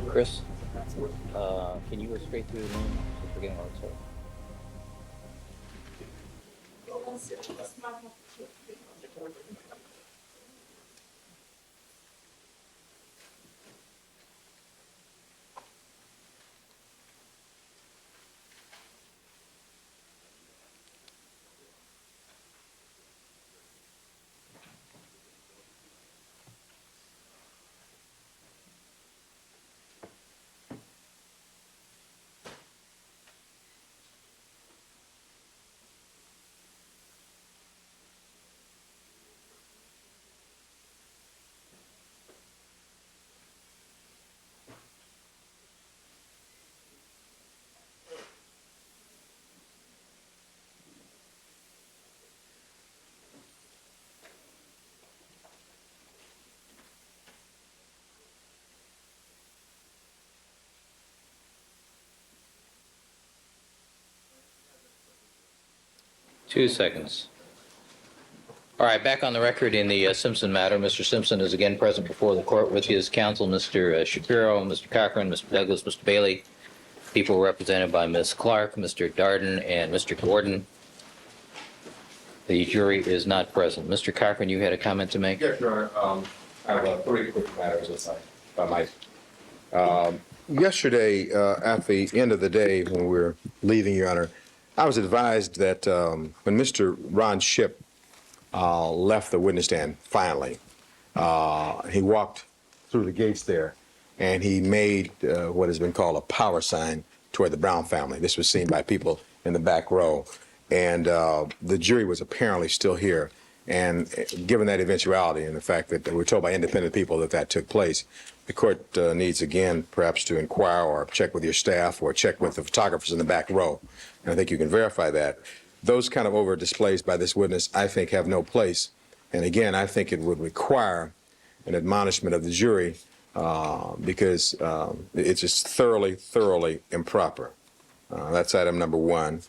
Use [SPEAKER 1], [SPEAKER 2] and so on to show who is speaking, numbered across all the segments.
[SPEAKER 1] Chris, can you go straight through the name since we're getting all started? 2 seconds. All right, back on the record in the Simpson matter. Mr. Simpson is again present before the court with his counsel, Mr. Shapiro, Mr. Cochran, Mr. Douglas, Mr. Bailey. People represented by Ms. Clark, Mr. Darden, and Mr. Gordon. The jury is not present. Mr. Cochran, you had a comment to make?
[SPEAKER 2] Yes, Your Honor. I have 3 quick matters, if I might. Yesterday, at the end of the day, when we were leaving, Your Honor, I was advised that when Mr. Ron Shipp left the witness stand, finally, he walked through the gates there, and he made what has been called a power sign toward the Brown family. This was seen by people in the back row, and the jury was apparently still here. And given that eventuality and the fact that we're told by independent people that that took place, the court needs again perhaps to inquire or check with your staff or check with the photographers in the back row. And I think you can verify that. Those kind of over displays by this witness, I think, have no place. And again, I think it would require an admonishment of the jury because it's just thoroughly improper. That's item number 1.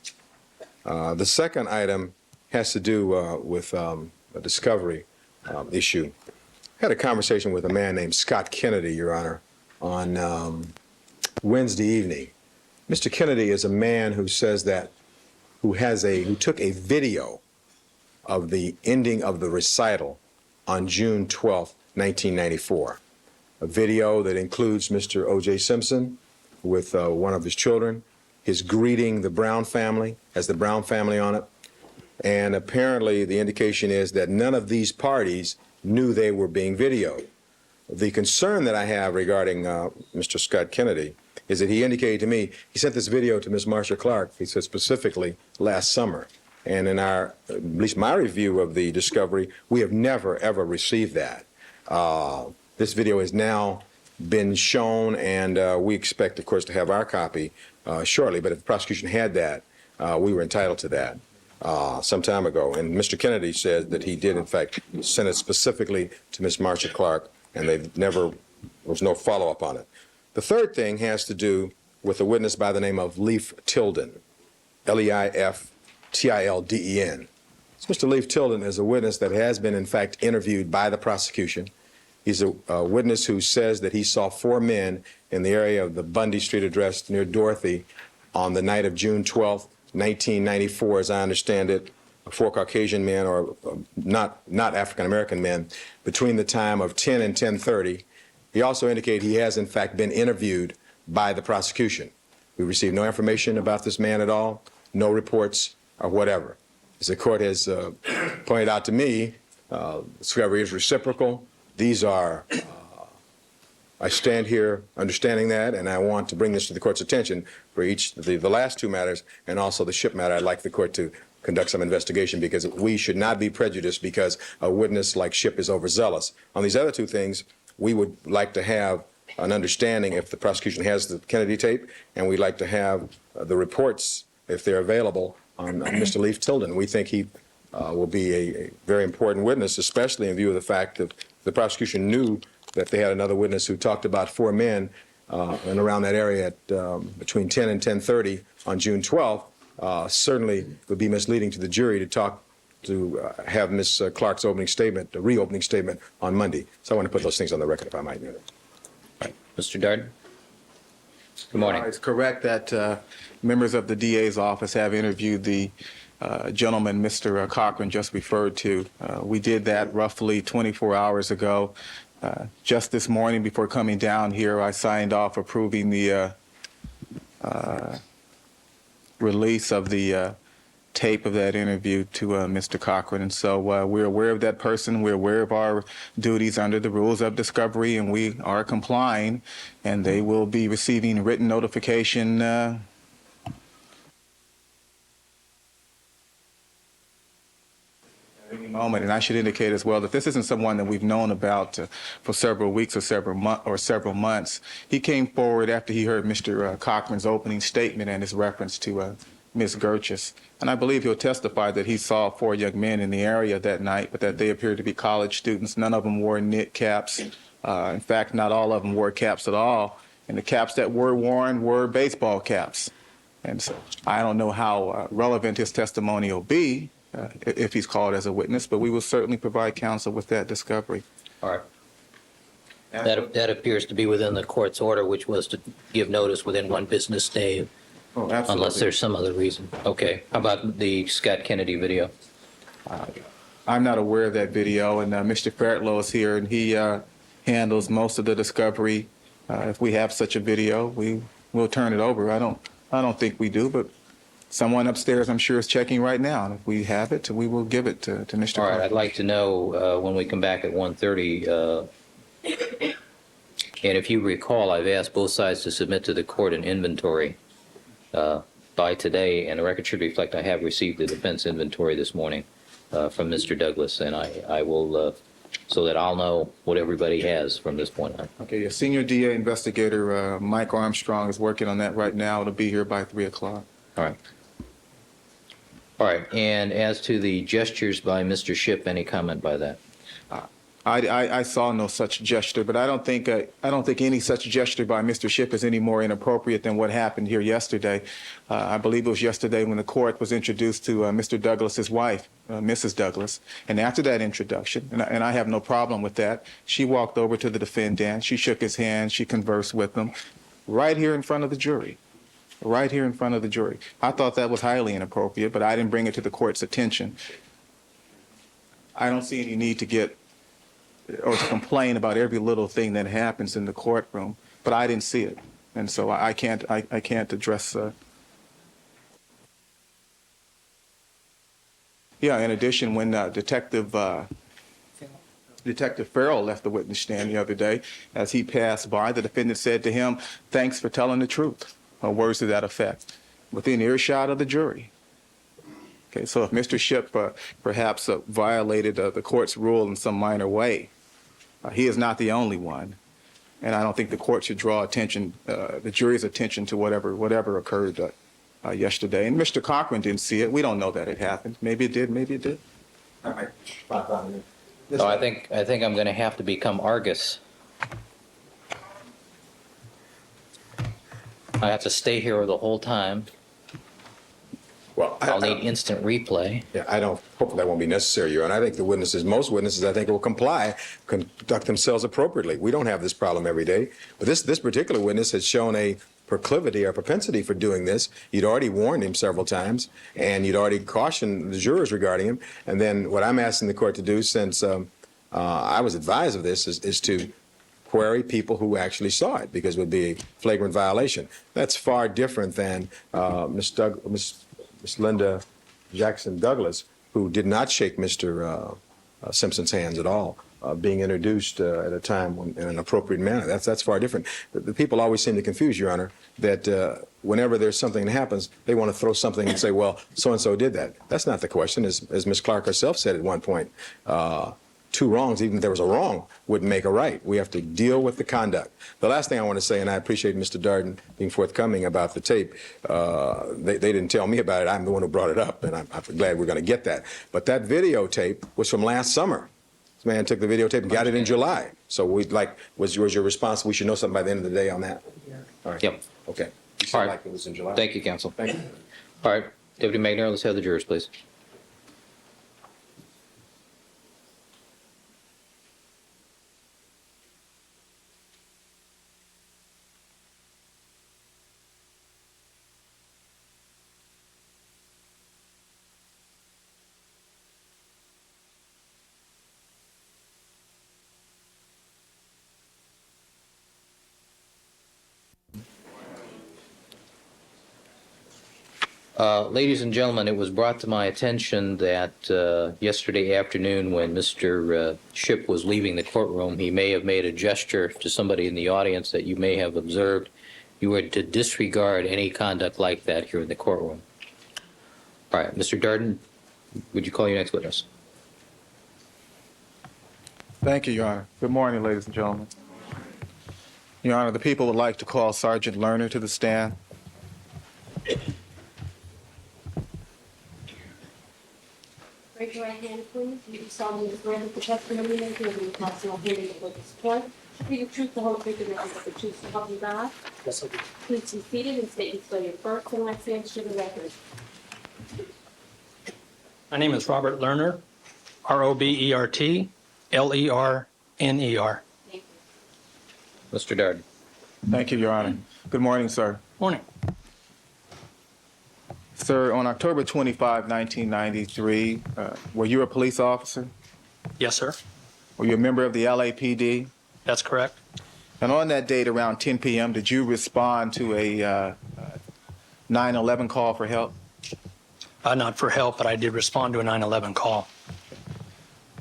[SPEAKER 2] The second item has to do with a discovery issue. I had a conversation with a man named Scott Kennedy, Your Honor, on Wednesday evening. Mr. Kennedy is a man who says that, who took a video of the ending of the recital on June 12th, 1994. A video that includes Mr. OJ Simpson with one of his children, his greeting the Brown family, has the Brown family on it. And apparently the indication is that none of these parties knew they were being videoed. The concern that I have regarding Mr. Scott Kennedy is that he indicated to me, he sent this video to Ms. Marsha Clark, he said specifically last summer. And in our, at least my review of the discovery, we have never, ever received that. This video has now been shown, and we expect, of course, to have our copy shortly. But if the prosecution had that, we were entitled to that some time ago. And Mr. Kennedy said that he did, in fact, send it specifically to Ms. Marsha Clark, and there was no follow-up on it. The third thing has to do with a witness by the name of Leif Tilden, Leiftilden. So Mr. Leif Tilden is a witness that has been, in fact, interviewed by the prosecution. He's a witness who says that he saw 4 men in the area of the Bundy Street address near Dorothy on the night of June 12th, 1994, as I understand it, 4 Caucasian men, or not African-American men, between the time of 10 and 10:30. He also indicated he has, in fact, been interviewed by the prosecution. We received no information about this man at all, no reports or whatever. As the court has pointed out to me, discovery is reciprocal. These are, I stand here understanding that, and I want to bring this to the court's attention for each, the last 2 matters, and also the Shipp matter. I'd like the court to conduct some investigation because we should not be prejudiced because a witness like Shipp is overzealous. On these other 2 things, we would like to have an understanding if the prosecution has the Kennedy tape, and we'd like to have the reports, if they're available, on Mr. Leif Tilden. We think he will be a very important witness, especially in view of the fact that the prosecution knew that they had another witness who talked about 4 men and around that area at between 10 and 10:30 on June 12th. Certainly would be misleading to the jury to have Ms. Clark's opening statement, the reopening statement on Monday. So I want to put those things on the record, if I might.
[SPEAKER 1] Mr. Darden? Good morning.
[SPEAKER 3] It's correct that members of the DA's office have interviewed the gentleman, Mr. Cochran, just referred to. We did that roughly 24 hours ago. Just this morning before coming down here, I signed off approving the release of the tape of that interview to Mr. Cochran. And so we're aware of that person. We're aware of our duties under the rules of discovery, and we are complying, and they will be receiving written notification any moment. And I should indicate as well that this isn't someone that we've known about for several weeks or several months. He came forward after he heard Mr. Cochran's opening statement and his reference to Ms. Gerchis. And I believe he'll testify that he saw 4 young men in the area that night, but that they appeared to be college students. None of them wore knit caps. In fact, not all of them wore caps at all. And the caps that were worn were baseball caps. And so I don't know how relevant his testimony will be if he's called as a witness, but we will certainly provide counsel with that discovery.
[SPEAKER 1] All right. That appears to be within the court's order, which was to give notice within 1 business day,
[SPEAKER 3] Oh, absolutely.
[SPEAKER 1] unless there's some other reason. Okay. How about the Scott Kennedy video?
[SPEAKER 3] I'm not aware of that video, and Mr. Fairtlow is here, and he handles most of the discovery. If we have such a video, we will turn it over. I don't think we do, but someone upstairs, I'm sure, is checking right now. And if we have it, we will give it to Mr.
[SPEAKER 1] All right.
[SPEAKER 3] Clark.
[SPEAKER 1] I'd like to know when we come back at 1:30. And if you recall, I've asked both sides to submit to the court an inventory by today, and the record should reflect I have received the defense inventory this morning from Mr. Douglas, and I will, so that I'll know what everybody has from this point on.
[SPEAKER 3] Okay, your senior DA investigator, Mike Armstrong, is working on that right now. It'll be here by 3 o'clock.
[SPEAKER 1] All right. All right, and as to the gestures by Mr. Shipp, any comment by that?
[SPEAKER 3] I saw no such gesture, but I don't think any such gesture by Mr. Shipp is any more inappropriate than what happened here yesterday. I believe it was yesterday when the court was introduced to Mr. Douglas's wife, Mrs. Douglas, and after that introduction, and I have no problem with that, she walked over to the defendant, she shook his hand, she conversed with him, right here in front of the jury. Right here in front of the jury. I thought that was highly inappropriate, but I didn't bring it to the court's attention. I don't see any need to get or to complain about every little thing that happens in the courtroom, but I didn't see it, and so I can't address. Yeah. In addition, when Detective Farrell left the witness stand the other day, as he passed by, the defendant said to him, "Thanks for telling the truth," or words to that effect, within earshot of the jury. Okay, so if Mr. Shipp perhaps violated the court's rule in some minor way, he is not the only one, and I don't think the court should draw attention, the jury's attention to whatever occurred yesterday. And Mr. Cochran didn't see it. We don't know that it happened. Maybe it did. Maybe it did.
[SPEAKER 1] So I think I'm going to have to become Argus. I have to stay here the whole time.
[SPEAKER 2] Well,
[SPEAKER 1] I'll need instant replay.
[SPEAKER 2] Yeah, hopefully that won't be necessary, Your Honor. I think most witnesses, I think, will conduct themselves appropriately. We don't have this problem every day. But this particular witness has shown a proclivity or propensity for doing this. You'd already warned him several times, and you'd already cautioned the jurors regarding him. And then what I'm asking the court to do, since I was advised of this, is to query people who actually saw it, because it would be a flagrant violation. That's far different than Miss Linda Jackson Douglas, who did not shake Mr. Simpson's hands at all, being introduced at a time in an appropriate manner. That's far different. The people always seem to confuse, Your Honor, that whenever there's something that happens, they want to throw something and say, well, so-and-so did that. That's not the question. As Ms. Clark herself said at one point, 2 wrongs, even if there was a wrong, wouldn't make a right. We have to deal with the conduct. The last thing I want to say, and I appreciate Mr. Darden being forthcoming about the tape, they didn't tell me about it. I'm the one who brought it up, and I'm glad we're going to get that. But that videotape was from last summer. This man took the videotape and got it in July. So was your response, we should know something by the end of the day on that? Yeah. All right.
[SPEAKER 1] Yep.
[SPEAKER 2] Okay. You
[SPEAKER 1] All
[SPEAKER 2] said
[SPEAKER 1] right.
[SPEAKER 2] like it was in July?
[SPEAKER 1] Thank you, counsel.
[SPEAKER 2] Thank you.
[SPEAKER 1] All right, Deputy McNair, let's have the jurors, please. Ladies and gentlemen, it was brought to my attention that yesterday afternoon when Mr. Shipp was leaving the courtroom, he may have made a gesture to somebody in the audience that you may have observed. You were to disregard any conduct like that here in the courtroom. All right, Mr. Darden, would you call your next witness?
[SPEAKER 3] Thank you, Your Honor. Good morning, ladies and gentlemen. Your Honor, the people would like to call Sergeant Lerner to the stand.
[SPEAKER 4] Raise your right hand, please. You do solemnly swear that the testimony you give in the council of hearing before this court shall be the truth, the whole truth, and nothing but the truth, so help you God.
[SPEAKER 5] Yes, I do.
[SPEAKER 4] Please be seated and state and spell your first and last name to the record.
[SPEAKER 5] My name is Robert Lerner, Robert Lerner.
[SPEAKER 4] Thank you.
[SPEAKER 1] Mr. Darden.
[SPEAKER 3] Thank you, Your Honor. Good morning, sir.
[SPEAKER 5] Morning.
[SPEAKER 3] Sir, on October 25, 1993, were you a police officer?
[SPEAKER 5] Yes, sir.
[SPEAKER 3] Were you a member of the LAPD?
[SPEAKER 5] That's correct.
[SPEAKER 3] And on that date, around 10 p.m., did you respond to a 911 call for help?
[SPEAKER 5] Not for help, but I did respond to a 911 call.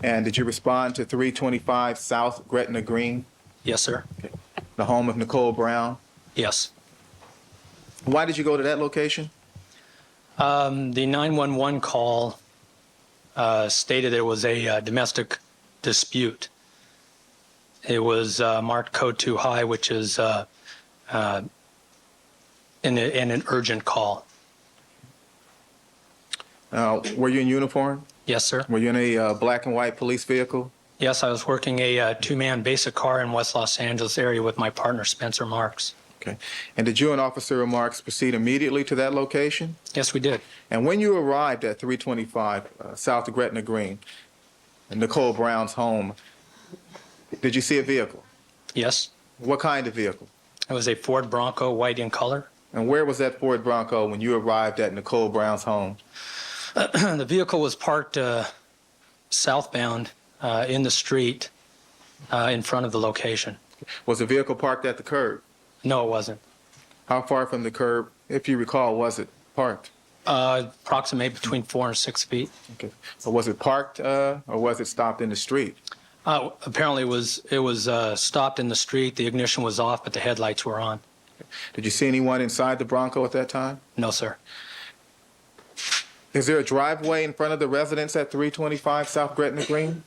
[SPEAKER 3] And did you respond to 325 South Gretna Green,
[SPEAKER 5] Yes, sir.
[SPEAKER 3] the home of Nicole Brown?
[SPEAKER 5] Yes.
[SPEAKER 3] Why did you go to that location?
[SPEAKER 5] The 911 call stated it was a domestic dispute. It was marked code 2 high, which is in an urgent call.
[SPEAKER 3] Were you in uniform?
[SPEAKER 5] Yes, sir.
[SPEAKER 3] Were you in a black and white police vehicle?
[SPEAKER 5] Yes, I was working a two-man basic car in West Los Angeles area with my partner, Spencer Marks.
[SPEAKER 3] Okay. And did you and Officer Marks proceed immediately to that location?
[SPEAKER 5] Yes, we did.
[SPEAKER 3] And when you arrived at 325 South Gretna Green, Nicole Brown's home, did you see a vehicle?
[SPEAKER 5] Yes.
[SPEAKER 3] What kind of vehicle?
[SPEAKER 5] It was a Ford Bronco, white in color.
[SPEAKER 3] And where was that Ford Bronco when you arrived at Nicole Brown's home?
[SPEAKER 5] The vehicle was parked southbound in the street in front of the location.
[SPEAKER 3] Was the vehicle parked at the curb?
[SPEAKER 5] No, it wasn't.
[SPEAKER 3] How far from the curb, if you recall, was it parked?
[SPEAKER 5] Approximate between 4 and 6 feet.
[SPEAKER 3] Okay. So was it parked or was it stopped in the street?
[SPEAKER 5] Apparently, it was stopped in the street. The ignition was off, but the headlights were on.
[SPEAKER 3] Did you see anyone inside the Bronco at that time?
[SPEAKER 5] No, sir.
[SPEAKER 3] Is there a driveway in front of the residence at 325 South Gretna Green?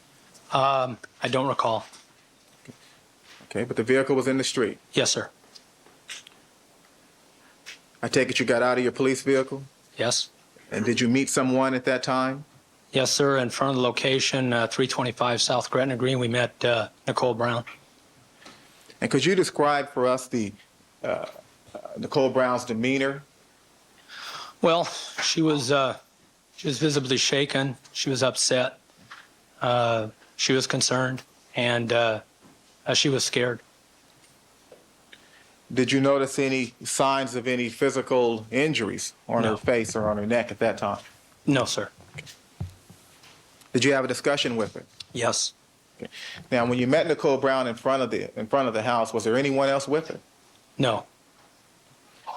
[SPEAKER 5] I don't recall.
[SPEAKER 3] Okay, but the vehicle was in the street.
[SPEAKER 5] Yes, sir.
[SPEAKER 3] I take it you got out of your police vehicle?
[SPEAKER 5] Yes.
[SPEAKER 3] And did you meet someone at that time?
[SPEAKER 5] Yes, sir. In front of the location, 325 South Gretna Green, we met Nicole Brown.
[SPEAKER 3] And could you describe for us the Nicole Brown's demeanor?
[SPEAKER 5] Well, she was visibly shaken. She was upset. She was concerned, and she was scared.
[SPEAKER 3] Did you notice any signs of any physical injuries on
[SPEAKER 5] No.
[SPEAKER 3] her face or on her neck at that time?
[SPEAKER 5] No, sir.
[SPEAKER 3] Did you have a discussion with her?
[SPEAKER 5] Yes.
[SPEAKER 3] Okay. Now, when you met Nicole Brown in front of the house, was there anyone else with her?
[SPEAKER 5] No.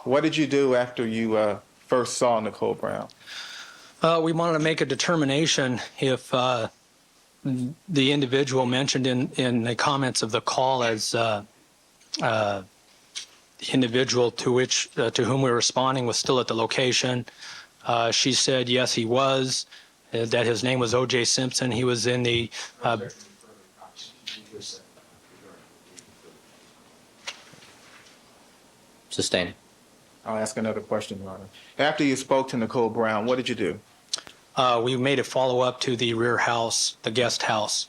[SPEAKER 3] What did you do after you first saw Nicole Brown?
[SPEAKER 5] We wanted to make a determination if the individual mentioned in the comments of the call as the individual to whom we were responding was still at the location. She said yes, he was. That his name was OJ Simpson. He was in the.
[SPEAKER 1] Sustained.
[SPEAKER 3] I'll ask another question, Your Honor. After you spoke to Nicole Brown, what did you do?
[SPEAKER 5] We made a follow-up to the rear house, the guest house.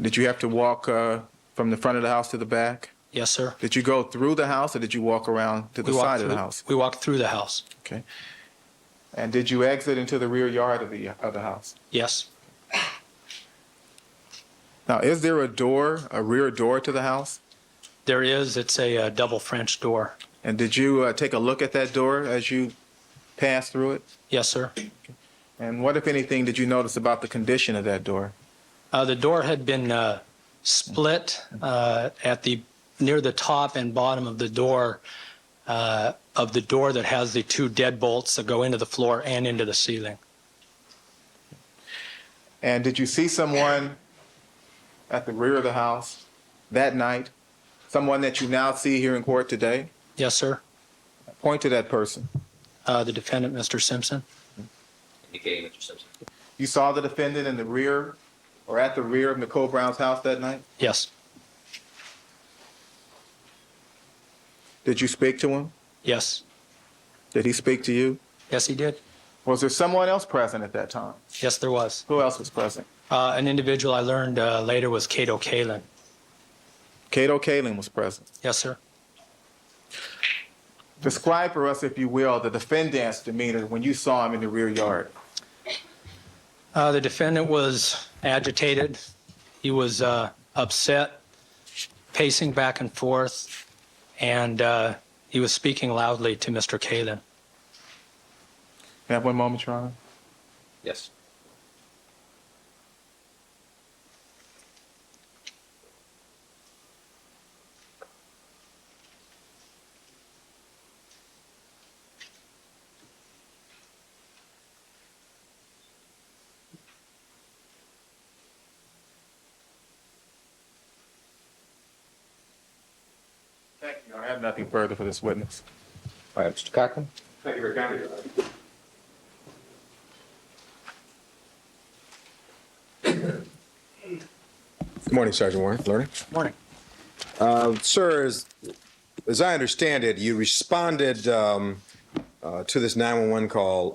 [SPEAKER 3] Did you have to walk from the front of the house to the back?
[SPEAKER 5] Yes, sir.
[SPEAKER 3] Did you go through the house or did you walk around to the side of the house?
[SPEAKER 5] We walked through the house.
[SPEAKER 3] Okay. And did you exit into the rear yard of the house?
[SPEAKER 5] Yes.
[SPEAKER 3] Now, is there a rear door to the house?
[SPEAKER 5] There is. It's a double French door.
[SPEAKER 3] And did you take a look at that door as you passed through it?
[SPEAKER 5] Yes, sir.
[SPEAKER 3] And what, if anything, did you notice about the condition of that door?
[SPEAKER 5] The door had been split near the top and bottom of the door. of the door that has the two deadbolts that go into the floor and into the ceiling.
[SPEAKER 3] And did you see someone at the rear of the house that night? Someone that you now see here in court today?
[SPEAKER 5] Yes, sir.
[SPEAKER 3] Point to that person.
[SPEAKER 5] The defendant, Mr. Simpson.
[SPEAKER 1] Indicating Mr. Simpson.
[SPEAKER 3] You saw the defendant in the rear or at the rear of Nicole Brown's house that night?
[SPEAKER 5] Yes.
[SPEAKER 3] Did you speak to him?
[SPEAKER 5] Yes.
[SPEAKER 3] Did he speak to you?
[SPEAKER 5] Yes, he did.
[SPEAKER 3] Was there someone else present at that time?
[SPEAKER 5] Yes, there was.
[SPEAKER 3] Who else was present?
[SPEAKER 5] An individual I learned later was Cato Kalin.
[SPEAKER 3] Cato Kalin was present.
[SPEAKER 5] Yes, sir.
[SPEAKER 3] Describe for us, if you will, the defendant's demeanor when you saw him in the rear yard.
[SPEAKER 5] The defendant was agitated. He was upset, pacing back and forth, and he was speaking loudly to Mr. Kalin.
[SPEAKER 3] Have one moment, Your Honor.
[SPEAKER 1] Yes.
[SPEAKER 3] Thank you. I have nothing further for this witness.
[SPEAKER 1] All right, Mr. Cochran.
[SPEAKER 3] Thank you for your time.
[SPEAKER 2] Good morning, Sergeant Warren. Learning.
[SPEAKER 5] Morning.
[SPEAKER 2] Sir, as I understand it, you responded to this 911 call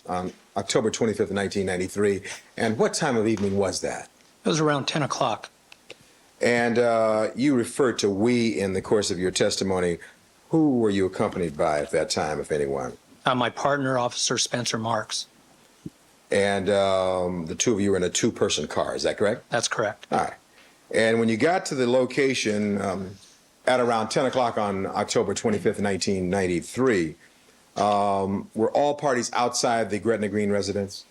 [SPEAKER 2] on October 25th, 1993. And what time of evening was that?
[SPEAKER 5] It was around 10 o'clock.
[SPEAKER 2] And you referred to we in the course of your testimony. Who were you accompanied by at that time, if anyone?
[SPEAKER 5] My partner, Officer Spencer Marks.
[SPEAKER 2] And the two of you were in a two-person car, is that correct?
[SPEAKER 5] That's correct.
[SPEAKER 2] All right. And when you got to the location at around 10 o'clock on October 25th, 1993, were all parties outside the Gretna Green residence?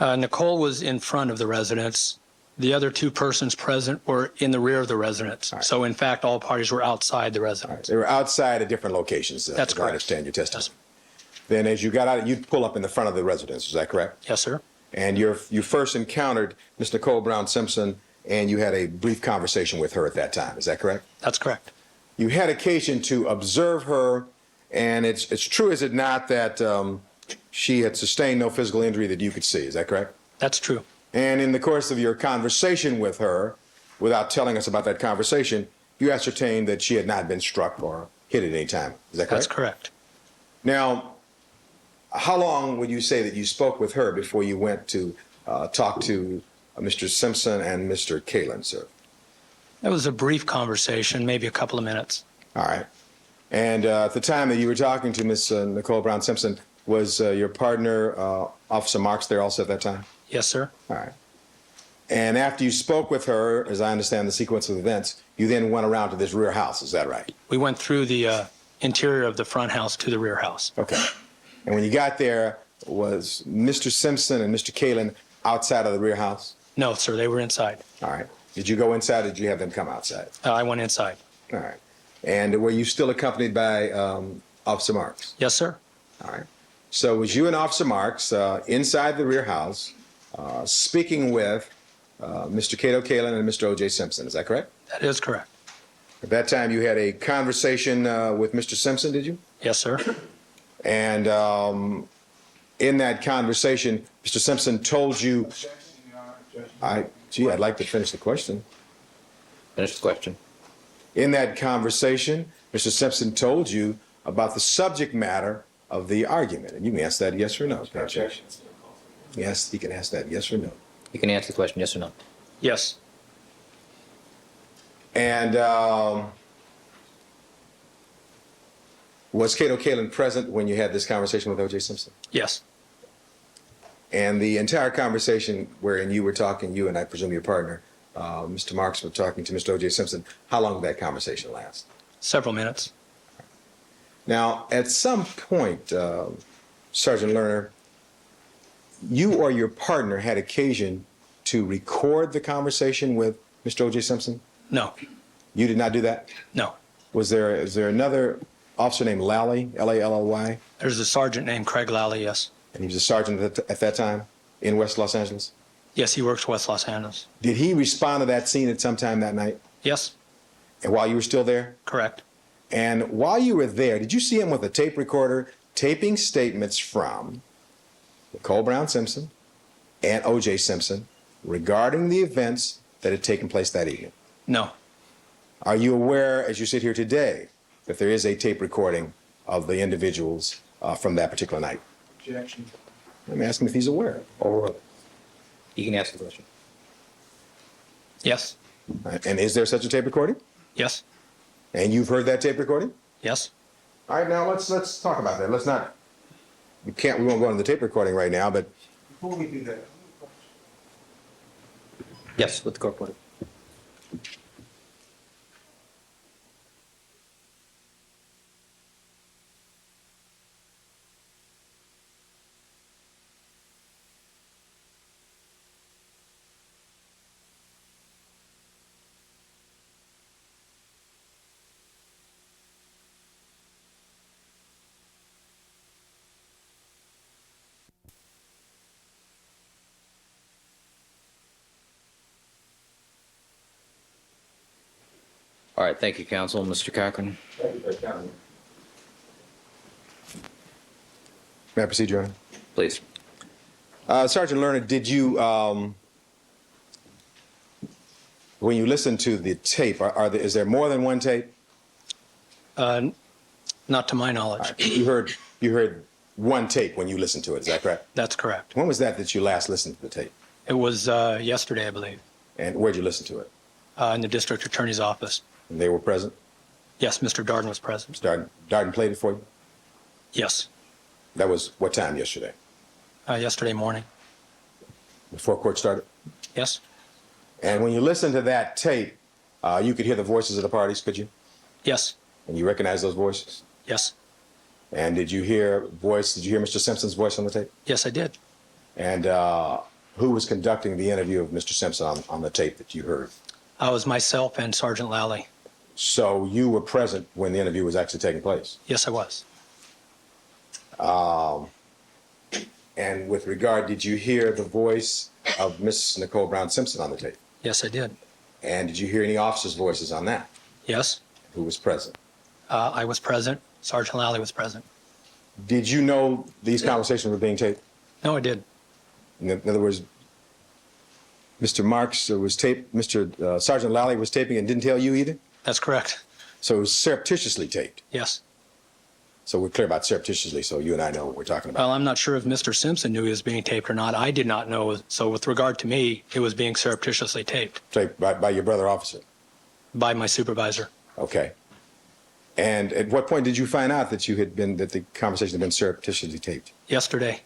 [SPEAKER 5] Nicole was in front of the residence. The other two persons present were in the rear of the residence.
[SPEAKER 2] Right.
[SPEAKER 5] So, in fact, all parties were outside the
[SPEAKER 2] All right.
[SPEAKER 5] residence.
[SPEAKER 2] They were outside at different locations.
[SPEAKER 5] That's
[SPEAKER 2] as
[SPEAKER 5] correct.
[SPEAKER 2] I understand your testimony.
[SPEAKER 5] Yes.
[SPEAKER 2] Then as you got out, you'd pull up in the front of the residence, is that correct?
[SPEAKER 5] Yes, sir.
[SPEAKER 2] And you first encountered Miss Nicole Brown Simpson, and you had a brief conversation with her at that time, is that correct?
[SPEAKER 5] That's correct.
[SPEAKER 2] You had occasion to observe her, and it's true, is it not, that she had sustained no physical injury that you could see, is that correct?
[SPEAKER 5] That's true.
[SPEAKER 2] And in the course of your conversation with her, without telling us about that conversation, you ascertained that she had not been struck or hit at any time, is that correct?
[SPEAKER 5] That's correct.
[SPEAKER 2] Now, how long would you say that you spoke with her before you went to talk to Mr. Simpson and Mr. Kalin, sir?
[SPEAKER 5] That was a brief conversation, maybe a couple of minutes.
[SPEAKER 2] All right. And at the time that you were talking to Miss Nicole Brown Simpson, was your partner, Officer Marks, there also at that time?
[SPEAKER 5] Yes, sir.
[SPEAKER 2] All right. And after you spoke with her, as I understand the sequence of events, you then went around to this rear house, is that right?
[SPEAKER 5] We went through the interior of the front house to the rear house.
[SPEAKER 2] Okay. And when you got there, was Mr. Simpson and Mr. Kalin outside of the rear house?
[SPEAKER 5] No, sir, they were inside.
[SPEAKER 2] All right. Did you go inside or did you have them come outside?
[SPEAKER 5] I went inside.
[SPEAKER 2] All right. And were you still accompanied by Officer Marks?
[SPEAKER 5] Yes, sir.
[SPEAKER 2] All right. So it was you and Officer Marks inside the rear house speaking with Mr. Cato Kalin and Mr. OJ Simpson. Is that correct?
[SPEAKER 5] That is correct.
[SPEAKER 2] At that time, you had a conversation with Mr. Simpson, did you?
[SPEAKER 5] Yes, sir.
[SPEAKER 2] And in that conversation, Mr. Simpson told you, I'd like to finish the question.
[SPEAKER 1] Finish the question.
[SPEAKER 2] In that conversation, Mr. Simpson told you about the subject matter of the argument. And you can ask that yes or no. Can't you? Yes, he can ask that yes or no.
[SPEAKER 1] You can answer the question, yes or no.
[SPEAKER 5] Yes.
[SPEAKER 2] And was Cato Kalin present when you had this conversation with O.J. Simpson?
[SPEAKER 5] Yes.
[SPEAKER 2] And the entire conversation wherein you were talking, you and I presume your partner, Mr. Marks, were talking to Mr. O.J. Simpson, how long did that conversation last?
[SPEAKER 5] Several minutes.
[SPEAKER 2] Now, at some point, Sergeant Lerner, you or your partner had occasion to record the conversation with Mr. O.J. Simpson?
[SPEAKER 5] No.
[SPEAKER 2] You did not do that?
[SPEAKER 5] No.
[SPEAKER 2] is there another officer named Lally, Lally?
[SPEAKER 5] There's a sergeant named Craig Lally, yes.
[SPEAKER 2] And he was a sergeant at that time in West Los Angeles?
[SPEAKER 5] Yes, he works West Los Angeles.
[SPEAKER 2] Did he respond to that scene at some time that night?
[SPEAKER 5] Yes,
[SPEAKER 2] And while you were still there?
[SPEAKER 5] correct.
[SPEAKER 2] And while you were there, did you see him with a tape recorder taping statements from Nicole Brown Simpson and OJ Simpson regarding the events that had taken place that evening?
[SPEAKER 5] No,
[SPEAKER 2] Are you aware, as you sit here today, that there is a tape recording of the individuals from that particular night?
[SPEAKER 3] Objection.
[SPEAKER 2] Let me ask him if he's aware. Or,
[SPEAKER 1] You can ask the question.
[SPEAKER 5] yes,
[SPEAKER 2] and is there such a tape recording?
[SPEAKER 5] yes,
[SPEAKER 2] And you've heard that tape recording?
[SPEAKER 5] yes.
[SPEAKER 2] All right, now let's talk about that. We won't go into the tape recording right now, but
[SPEAKER 3] Before we do that,
[SPEAKER 1] Yes, with the court order. All right, thank you, counsel. Mr. Cochran?
[SPEAKER 2] may I proceed, Your Honor?
[SPEAKER 1] Please.
[SPEAKER 2] Sergeant Lerner, did you, when you listen to the tape, is there more than one tape?
[SPEAKER 5] Not to my knowledge.
[SPEAKER 2] You heard one tape when you listened to it, is that correct?
[SPEAKER 5] That's correct.
[SPEAKER 2] When was that you last listened to the tape?
[SPEAKER 5] It was yesterday, I believe,
[SPEAKER 2] And where'd you listen to it?
[SPEAKER 5] in the district attorney's office.
[SPEAKER 2] And they were present?
[SPEAKER 5] Yes, Mr. Darden was present.
[SPEAKER 2] Darden played it for you?
[SPEAKER 5] Yes,
[SPEAKER 2] That was what time yesterday?
[SPEAKER 5] yesterday morning.
[SPEAKER 2] Before court started?
[SPEAKER 5] Yes,
[SPEAKER 2] And when you listened to that tape, you could hear the voices of the parties, could you?
[SPEAKER 5] yes,
[SPEAKER 2] And you recognize those voices?
[SPEAKER 5] yes,
[SPEAKER 2] And did you hear Mr. Simpson's voice on the tape?
[SPEAKER 5] yes, I did.
[SPEAKER 2] And who was conducting the interview of Mr. Simpson on the tape that you heard?
[SPEAKER 5] I was myself and Sergeant Lally.
[SPEAKER 2] So you were present when the interview was actually taking place?
[SPEAKER 5] Yes, I was.
[SPEAKER 2] And with regard, did you hear the voice of Miss Nicole Brown Simpson on the tape?
[SPEAKER 5] Yes, I did.
[SPEAKER 2] And did you hear any officers' voices on that?
[SPEAKER 5] Yes,
[SPEAKER 2] Who was present?
[SPEAKER 5] I was present. Sergeant Lally was present.
[SPEAKER 2] Did you know these conversations were being taped?
[SPEAKER 5] No, I did.
[SPEAKER 2] In other words, Mr. Marks was taped, Sergeant Lally was taping and didn't tell you either?
[SPEAKER 5] That's correct.
[SPEAKER 2] So it was surreptitiously taped.
[SPEAKER 5] Yes.
[SPEAKER 2] So we're clear about surreptitiously, so you and I know what we're talking about.
[SPEAKER 5] Well, I'm not sure if Mr. Simpson knew he was being taped or not. I did not know. So with regard to me, it was being surreptitiously taped
[SPEAKER 2] Taped by your brother officer.
[SPEAKER 5] by my supervisor.
[SPEAKER 2] Okay. And at what point did you find out that the conversation had been surreptitiously taped?
[SPEAKER 5] Yesterday.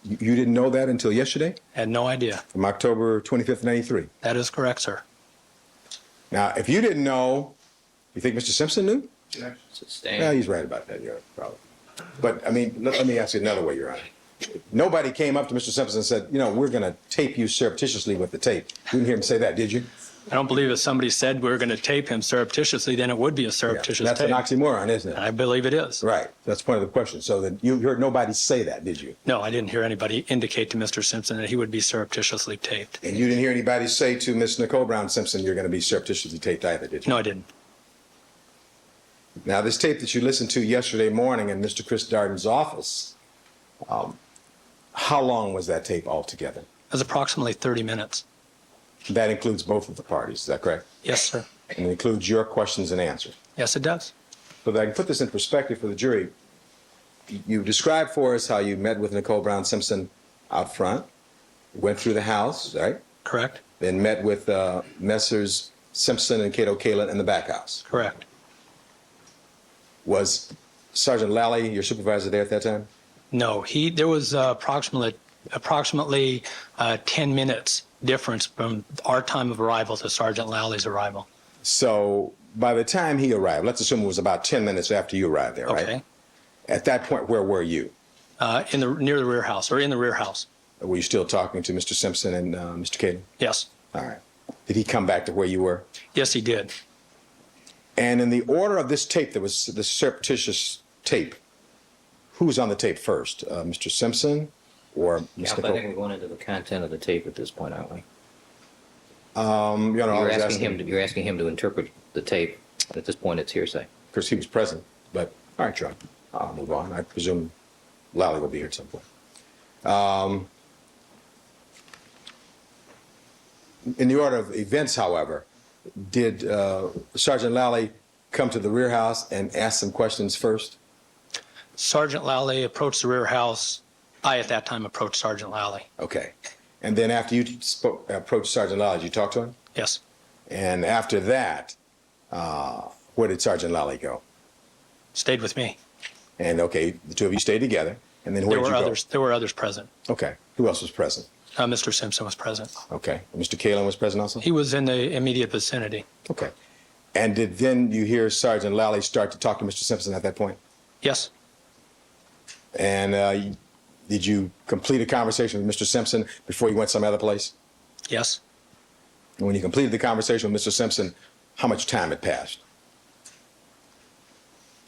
[SPEAKER 2] You didn't know that until yesterday?
[SPEAKER 5] Had no idea.
[SPEAKER 2] From October 25th, 93.
[SPEAKER 5] That is correct, sir.
[SPEAKER 2] Now, if you didn't know, you think Mr. Simpson knew?
[SPEAKER 1] Sustained.
[SPEAKER 2] Yeah, he's right about that, Your Honor, probably. But, I mean, let me ask you another way, Your Honor. Nobody came up to Mr. Simpson and said, we're going to tape you surreptitiously with the tape. You didn't hear him say that, did you?
[SPEAKER 5] I don't believe if somebody said we're going to tape him surreptitiously, then it would be a surreptitious
[SPEAKER 2] That's
[SPEAKER 5] tape.
[SPEAKER 2] an oxymoron, isn't it?
[SPEAKER 5] I believe it is.
[SPEAKER 2] Right. That's the point of the question. So that you heard nobody say that, did you?
[SPEAKER 5] No, I didn't hear anybody indicate to Mr. Simpson that he would be surreptitiously taped.
[SPEAKER 2] And you didn't hear anybody say to Miss Nicole Brown Simpson, you're going to be surreptitiously taped either, did you?
[SPEAKER 5] No, I didn't.
[SPEAKER 2] Now, this tape that you listened to yesterday morning in Mr. Chris Darden's office, how long was that tape altogether?
[SPEAKER 5] It was approximately 30 minutes.
[SPEAKER 2] That includes both of the parties, is that correct?
[SPEAKER 5] Yes, sir.
[SPEAKER 2] And it includes your questions and answers.
[SPEAKER 5] Yes, it does.
[SPEAKER 2] So that I can put this in perspective for the jury, you described for us how you met with Nicole Brown Simpson out front, went through the house, right?
[SPEAKER 5] Correct?
[SPEAKER 2] Then met with Messrs. Simpson and Cato Kalin in the back house.
[SPEAKER 5] Correct.
[SPEAKER 2] Was Sergeant Lally your supervisor there at that time?
[SPEAKER 5] No, there was approximately 10 minutes difference from our time of arrival to Sergeant Lally's arrival.
[SPEAKER 2] So by the time he arrived, let's assume it was about 10 minutes after you arrived there, right?
[SPEAKER 5] Okay.
[SPEAKER 2] At that point, where were you?
[SPEAKER 5] Near the rear house, or in the rear house.
[SPEAKER 2] Were you still talking to Mr. Simpson and Mr. Caden?
[SPEAKER 5] Yes.
[SPEAKER 2] All right. Did he come back to where you were?
[SPEAKER 5] Yes, he did.
[SPEAKER 2] And in the order of this tape, there was the surreptitious tape. Who's on the tape first, Mr. Simpson or Ms.
[SPEAKER 1] Yeah, I
[SPEAKER 2] Nicole?
[SPEAKER 1] think we're going into the content of the tape at this point, aren't we?
[SPEAKER 2] Your Honor, I
[SPEAKER 1] You're
[SPEAKER 2] was
[SPEAKER 1] you're asking him to interpret the tape. At this point, it's hearsay.
[SPEAKER 2] because he was present. But all right, John, I'll move on. I presume Lally will be here at some point. In the order of events, however, did Sergeant Lally come to the rear house and ask some questions first?
[SPEAKER 5] Sergeant Lally approached the rear house. I, at that time, approached Sergeant Lally.
[SPEAKER 2] Okay. And then after you approached Sergeant Lally, did you talk to him?
[SPEAKER 5] Yes.
[SPEAKER 2] And after that, where did Sergeant Lally go?
[SPEAKER 5] Stayed with me.
[SPEAKER 2] And okay, the two of you stayed together. And then where
[SPEAKER 5] There
[SPEAKER 2] did
[SPEAKER 5] were
[SPEAKER 2] you
[SPEAKER 5] others. There were others present.
[SPEAKER 2] go? Okay. Who else was present?
[SPEAKER 5] Mr. Simpson was present.
[SPEAKER 2] Okay. Mr. Kalin was present also?
[SPEAKER 5] He was in the immediate vicinity.
[SPEAKER 2] Okay. And did then you hear Sergeant Lally start to talk to Mr. Simpson at that point?
[SPEAKER 5] Yes.
[SPEAKER 2] And did you complete a conversation with Mr. Simpson before you went some other place?
[SPEAKER 5] Yes.
[SPEAKER 2] And when you completed the conversation with Mr. Simpson, how much time had passed?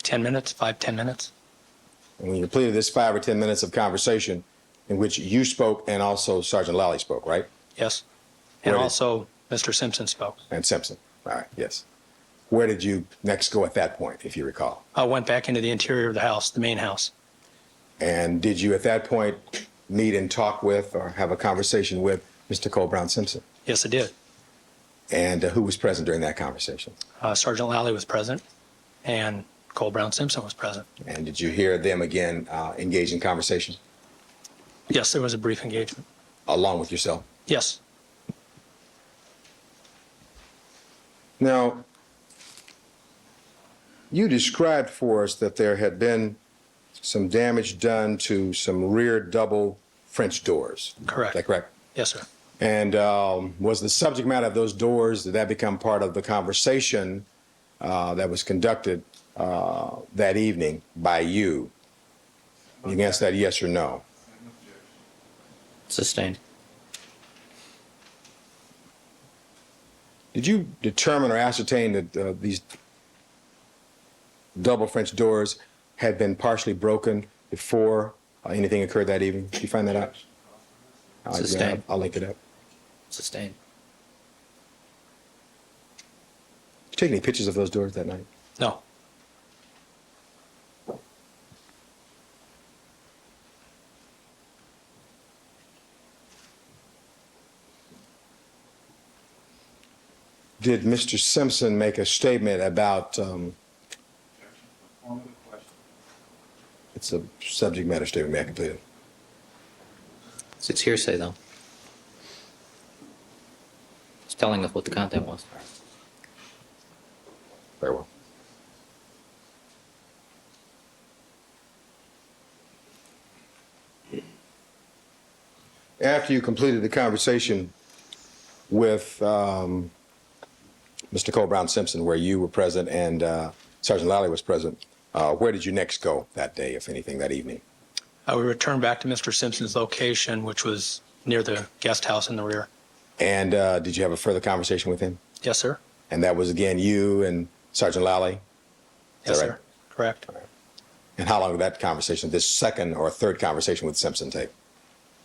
[SPEAKER 5] 10 minutes, 5-10 minutes.
[SPEAKER 2] And when you completed this 5 or 10 minutes of conversation in which you spoke and also Sergeant Lally spoke, right?
[SPEAKER 5] Yes. And
[SPEAKER 2] Where did-
[SPEAKER 5] also Mr. Simpson spoke.
[SPEAKER 2] And Simpson. All right, yes. Where did you next go at that point, if you recall?
[SPEAKER 5] I went back into the interior of the house, the main house.
[SPEAKER 2] And did you at that point meet and talk with or have a conversation with Mr. Cole Brown Simpson?
[SPEAKER 5] Yes, I did.
[SPEAKER 2] And who was present during that conversation?
[SPEAKER 5] Sergeant Lally was present, and Cole Brown Simpson was present.
[SPEAKER 2] And did you hear them again engage in conversation
[SPEAKER 5] Yes, there was a brief engagement.
[SPEAKER 2] along with yourself?
[SPEAKER 5] Yes.
[SPEAKER 2] Now, you described for us that there had been some damage done to some rear double French doors.
[SPEAKER 5] Correct.
[SPEAKER 2] Is that correct?
[SPEAKER 5] Yes, sir.
[SPEAKER 2] And was the subject matter of those doors, did that become part of the conversation that was conducted that evening by you? You can answer that yes or no.
[SPEAKER 1] Sustained.
[SPEAKER 2] Did you determine or ascertain that these double French doors had been partially broken before anything occurred that evening? Did you find that out?
[SPEAKER 1] Sustained.
[SPEAKER 2] I'll link it up.
[SPEAKER 1] Sustained.
[SPEAKER 2] Did you take any pictures of those doors that night?
[SPEAKER 5] No.
[SPEAKER 2] Did Mr. Simpson make a statement about, it's a subject matter statement, may I complete it?
[SPEAKER 1] It's hearsay, though. It's telling us what the content was.
[SPEAKER 2] Very well. After you completed the conversation with Mr. Cole Brown Simpson, where you were present and Sergeant Lally was present, where did you next go that day, if anything, that evening?
[SPEAKER 5] We returned back to Mr. Simpson's location, which was near the guest house in the rear.
[SPEAKER 2] And did you have a further conversation with him?
[SPEAKER 5] Yes, sir.
[SPEAKER 2] And that was again you and Sergeant Lally?
[SPEAKER 5] Yes,
[SPEAKER 2] that
[SPEAKER 5] sir.
[SPEAKER 2] right?
[SPEAKER 5] Correct.
[SPEAKER 2] And how long did that conversation, this second or third conversation with Simpson take?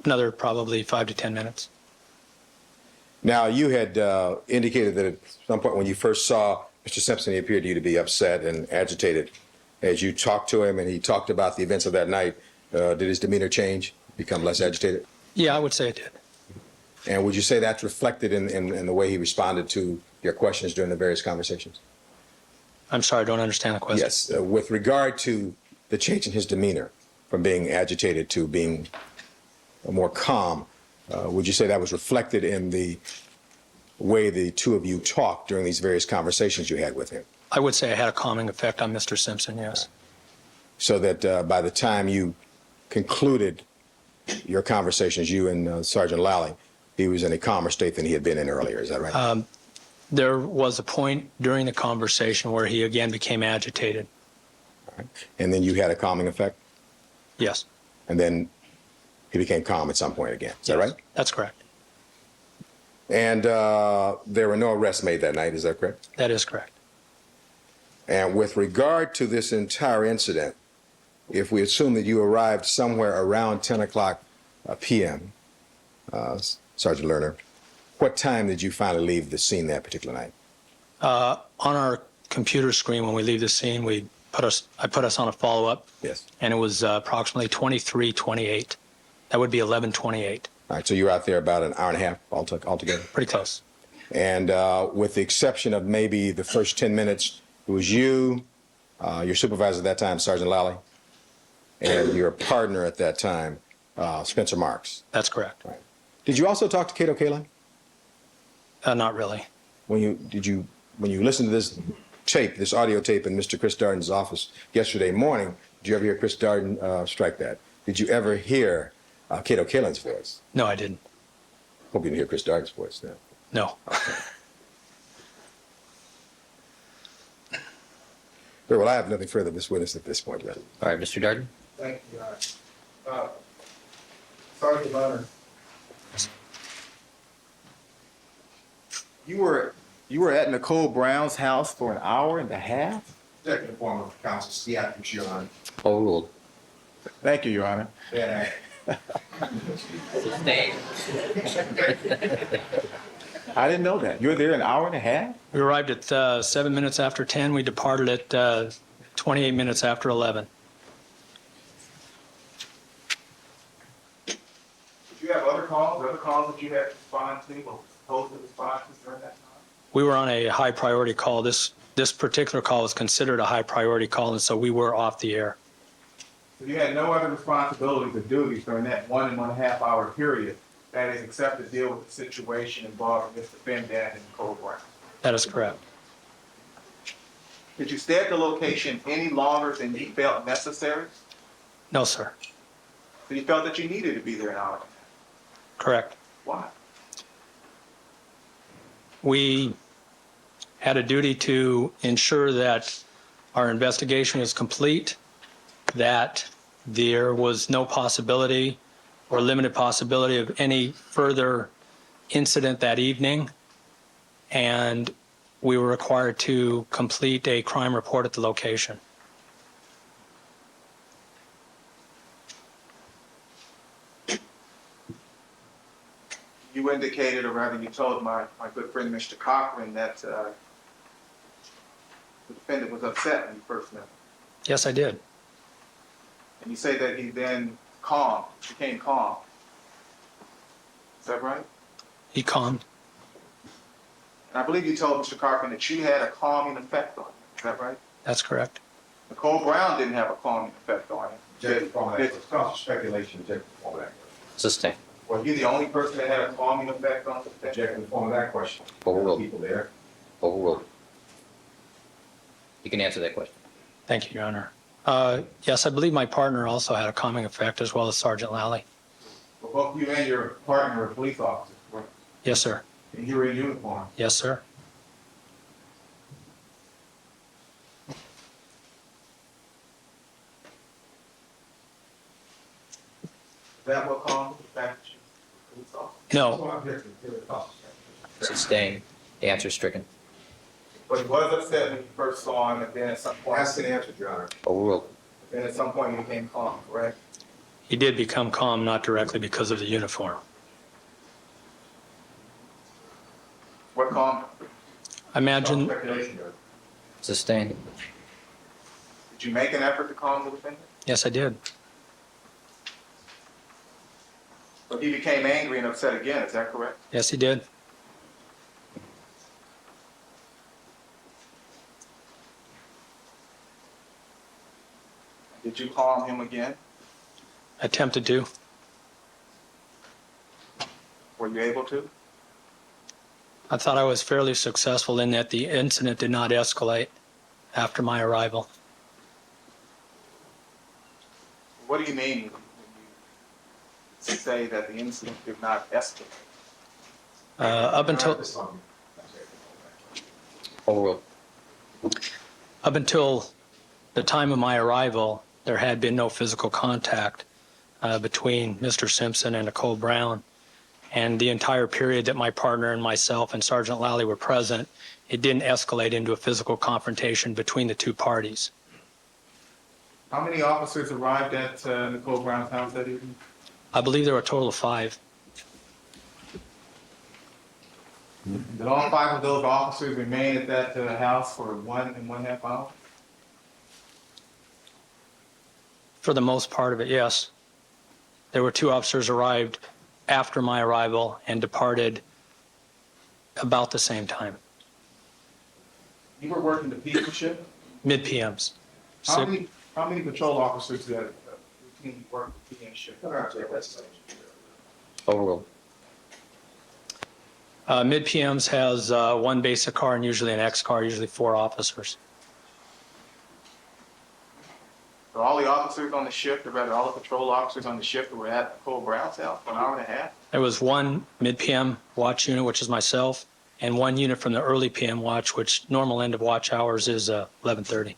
[SPEAKER 5] Another probably 5 to 10 minutes.
[SPEAKER 2] Now, you had indicated that at some point when you first saw Mr. Simpson, he appeared to you to be upset and agitated. As you talked to him and he talked about the events of that night, did his demeanor change, become less agitated?
[SPEAKER 5] Yeah, I would say it did.
[SPEAKER 2] And would you say that's reflected in the way he responded to your questions during the various conversations?
[SPEAKER 5] I'm sorry, I don't understand the question.
[SPEAKER 2] Yes, with regard to the change in his demeanor from being agitated to being more calm, would you say that was reflected in the way the two of you talked during these various conversations you had with him?
[SPEAKER 5] I would say it had a calming effect on Mr. Simpson, yes.
[SPEAKER 2] So that by the time you concluded your conversations, you and Sergeant Lally, he was in a calmer state than he had been in earlier. Is that right?
[SPEAKER 5] There was a point during the conversation where he again became agitated.
[SPEAKER 2] All right. And then you had a calming effect?
[SPEAKER 5] Yes.
[SPEAKER 2] And then he became calm at some point again. Is that
[SPEAKER 5] Yes.
[SPEAKER 2] right?
[SPEAKER 5] That's correct.
[SPEAKER 2] And there were no arrests made that night. Is that correct?
[SPEAKER 5] That is correct.
[SPEAKER 2] And with regard to this entire incident, if we assume that you arrived somewhere around 10 o'clock p.m., Sergeant Lerner, what time did you finally leave the scene that particular night?
[SPEAKER 5] On our computer screen, when we leave the scene, I put us on a follow-up.
[SPEAKER 2] Yes.
[SPEAKER 5] And it was approximately 23:28. That would be 11:28.
[SPEAKER 2] All right, so you were out there about an hour and a half altogether?
[SPEAKER 5] Pretty close.
[SPEAKER 2] And with the exception of maybe the first 10 minutes, it was you, your supervisor at that time, Sergeant Lally, and your partner at that time, Spencer Marks.
[SPEAKER 5] That's correct.
[SPEAKER 2] Right. Did you also talk to Cato Kalin?
[SPEAKER 5] Not really.
[SPEAKER 2] When you listened to this tape, this audio tape in Mr. Chris Darden's office yesterday morning, did you ever hear Chris Darden strike that? Did you ever hear Cato Kalin's voice?
[SPEAKER 5] No, I didn't.
[SPEAKER 2] Hope you didn't hear Chris Darden's voice now.
[SPEAKER 5] No.
[SPEAKER 2] Very well, I have nothing further of this witness at this point, Len.
[SPEAKER 1] All right, Mr. Darden?
[SPEAKER 3] Thank you, Your Honor. Sergeant Leonard, you were at Nicole Brown's house for an hour and a half?
[SPEAKER 2] Executive form of counsel, theatrics, Your Honor.
[SPEAKER 1] Overruled.
[SPEAKER 3] Thank you, Your Honor.
[SPEAKER 1] Sustained.
[SPEAKER 3] I didn't know that. You were there an hour and a half?
[SPEAKER 5] We arrived at 7 minutes after 10. We departed at 28 minutes after 11.
[SPEAKER 3] Did you have other calls that you had to respond to or supposed to respond to during that time?
[SPEAKER 5] We were on a high priority call. This particular call was considered a high priority call, and so we were off the air.
[SPEAKER 3] So you had no other responsibilities or duties during that 1.5 hour period, that is, except to deal with the situation involving Mr. Fendad and Nicole Brown?
[SPEAKER 5] That is correct.
[SPEAKER 3] Did you stay at the location any longer than you felt necessary?
[SPEAKER 5] No, sir.
[SPEAKER 3] So you felt that you needed to be there an hour and a half?
[SPEAKER 5] Correct.
[SPEAKER 3] Why?
[SPEAKER 5] We had a duty to ensure that our investigation was complete, that there was no possibility or limited possibility of any further incident that evening, and we were required to complete a crime report at the location.
[SPEAKER 3] You indicated, or rather you told my good friend Mr. Cochran that the defendant was upset when you first met him.
[SPEAKER 5] Yes, I did.
[SPEAKER 3] And you say that he then became calm. Is that right?
[SPEAKER 5] He calmed.
[SPEAKER 3] And I believe you told Mr. Cochran that you had a calming effect on him. Is that right?
[SPEAKER 5] That's correct.
[SPEAKER 3] Nicole Brown didn't have a calming effect on him.
[SPEAKER 2] Speculation, form of that.
[SPEAKER 1] Sustained.
[SPEAKER 3] Was he the only person that had a calming effect on the defendant?
[SPEAKER 2] Form of that question.
[SPEAKER 1] Overruled.
[SPEAKER 2] People there.
[SPEAKER 1] Overruled. You can answer that question.
[SPEAKER 5] Thank you, Your Honor. Yes, I believe my partner also had a calming effect, as well as Sergeant Lally.
[SPEAKER 3] Well, both you and your partner were police officers, correct?
[SPEAKER 5] Yes, sir.
[SPEAKER 3] And you were in uniform.
[SPEAKER 5] Yes, sir.
[SPEAKER 3] Is that what calmed the fact that you were a police officer?
[SPEAKER 5] No,
[SPEAKER 1] Sustained. The answer is stricken.
[SPEAKER 3] But he was upset when you first saw him, and then at some point,
[SPEAKER 2] answered, Your Honor.
[SPEAKER 1] Overruled.
[SPEAKER 3] then at some point he became calm, correct?
[SPEAKER 5] he did become calm, not directly because of the uniform.
[SPEAKER 3] What calmed him?
[SPEAKER 5] I imagine,
[SPEAKER 3] Speculation, Judge.
[SPEAKER 1] Sustained.
[SPEAKER 3] Did you make an effort to calm the defendant?
[SPEAKER 5] yes, I did.
[SPEAKER 3] But he became angry and upset again, is that correct?
[SPEAKER 5] Yes, he did.
[SPEAKER 3] Did you calm him again?
[SPEAKER 5] Attempted to.
[SPEAKER 3] Were you able to?
[SPEAKER 5] I thought I was fairly successful in that the incident did not escalate after my arrival.
[SPEAKER 3] What do you mean when you say that the incident did not escalate?
[SPEAKER 5] Up until the time of my arrival, there had been no physical contact between Mr. Simpson and Nicole Brown. And the entire period that my partner and myself and Sergeant Lally were present, it didn't escalate into a physical confrontation between the two parties.
[SPEAKER 3] How many officers arrived at Nicole Brown's house that evening?
[SPEAKER 5] I believe there were a total of 5.
[SPEAKER 3] Did all 5 of those officers remain at that house for 1.5 hours?
[SPEAKER 5] For the most part of it, yes. There were 2 officers arrived after my arrival and departed about the same time,
[SPEAKER 3] You were working the people shift?
[SPEAKER 5] mid-PMs.
[SPEAKER 3] How many patrol officers that routinely work the PM shift?
[SPEAKER 1] Overruled.
[SPEAKER 5] Mid-PMs has 1 basic car and usually an X car, usually 4 officers.
[SPEAKER 3] So all the officers on the shift, or rather all the patrol officers on the shift were at Nicole Brown's house for an hour and a half?
[SPEAKER 5] There was 1 mid-PM watch unit, which is myself, and 1 unit from the early PM watch, which normal end of watch hours is 11:30.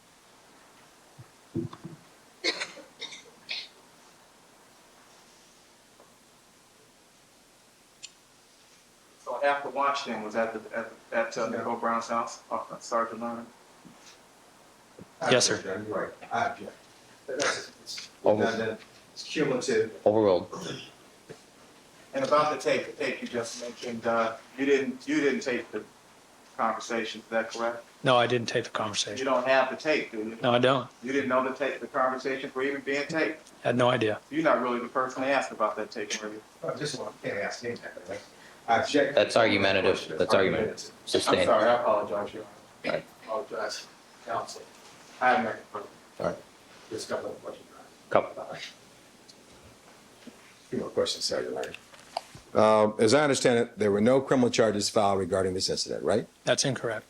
[SPEAKER 3] So after watch then was at Nicole Brown's house, Sergeant Lerner?
[SPEAKER 5] Yes, sir.
[SPEAKER 6] You're right. I object. It's
[SPEAKER 1] Over.
[SPEAKER 6] redundant. It's cumulative.
[SPEAKER 1] Overruled.
[SPEAKER 3] And about the tape you just mentioned, you didn't tape the conversation, is that correct?
[SPEAKER 5] No, I didn't tape the
[SPEAKER 3] You
[SPEAKER 5] conversation.
[SPEAKER 3] don't have the tape, do you?
[SPEAKER 5] No, I don't.
[SPEAKER 3] You didn't know the conversations were even being taped?
[SPEAKER 5] Had no idea.
[SPEAKER 3] You're not really the person to ask about that tape, were you?
[SPEAKER 6] Just one, can't ask him that, right? I object.
[SPEAKER 1] That's argumentative. That's argumentative.
[SPEAKER 3] I'm
[SPEAKER 1] Sustained.
[SPEAKER 3] sorry, I apologize, Your Honor.
[SPEAKER 1] Right.
[SPEAKER 3] I apologize. Counsel. I have nothing further.
[SPEAKER 2] All right.
[SPEAKER 6] Just a couple of questions.
[SPEAKER 1] Couple.
[SPEAKER 2] Few more questions, Sergeant Larry. As I understand it, there were no criminal charges filed regarding this incident, right?
[SPEAKER 5] That's incorrect.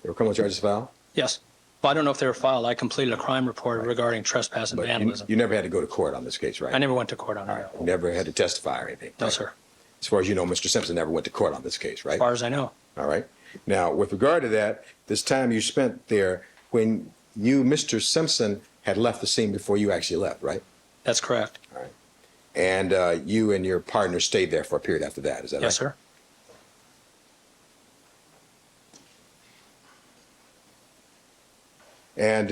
[SPEAKER 2] There were criminal charges filed?
[SPEAKER 5] Yes. Well, I don't know if they were filed. I completed a crime report regarding trespass and
[SPEAKER 2] But
[SPEAKER 5] vandalism.
[SPEAKER 2] you never had to go to court on this case, right?
[SPEAKER 5] I never went to court on
[SPEAKER 2] All
[SPEAKER 5] it.
[SPEAKER 2] right. You never had to testify or anything?
[SPEAKER 5] No,
[SPEAKER 2] right?
[SPEAKER 5] sir.
[SPEAKER 2] As far as you know, Mr. Simpson never went to court on this case, right?
[SPEAKER 5] As far as I know.
[SPEAKER 2] All right. Now, with regard to that, this time you spent there, when you, Mr. Simpson, had left the scene before you actually left, right?
[SPEAKER 5] That's correct.
[SPEAKER 2] All right. And you and your partner stayed there for a period after that, is that right?
[SPEAKER 5] Yes, sir.
[SPEAKER 2] And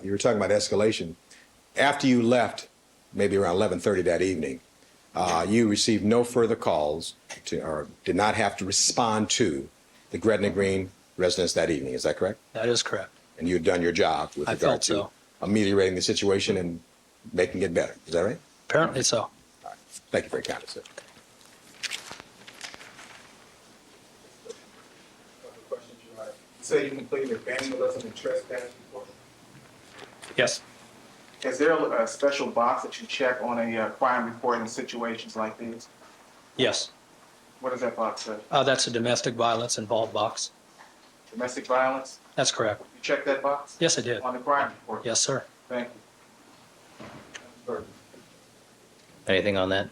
[SPEAKER 2] you were talking about escalation. After you left, maybe around 11:30 that evening, you received no further calls or did not have to respond to the Gretna Green residents that evening. Is that correct?
[SPEAKER 5] That is correct.
[SPEAKER 2] And you had done your job with
[SPEAKER 5] I
[SPEAKER 2] regard
[SPEAKER 5] felt
[SPEAKER 2] to
[SPEAKER 5] so.
[SPEAKER 2] ameliorating the situation and making it better. Is that right?
[SPEAKER 5] Apparently so.
[SPEAKER 2] Thank you very kindly, sir.
[SPEAKER 3] You say you completed vandalism and trespass report?
[SPEAKER 5] Yes.
[SPEAKER 3] Is there a special box that you check on a crime report in situations like these?
[SPEAKER 5] Yes.
[SPEAKER 3] What does that box say?
[SPEAKER 5] That's a domestic violence involved box.
[SPEAKER 3] Domestic violence?
[SPEAKER 5] That's correct.
[SPEAKER 3] You check that box?
[SPEAKER 5] Yes, I did.
[SPEAKER 3] On the crime report?
[SPEAKER 5] Yes, sir.
[SPEAKER 3] Thank you.
[SPEAKER 1] Anything on that?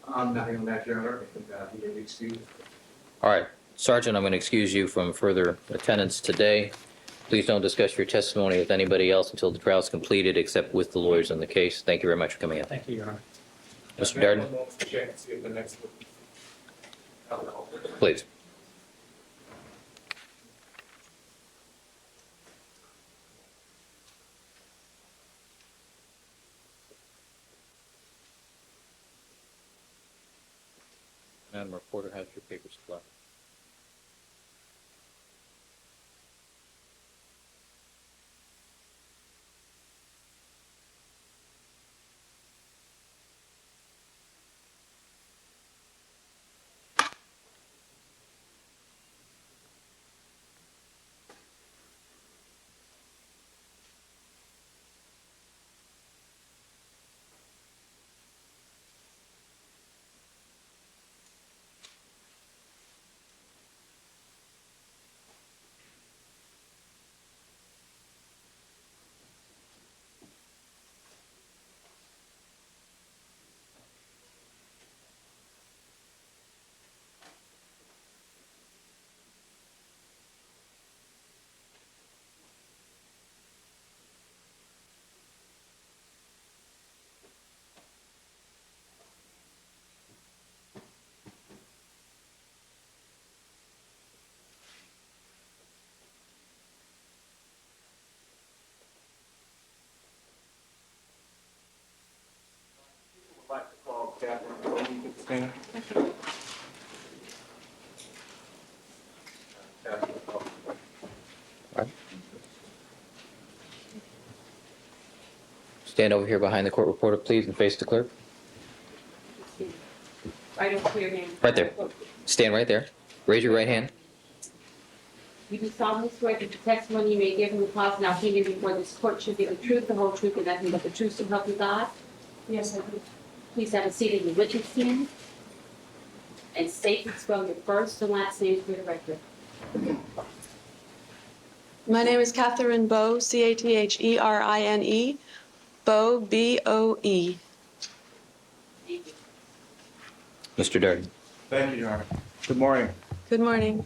[SPEAKER 6] Nothing on that, Your Honor. I think he gave the excuse.
[SPEAKER 1] All right. Sergeant, I'm going to excuse you from further attendance today. Please don't discuss your testimony with anybody else until the trial is completed, except with the lawyers on the case. Thank you very much for coming in.
[SPEAKER 5] Thank you, Your Honor.
[SPEAKER 1] Mr. Darden,
[SPEAKER 3] Check and see if the next one.
[SPEAKER 1] please. Madam Reporter, has your papers left?
[SPEAKER 3] Christina.
[SPEAKER 1] Stand over here behind the court reporter, please, and face the clerk.
[SPEAKER 4] Right over here, ma'am.
[SPEAKER 1] Right there. Stand right there. Raise your right hand.
[SPEAKER 4] You do solemnly swear that the testimony you may give in the cause now hearing before this court should be the truth, the whole truth, and nothing but the truth, so help you God? Yes, I do. Please have a seat in the witness stand and state and spell your first and last name for the record.
[SPEAKER 7] My name is Catherine Bowe, Catherine, Bowe, B-O-E.
[SPEAKER 4] Thank you.
[SPEAKER 1] Mr. Darden.
[SPEAKER 3] Thank you, Your Honor. Good morning.
[SPEAKER 7] Good morning.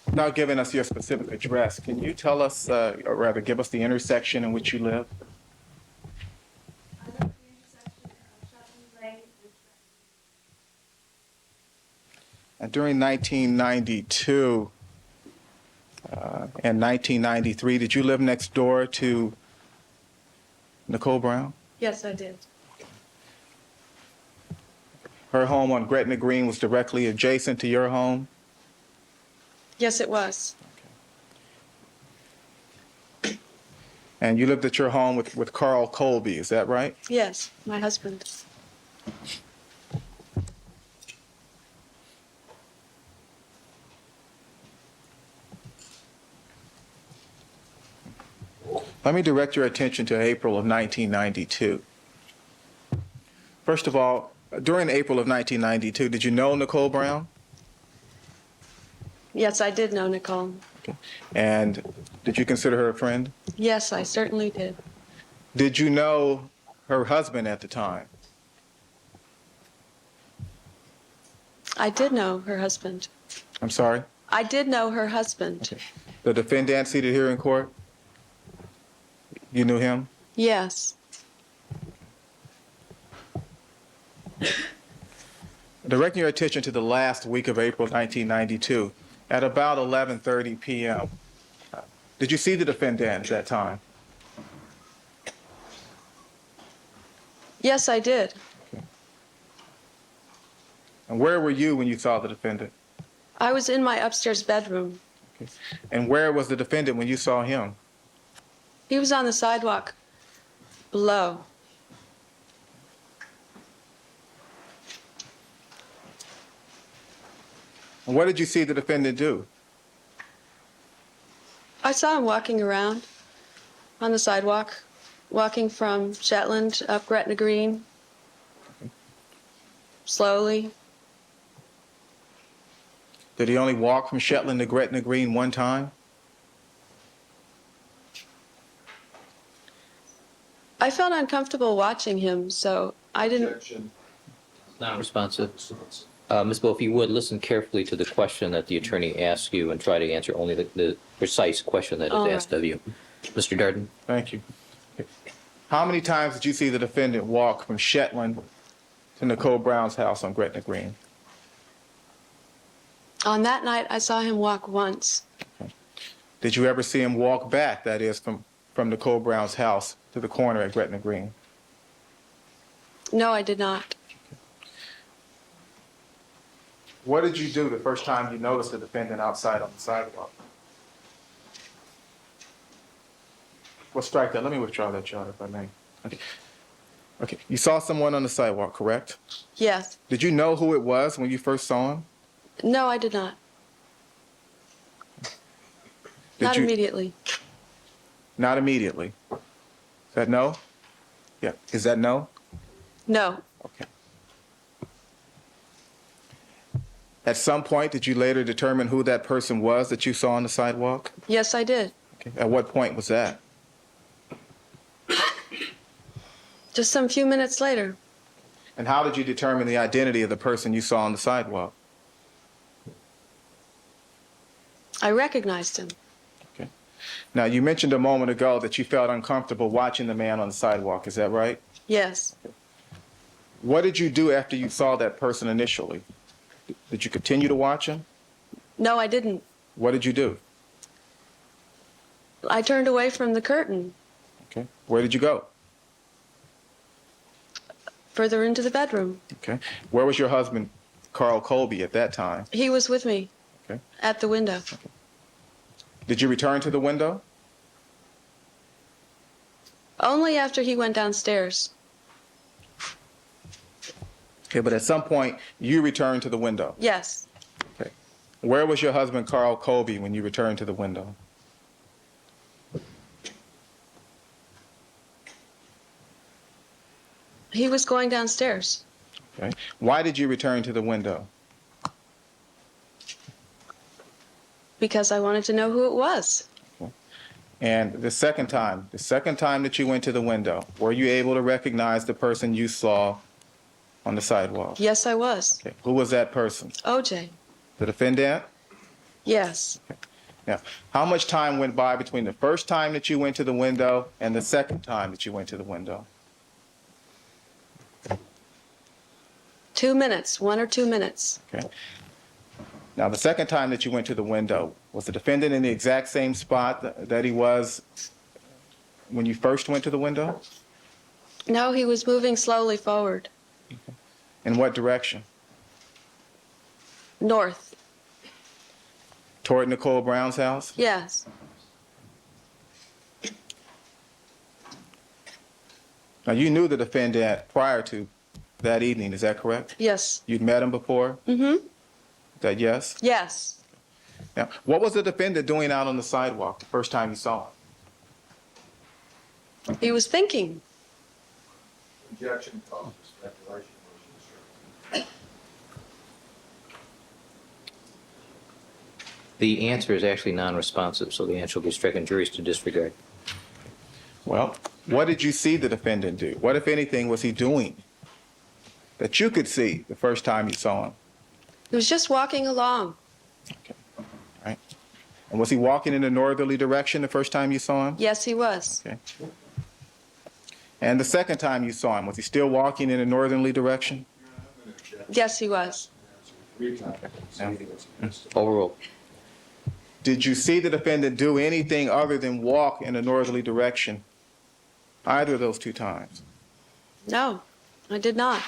[SPEAKER 3] Without giving us your specific address, can you tell us, or rather give us the intersection in which you live? And during 1992 and 1993, did you live next door to Nicole Brown?
[SPEAKER 7] Yes, I did.
[SPEAKER 3] Her home on Gretna Green was directly adjacent to your home?
[SPEAKER 7] Yes, it was.
[SPEAKER 3] And you lived at your home with Carl Colby, is that right?
[SPEAKER 7] Yes, my husband.
[SPEAKER 3] Let me direct your attention to April of 1992. First of all, during April of 1992, did you know Nicole Brown?
[SPEAKER 7] Yes, I did know Nicole.
[SPEAKER 3] Okay. And did you consider her a friend?
[SPEAKER 7] Yes, I certainly did.
[SPEAKER 3] Did you know her husband at the time?
[SPEAKER 7] I did know her husband.
[SPEAKER 3] I'm sorry?
[SPEAKER 7] I did know her husband.
[SPEAKER 3] Okay. The defendant seated here in court? You knew him?
[SPEAKER 7] Yes.
[SPEAKER 3] Directing your attention to the last week of April 1992, at about 11:30 p.m., did you see the defendant at that time?
[SPEAKER 7] Yes, I did.
[SPEAKER 3] And where were you when you saw the defendant?
[SPEAKER 7] I was in my upstairs bedroom.
[SPEAKER 3] Okay. And where was the defendant when you saw him?
[SPEAKER 7] He was on the sidewalk below.
[SPEAKER 3] And what did you see the defendant do?
[SPEAKER 7] I saw him walking around on the sidewalk, walking from Shetland up Gretna Green, slowly.
[SPEAKER 3] Did he only walk from Shetland to Gretna Green one time?
[SPEAKER 7] I felt uncomfortable watching him, so I didn't.
[SPEAKER 1] Not responsive. Ms. Bowe, if you would, listen carefully to the question that the attorney asks you and try to answer only the precise question that is
[SPEAKER 7] All
[SPEAKER 1] asked
[SPEAKER 7] right.
[SPEAKER 1] of you. Mr. Darden?
[SPEAKER 3] Thank you. Okay. How many times did you see the defendant walk from Shetland to Nicole Brown's house on Gretna Green?
[SPEAKER 7] On that night, I saw him walk once.
[SPEAKER 3] Did you ever see him walk back, that is, from Nicole Brown's house to the corner at Gretna Green?
[SPEAKER 7] No, I did not.
[SPEAKER 3] What did you do the first time you noticed the defendant outside on the sidewalk? Well, strike that. Let me withdraw that charge, if I may. Okay. Okay. You saw someone on the sidewalk, correct?
[SPEAKER 7] Yes.
[SPEAKER 3] Did you know who it was when you first saw him?
[SPEAKER 7] No, I did not.
[SPEAKER 3] Did
[SPEAKER 7] Not
[SPEAKER 3] you-
[SPEAKER 7] immediately.
[SPEAKER 3] Not immediately. Is that no? Yeah. Is that no?
[SPEAKER 7] No.
[SPEAKER 3] Okay. At some point, did you later determine who that person was that you saw on the sidewalk?
[SPEAKER 7] Yes, I did.
[SPEAKER 3] Okay. At what point was that?
[SPEAKER 7] Just some few minutes later.
[SPEAKER 3] And how did you determine the identity of the person you saw on the sidewalk?
[SPEAKER 7] I recognized him.
[SPEAKER 3] Okay. Now, you mentioned a moment ago that you felt uncomfortable watching the man on the sidewalk. Is that right?
[SPEAKER 7] Yes.
[SPEAKER 3] What did you do after you saw that person initially? Did you continue to watch him?
[SPEAKER 7] No, I didn't.
[SPEAKER 3] What did you do?
[SPEAKER 7] I turned away from the curtain,
[SPEAKER 3] Okay. Where did you go?
[SPEAKER 7] further into the bedroom.
[SPEAKER 3] Okay. Where was your husband, Carl Colby, at that time?
[SPEAKER 7] He was with me
[SPEAKER 3] Okay.
[SPEAKER 7] at the window.
[SPEAKER 3] Did you return to the window?
[SPEAKER 7] Only after he went downstairs.
[SPEAKER 3] Okay, but at some point, you returned to the window.
[SPEAKER 7] Yes.
[SPEAKER 3] Okay. Where was your husband, Carl Colby, when you returned to the window?
[SPEAKER 7] He was going downstairs
[SPEAKER 3] Okay. Why did you return to the window?
[SPEAKER 7] because I wanted to know who it was.
[SPEAKER 3] And the second time that you went to the window, were you able to recognize the person you saw on the sidewalk?
[SPEAKER 7] Yes, I was.
[SPEAKER 3] Okay. Who was that person?
[SPEAKER 7] OJ.
[SPEAKER 3] The defendant?
[SPEAKER 7] Yes.
[SPEAKER 3] Now, how much time went by between the first time that you went to the window and the second time that you went to the window?
[SPEAKER 7] 2 minutes, 1 or 2 minutes.
[SPEAKER 3] Okay. Now, the second time that you went to the window, was the defendant in the exact same spot that he was when you first went to the window?
[SPEAKER 7] No, he was moving slowly forward.
[SPEAKER 3] In what direction?
[SPEAKER 7] North.
[SPEAKER 3] Toward Nicole Brown's house?
[SPEAKER 7] Yes.
[SPEAKER 3] Now, you knew the defendant prior to that evening, is that correct?
[SPEAKER 7] Yes.
[SPEAKER 3] You'd met him before?
[SPEAKER 7] Mm-hmm.
[SPEAKER 3] Is that yes?
[SPEAKER 7] Yes.
[SPEAKER 3] Now, what was the defendant doing out on the sidewalk the first time you saw him?
[SPEAKER 7] He was thinking.
[SPEAKER 6] Objection, cause for speculation, motion to
[SPEAKER 1] The answer is actually non-responsive, so the answer will be stricken. Juries to disregard.
[SPEAKER 3] Well, what did you see the defendant do? What, if anything, was he doing that you could see the first time you saw him?
[SPEAKER 7] He was just walking along.
[SPEAKER 3] Okay. All right. And was he walking in a northerly direction the first time you saw him?
[SPEAKER 7] Yes, he was.
[SPEAKER 3] Okay. And the second time you saw him, was he still walking in a northerly direction?
[SPEAKER 7] Yes, he was.
[SPEAKER 1] Overruled.
[SPEAKER 3] Did you see the defendant do anything other than walk in a northerly direction either of those two times?
[SPEAKER 7] No, I did not.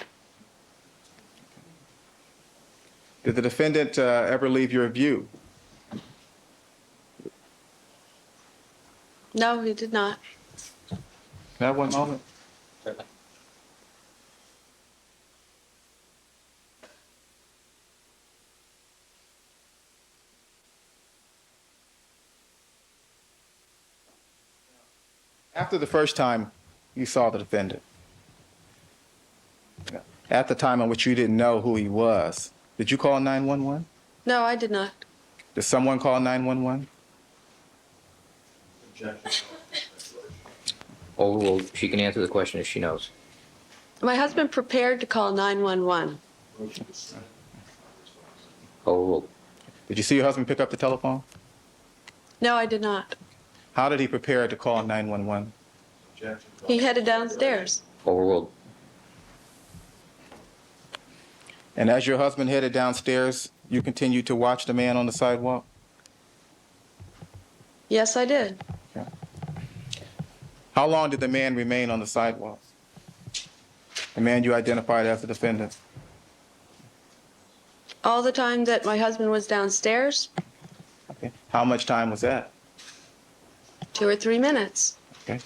[SPEAKER 3] Did the defendant ever leave your view?
[SPEAKER 7] No, he did not.
[SPEAKER 3] Can I have 1 moment?
[SPEAKER 1] Certainly.
[SPEAKER 3] After the first time you saw the defendant, at the time in which you didn't know who he was, did you call 911?
[SPEAKER 7] No, I did not.
[SPEAKER 3] Did someone call 911?
[SPEAKER 6] objection.
[SPEAKER 1] Overruled. She can answer the question if she knows.
[SPEAKER 7] My husband prepared to call 911.
[SPEAKER 6] Motion to suspend.
[SPEAKER 1] Overruled.
[SPEAKER 3] Did you see your husband pick up the telephone?
[SPEAKER 7] No, I did not.
[SPEAKER 3] How did he prepare to call 911?
[SPEAKER 6] Objection.
[SPEAKER 7] He headed downstairs.
[SPEAKER 1] Overruled.
[SPEAKER 3] And as your husband headed downstairs, you continued to watch the man on the sidewalk?
[SPEAKER 7] Yes, I did.
[SPEAKER 3] How long did the man remain on the sidewalk? The man you identified as the defendant?
[SPEAKER 7] All the time that my husband was downstairs,
[SPEAKER 3] Okay. How much time was that?
[SPEAKER 7] 2 or 3 minutes.
[SPEAKER 3] Okay.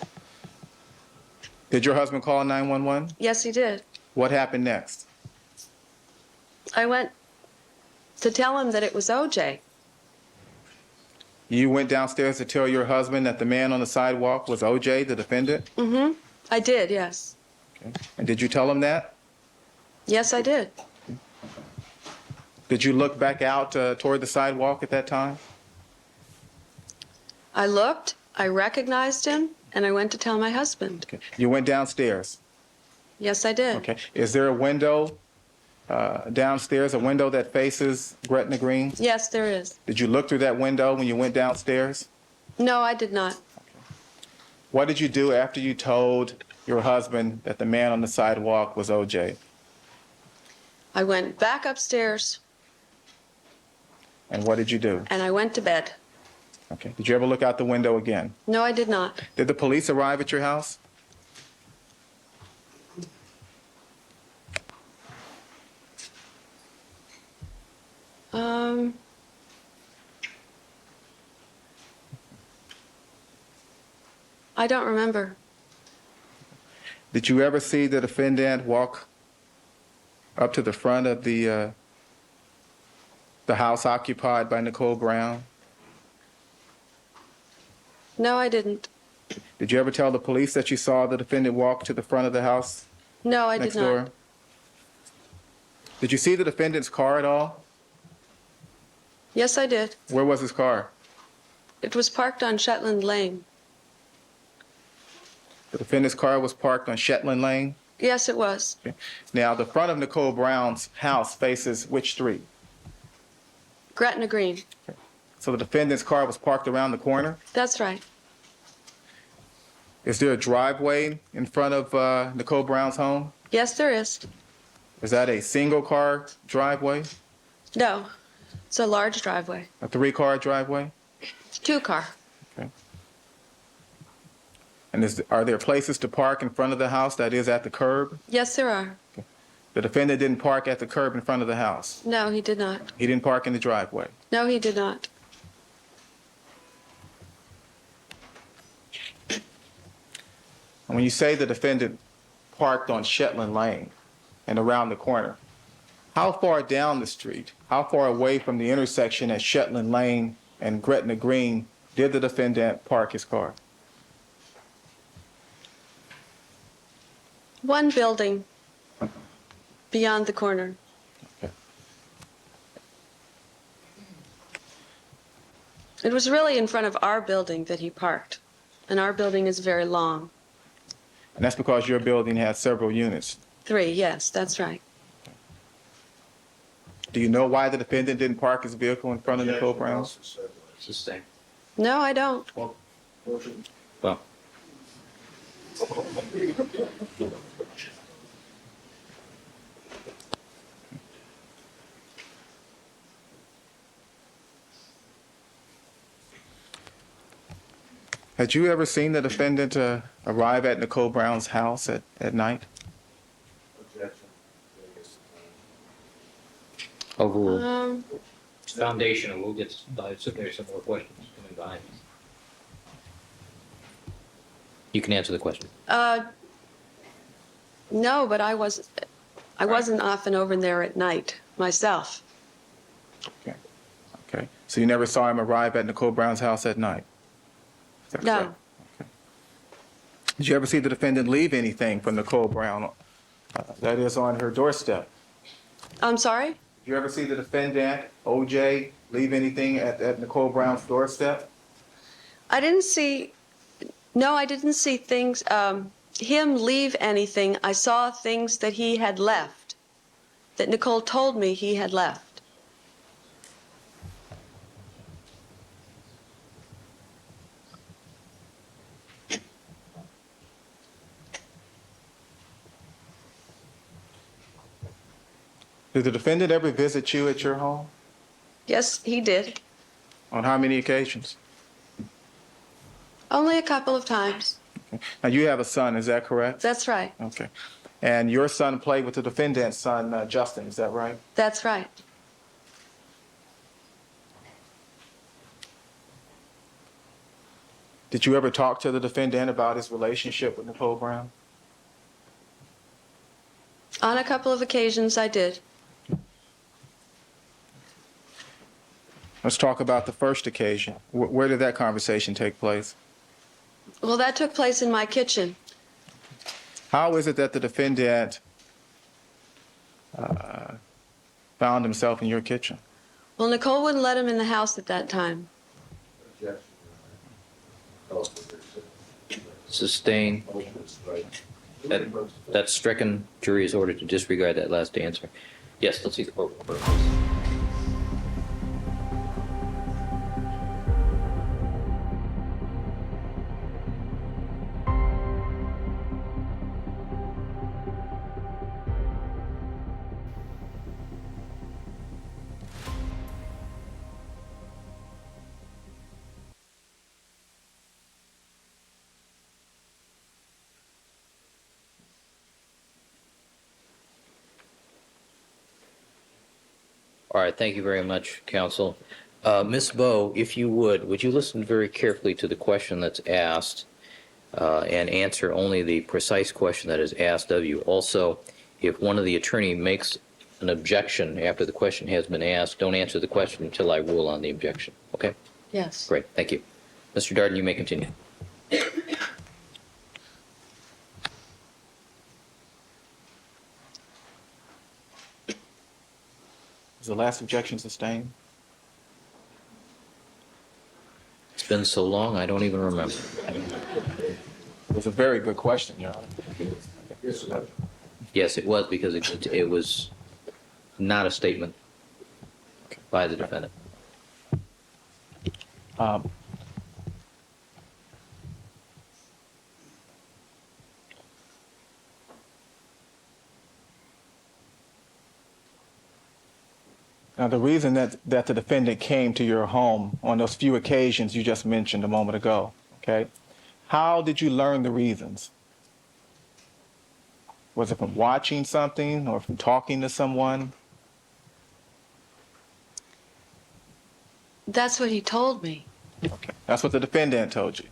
[SPEAKER 3] Did your husband call 911?
[SPEAKER 7] Yes, he did.
[SPEAKER 3] What happened next?
[SPEAKER 7] I went to tell him that it was OJ.
[SPEAKER 3] You went downstairs to tell your husband that the man on the sidewalk was OJ, the defendant?
[SPEAKER 7] Mm-hmm. I did, yes.
[SPEAKER 3] Okay. And did you tell him that?
[SPEAKER 7] Yes, I did.
[SPEAKER 3] Did you look back out toward the sidewalk at that time?
[SPEAKER 7] I looked, I recognized him, and I went to tell my husband.
[SPEAKER 3] Okay. You went downstairs.
[SPEAKER 7] Yes, I did.
[SPEAKER 3] Okay. Is there a window downstairs, a window that faces Gretna Green?
[SPEAKER 7] Yes, there is.
[SPEAKER 3] Did you look through that window when you went downstairs?
[SPEAKER 7] No, I did not.
[SPEAKER 3] What did you do after you told your husband that the man on the sidewalk was OJ?
[SPEAKER 7] I went back upstairs
[SPEAKER 3] And what did you do?
[SPEAKER 7] and I went to bed.
[SPEAKER 3] Okay. Did you ever look out the window again?
[SPEAKER 7] No, I did not.
[SPEAKER 3] Did the police arrive at your house?
[SPEAKER 7] Um, I don't remember.
[SPEAKER 3] Did you ever see the defendant walk up to the front of the house occupied by Nicole Brown?
[SPEAKER 7] No, I didn't.
[SPEAKER 3] Did you ever tell the police that you saw the defendant walk to the front of the house
[SPEAKER 7] No, I did
[SPEAKER 3] next
[SPEAKER 7] not.
[SPEAKER 3] door? Did you see the defendant's car at all?
[SPEAKER 7] Yes, I did.
[SPEAKER 3] Where was his car?
[SPEAKER 7] It was parked on Shetland Lane.
[SPEAKER 3] The defendant's car was parked on Shetland Lane.
[SPEAKER 7] Yes, it was.
[SPEAKER 3] Okay. Now, the front of Nicole Brown's house faces which street?
[SPEAKER 7] Gretna Green.
[SPEAKER 3] So the defendant's car was parked around the corner.
[SPEAKER 7] That's right.
[SPEAKER 3] Is there a driveway in front of Nicole Brown's home?
[SPEAKER 7] Yes, there is.
[SPEAKER 3] Is that a single-car driveway,
[SPEAKER 7] No, it's a large driveway.
[SPEAKER 3] a three-car driveway?
[SPEAKER 7] It's a two-car.
[SPEAKER 3] Okay. And are there places to park in front of the house that is at the curb?
[SPEAKER 7] Yes, there are.
[SPEAKER 3] The defendant didn't park at the curb in front of the house.
[SPEAKER 7] No, he did not.
[SPEAKER 3] He didn't park in the driveway.
[SPEAKER 7] No, he did not.
[SPEAKER 3] And when you say the defendant parked on Shetland Lane and around the corner, how far down the street, how far away from the intersection at Shetland Lane and Gretna Green did the defendant park his car?
[SPEAKER 7] One building beyond the corner.
[SPEAKER 3] Okay.
[SPEAKER 7] It was really in front of our building that he parked, and our building is very long.
[SPEAKER 3] And that's because your building has several units.
[SPEAKER 7] 3, yes, that's right.
[SPEAKER 3] Do you know why the defendant didn't park his vehicle in front of Nicole Brown's?
[SPEAKER 1] Sustain.
[SPEAKER 7] No, I don't.
[SPEAKER 1] Well,
[SPEAKER 3] Had you ever seen the defendant arrive at Nicole Brown's house at night?
[SPEAKER 6] Objection.
[SPEAKER 1] overruled.
[SPEAKER 7] Um,
[SPEAKER 1] It's foundational. We'll get, I assume there's some more questions coming behind. You can answer the question.
[SPEAKER 7] no, but I wasn't often over there at night myself.
[SPEAKER 3] Okay. Okay. So you never saw him arrive at Nicole Brown's house at night? Is that
[SPEAKER 7] No.
[SPEAKER 3] correct? Okay. Did you ever see the defendant leave anything from Nicole Brown that is on her doorstep?
[SPEAKER 7] I'm sorry?
[SPEAKER 3] Did you ever see the defendant, OJ, leave anything at Nicole Brown's doorstep?
[SPEAKER 7] I didn't see things, him leave anything. I saw things that he had left, that Nicole told me he had left.
[SPEAKER 3] Did the defendant ever visit you at your home?
[SPEAKER 7] Yes, he did.
[SPEAKER 3] On how many occasions?
[SPEAKER 7] Only a couple of times.
[SPEAKER 3] Now, you have a son, is that correct?
[SPEAKER 7] That's right.
[SPEAKER 3] Okay. And your son played with the defendant's son, Justin, is that right?
[SPEAKER 7] That's right.
[SPEAKER 3] Did you ever talk to the defendant about his relationship with Nicole Brown?
[SPEAKER 7] On a couple of occasions, I did.
[SPEAKER 3] Let's talk about the first occasion. Where did that conversation take place?
[SPEAKER 7] Well, that took place in my kitchen.
[SPEAKER 3] How is it that the defendant found himself in your kitchen?
[SPEAKER 7] Well, Nicole wouldn't let him in the house at that time.
[SPEAKER 6] Objection. Oh,
[SPEAKER 1] Sustain.
[SPEAKER 6] motion is strike.
[SPEAKER 1] That's stricken. Jury is ordered to disregard that last answer. Yes, let's see the court report, please. All right, thank you very much, counsel. Ms. Bowe, if you would you listen very carefully to the question that's asked and answer only the precise question that is asked of you? Also, if one of the attorney makes an objection after the question has been asked, don't answer the question until I rule on the objection. Okay?
[SPEAKER 7] Yes.
[SPEAKER 1] Great, thank you. Mr. Darden, you may continue.
[SPEAKER 3] Was the last objection sustained?
[SPEAKER 1] It's been so long, I don't even remember.
[SPEAKER 3] It was a very good question, Your Honor.
[SPEAKER 1] Yes, it was because it was not a statement by the defendant.
[SPEAKER 3] Um, Now, the reason that the defendant came to your home on those few occasions you just mentioned a moment ago, okay, how did you learn the reasons? Was it from watching something or from talking to someone?
[SPEAKER 7] That's what he told me.
[SPEAKER 3] Okay, that's what the defendant told you.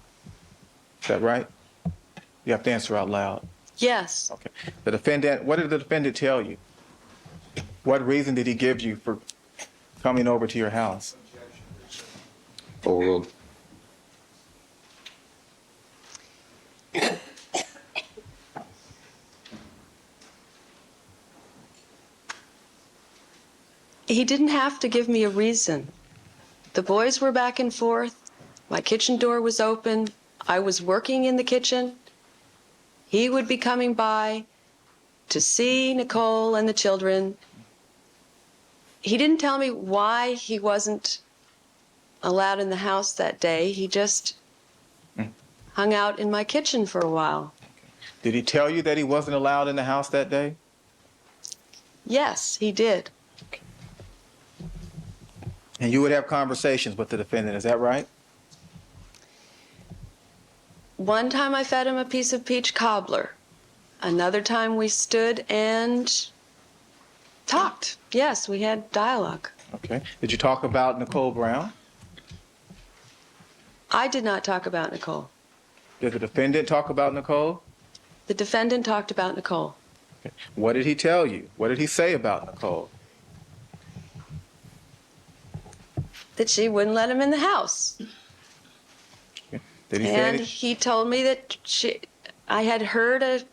[SPEAKER 3] Is that right? You have to answer out loud.
[SPEAKER 7] Yes.
[SPEAKER 3] Okay. The defendant, what did the defendant tell you? What reason did he give you for coming over to your house?
[SPEAKER 1] Overruled.
[SPEAKER 7] He didn't have to give me a reason. The boys were back and forth. My kitchen door was open. I was working in the kitchen. He would be coming by to see Nicole and the children. He didn't tell me why he wasn't allowed in the house that day. He just hung out in my kitchen for a while.
[SPEAKER 3] Did he tell you that he wasn't allowed in the house that day?
[SPEAKER 7] Yes, he did.
[SPEAKER 3] And you would have conversations with the defendant, is that right?
[SPEAKER 7] One time I fed him a piece of peach cobbler. Another time we stood and talked. Yes, we had dialogue.
[SPEAKER 3] Okay. Did you talk about Nicole Brown?
[SPEAKER 7] I did not talk about Nicole.
[SPEAKER 3] Did the defendant talk about Nicole?
[SPEAKER 7] The defendant talked about Nicole.
[SPEAKER 3] Okay. What did he tell you? What did he say about Nicole?
[SPEAKER 7] That she wouldn't let him in the house.
[SPEAKER 3] Okay. Did he say
[SPEAKER 7] And
[SPEAKER 3] any-
[SPEAKER 7] he told me that I had heard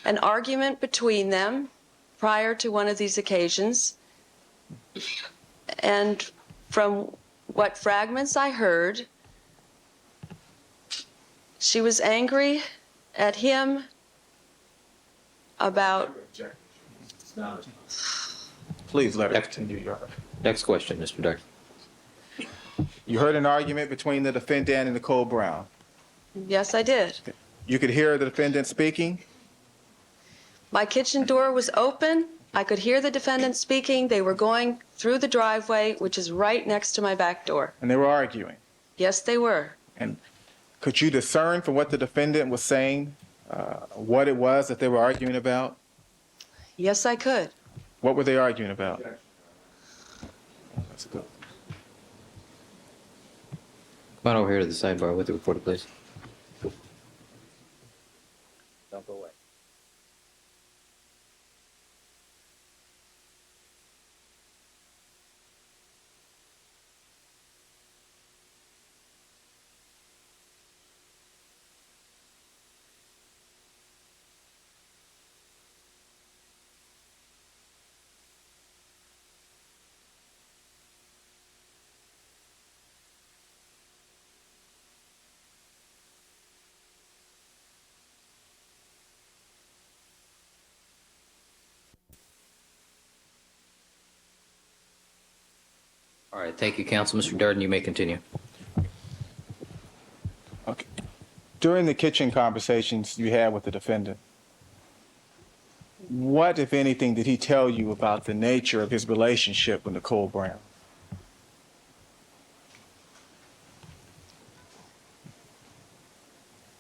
[SPEAKER 7] an argument between them prior to one of these occasions. And from what fragments I heard, she was angry at him about...
[SPEAKER 3] Please let her continue, Your Honor.
[SPEAKER 1] Next question, Mr. Darden.
[SPEAKER 3] You heard an argument between the defendant and Nicole Brown.
[SPEAKER 7] Yes, I did.
[SPEAKER 3] You could hear the defendant speaking?
[SPEAKER 7] My kitchen door was open. I could hear the defendant speaking. They were going through the driveway, which is right next to my back door.
[SPEAKER 3] And they were arguing.
[SPEAKER 7] Yes, they were.
[SPEAKER 3] And could you discern from what the defendant was saying what it was that they were arguing about?
[SPEAKER 7] Yes, I could.
[SPEAKER 3] What were they arguing about? That's good.
[SPEAKER 1] Come on over here to the sidebar with the reporter, please. Don't go away. All right, thank you, counsel. Mr. Darden, you may continue.
[SPEAKER 3] Okay. During the kitchen conversations you had with the defendant, what, if anything, did he tell you about the nature of his relationship with Nicole Brown?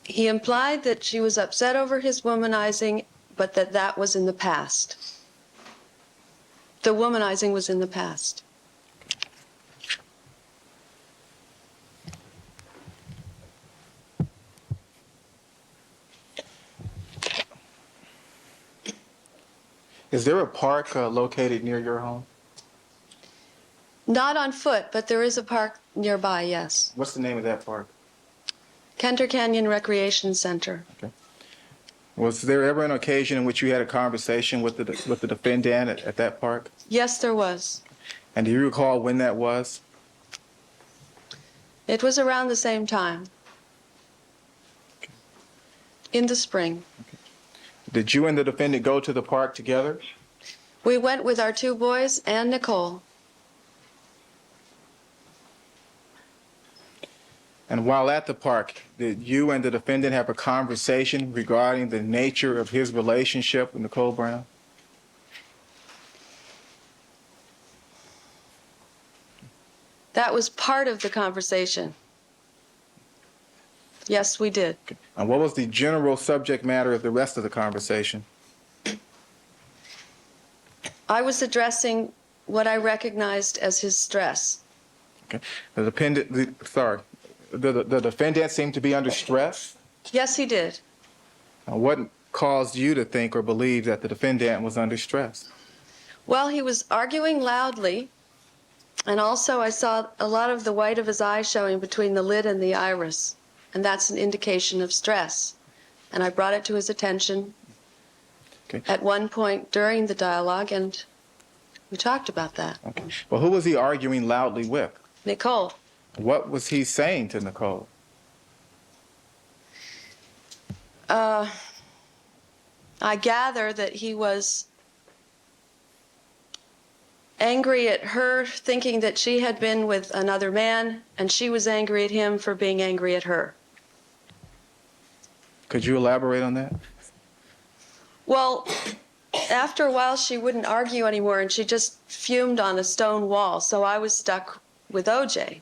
[SPEAKER 7] He implied that she was upset over his womanizing, but that was in the past. The womanizing was in the past.
[SPEAKER 3] Is there a park located near your home?
[SPEAKER 7] Not on foot, but there is a park nearby, yes.
[SPEAKER 3] What's the name of that park?
[SPEAKER 7] Kenter Canyon Recreation Center.
[SPEAKER 3] Was there ever an occasion in which you had a conversation with the defendant at that park?
[SPEAKER 7] Yes, there was.
[SPEAKER 3] And do you recall when that was?
[SPEAKER 7] It was around the same time. In the spring.
[SPEAKER 3] Did you and the defendant go to the park together?
[SPEAKER 7] We went with our 2 boys and Nicole.
[SPEAKER 3] And while at the park, did you and the defendant have a conversation regarding the nature of his relationship with Nicole Brown?
[SPEAKER 7] That was part of the conversation. Yes, we did.
[SPEAKER 3] And what was the general subject matter of the rest of the conversation?
[SPEAKER 7] I was addressing what I recognized as his stress.
[SPEAKER 3] Okay. The defendant seemed to be under stress.
[SPEAKER 7] Yes, he did.
[SPEAKER 3] Now, what caused you to think or believe that the defendant was under stress?
[SPEAKER 7] Well, he was arguing loudly, and also I saw a lot of the white of his eye showing between the lid and the iris, and that's an indication of stress. And I brought it to his attention at one point during the dialogue, and we talked about that.
[SPEAKER 3] Okay. Well, who was he arguing loudly with?
[SPEAKER 7] Nicole.
[SPEAKER 3] What was he saying to Nicole?
[SPEAKER 7] I gather that he was angry at her, thinking that she had been with another man, and she was angry at him for being angry at her.
[SPEAKER 3] Could you elaborate on that?
[SPEAKER 7] Well, after a while, she wouldn't argue anymore, and she just fumed on a stone wall, so I was stuck with OJ.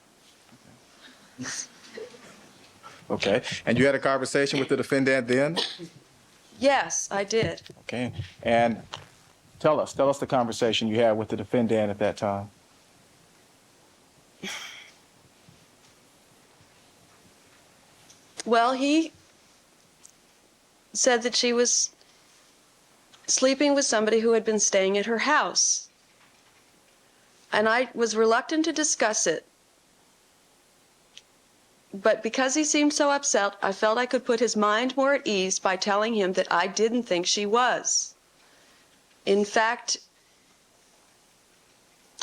[SPEAKER 3] Okay. And you had a conversation with the defendant then?
[SPEAKER 7] Yes, I did.
[SPEAKER 3] Okay. And tell us the conversation you had with the defendant at that time.
[SPEAKER 7] Well, he said that she was sleeping with somebody who had been staying at her house. And I was reluctant to discuss it. But because he seemed so upset, I felt I could put his mind more at ease by telling him that I didn't think she was. In fact,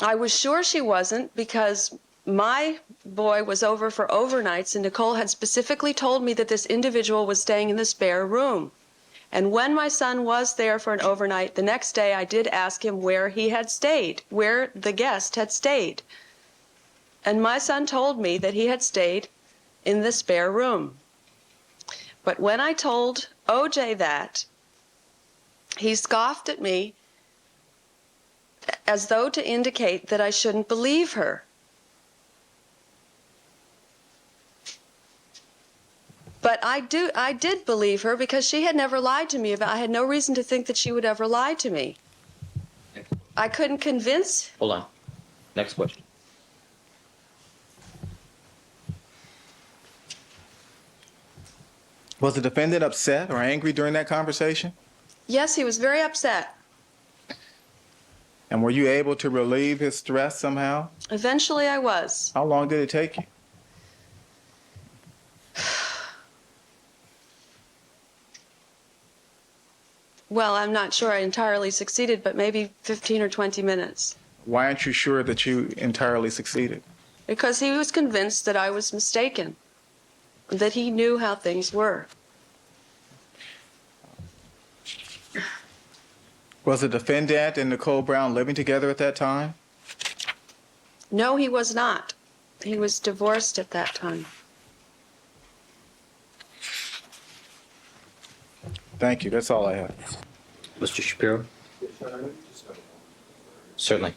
[SPEAKER 7] I was sure she wasn't because my boy was over for overnights, and Nicole had specifically told me that this individual was staying in the spare room. And when my son was there for an overnight, the next day I did ask him where he had stayed, where the guest had stayed. And my son told me that he had stayed in the spare room. But when I told OJ that, he scoffed at me as though to indicate that I shouldn't believe her. But I did believe her because she had never lied to me about. I had no reason to think that she would ever lie to me. I couldn't convince.
[SPEAKER 1] Hold on. Next question.
[SPEAKER 3] Was the defendant upset or angry during that conversation?
[SPEAKER 7] Yes, he was very upset.
[SPEAKER 3] And were you able to relieve his stress somehow?
[SPEAKER 7] Eventually I was.
[SPEAKER 3] How long did it take you?
[SPEAKER 7] Well, I'm not sure I entirely succeeded, but maybe 15 or 20 minutes.
[SPEAKER 3] Why aren't you sure that you entirely succeeded?
[SPEAKER 7] Because he was convinced that I was mistaken, that he knew how things were.
[SPEAKER 3] Was the defendant and Nicole Brown living together at that time?
[SPEAKER 7] No, he was not. He was divorced at that time.
[SPEAKER 3] Thank you. That's all I have.
[SPEAKER 1] Mr. Shapiro?
[SPEAKER 6] Yes, Your Honor, just have a moment.
[SPEAKER 1] Certainly.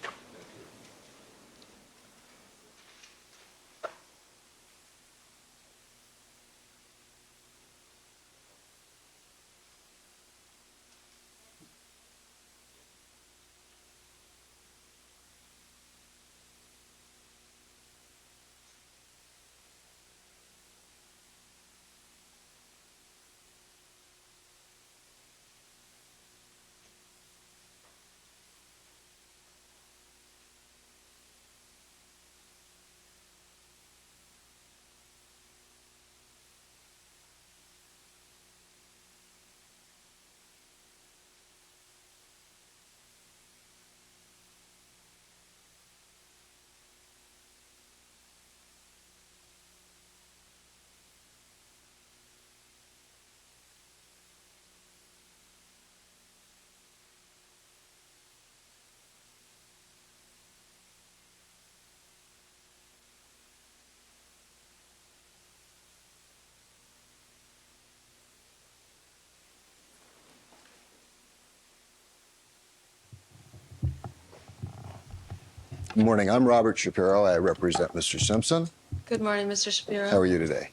[SPEAKER 8] Good morning. I'm Robert Shapiro. I represent Mr. Simpson.
[SPEAKER 7] Good morning, Mr. Shapiro.
[SPEAKER 8] How are you today?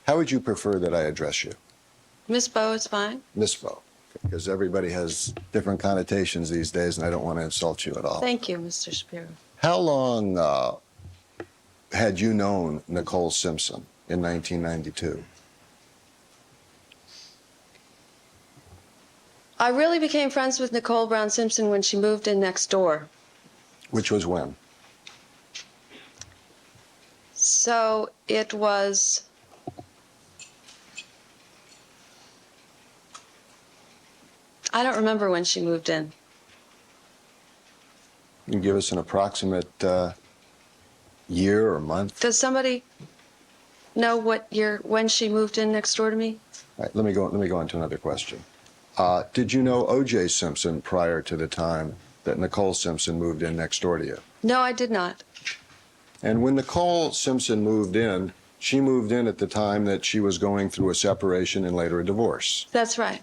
[SPEAKER 8] How would you prefer that I address you?
[SPEAKER 7] Miss Bowe is fine.
[SPEAKER 8] Miss Bo, because everybody has different connotations these days, and I don't want to insult you at all.
[SPEAKER 7] Thank you, Mr. Shapiro.
[SPEAKER 8] How long had you known Nicole Simpson in 1992?
[SPEAKER 7] I really became friends with Nicole Brown Simpson when she moved in next door.
[SPEAKER 8] Which was when?
[SPEAKER 7] So it was I don't remember when she moved in.
[SPEAKER 8] Can you give us an approximate year or month?
[SPEAKER 7] Does somebody know when she moved in next door to me?
[SPEAKER 8] All right, let me go on to another question. Did you know OJ Simpson prior to the time that Nicole Simpson moved in next door to you?
[SPEAKER 7] No, I did not.
[SPEAKER 8] And when Nicole Simpson moved in, she moved in at the time that she was going through a separation and later a divorce.
[SPEAKER 7] That's right.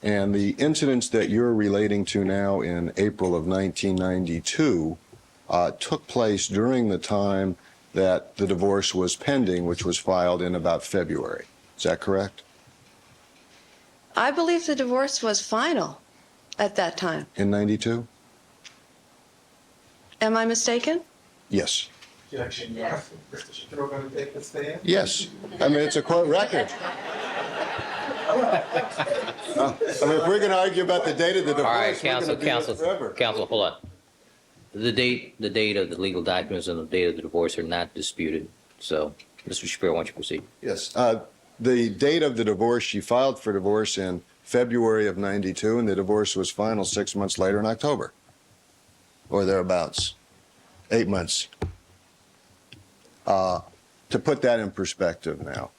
[SPEAKER 8] And the incidents that you're relating to now in April of 1992 took place during the time that the divorce was pending, which was filed in about February. Is that correct?
[SPEAKER 7] I believe the divorce was final at that time.
[SPEAKER 8] In 92?
[SPEAKER 7] Am I mistaken?
[SPEAKER 8] Yes.
[SPEAKER 6] Objection, Your Honor. Mr. Shapiro going to take the stand?
[SPEAKER 8] Yes. I mean, it's a court record. I mean, if we're going to argue about the date of the divorce,
[SPEAKER 1] All right,
[SPEAKER 8] we're gonna
[SPEAKER 1] counsel,
[SPEAKER 8] do this forever.
[SPEAKER 1] counsel, hold on. The date of the legal documents and the date of the divorce are not disputed. So, Mr. Shapiro, why don't you proceed?
[SPEAKER 8] Yes. The date of the divorce, she filed for divorce in February of 92, and the divorce was final 6 months later in October, or thereabouts, 8 months. To put that in perspective now,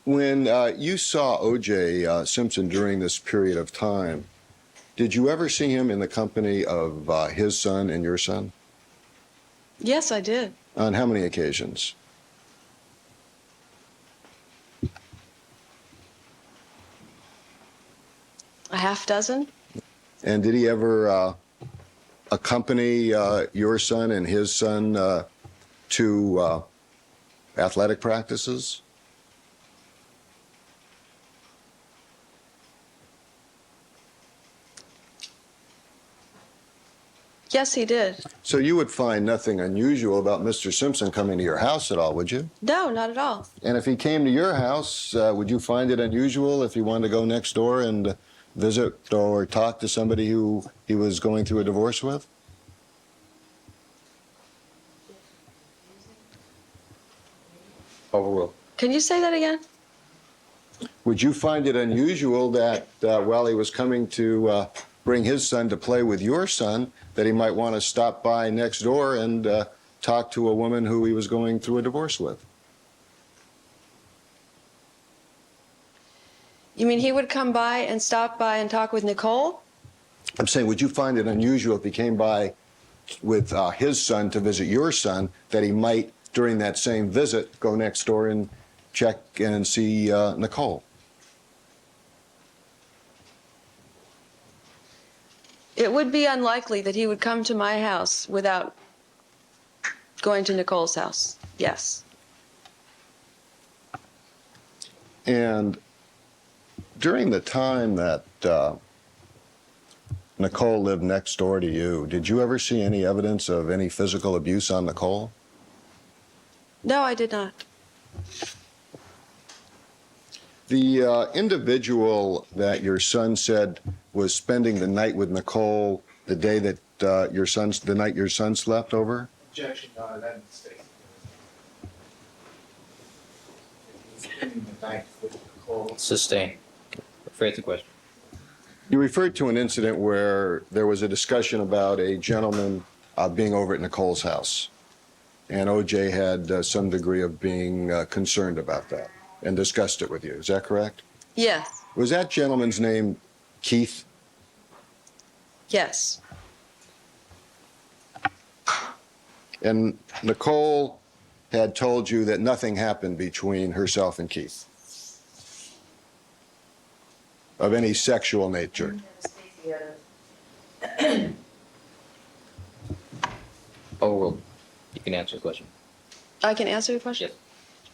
[SPEAKER 8] when you saw OJ Simpson during this period of time, did you ever see him in the company of his son and your son?
[SPEAKER 7] Yes, I did.
[SPEAKER 8] On how many occasions?
[SPEAKER 7] A half dozen?
[SPEAKER 8] And did he ever accompany your son and his son to athletic practices?
[SPEAKER 7] Yes, he did.
[SPEAKER 8] So you would find nothing unusual about Mr. Simpson coming to your house at all, would you?
[SPEAKER 7] No, not at all.
[SPEAKER 8] And if he came to your house, would you find it unusual if he wanted to go next door and visit or talk to somebody who he was going through a divorce with?
[SPEAKER 1] Overruled.
[SPEAKER 7] Can you say that again?
[SPEAKER 8] Would you find it unusual that while he was coming to bring his son to play with your son, that he might want to stop by next door and talk to a woman who he was going through a divorce with?
[SPEAKER 7] You mean he would come by and stop by and talk with Nicole?
[SPEAKER 8] I'm saying, would you find it unusual if he came by with his son to visit your son, that he might, during that same visit, go next door and check and see Nicole?
[SPEAKER 7] It would be unlikely that he would come to my house without going to Nicole's house. Yes.
[SPEAKER 8] And during the time that Nicole lived next door to you, did you ever see any evidence of any physical abuse on Nicole?
[SPEAKER 7] No, I did not.
[SPEAKER 8] The individual that your son said was spending the night with Nicole the day that the night your son slept over?
[SPEAKER 6] Objection, Your Honor, that mistake. Spending the night with Nicole.
[SPEAKER 1] Sustain. Rephrase the question.
[SPEAKER 8] You referred to an incident where there was a discussion about a gentleman being over at Nicole's house, and OJ had some degree of being concerned about that and discussed it with you. Is that correct?
[SPEAKER 7] Yes.
[SPEAKER 8] Was that gentleman's name Keith?
[SPEAKER 7] Yes.
[SPEAKER 8] And Nicole had told you that nothing happened between herself and Keith of any sexual nature.
[SPEAKER 1] overruled. You can answer the question.
[SPEAKER 7] I can answer your question?
[SPEAKER 1] Yes.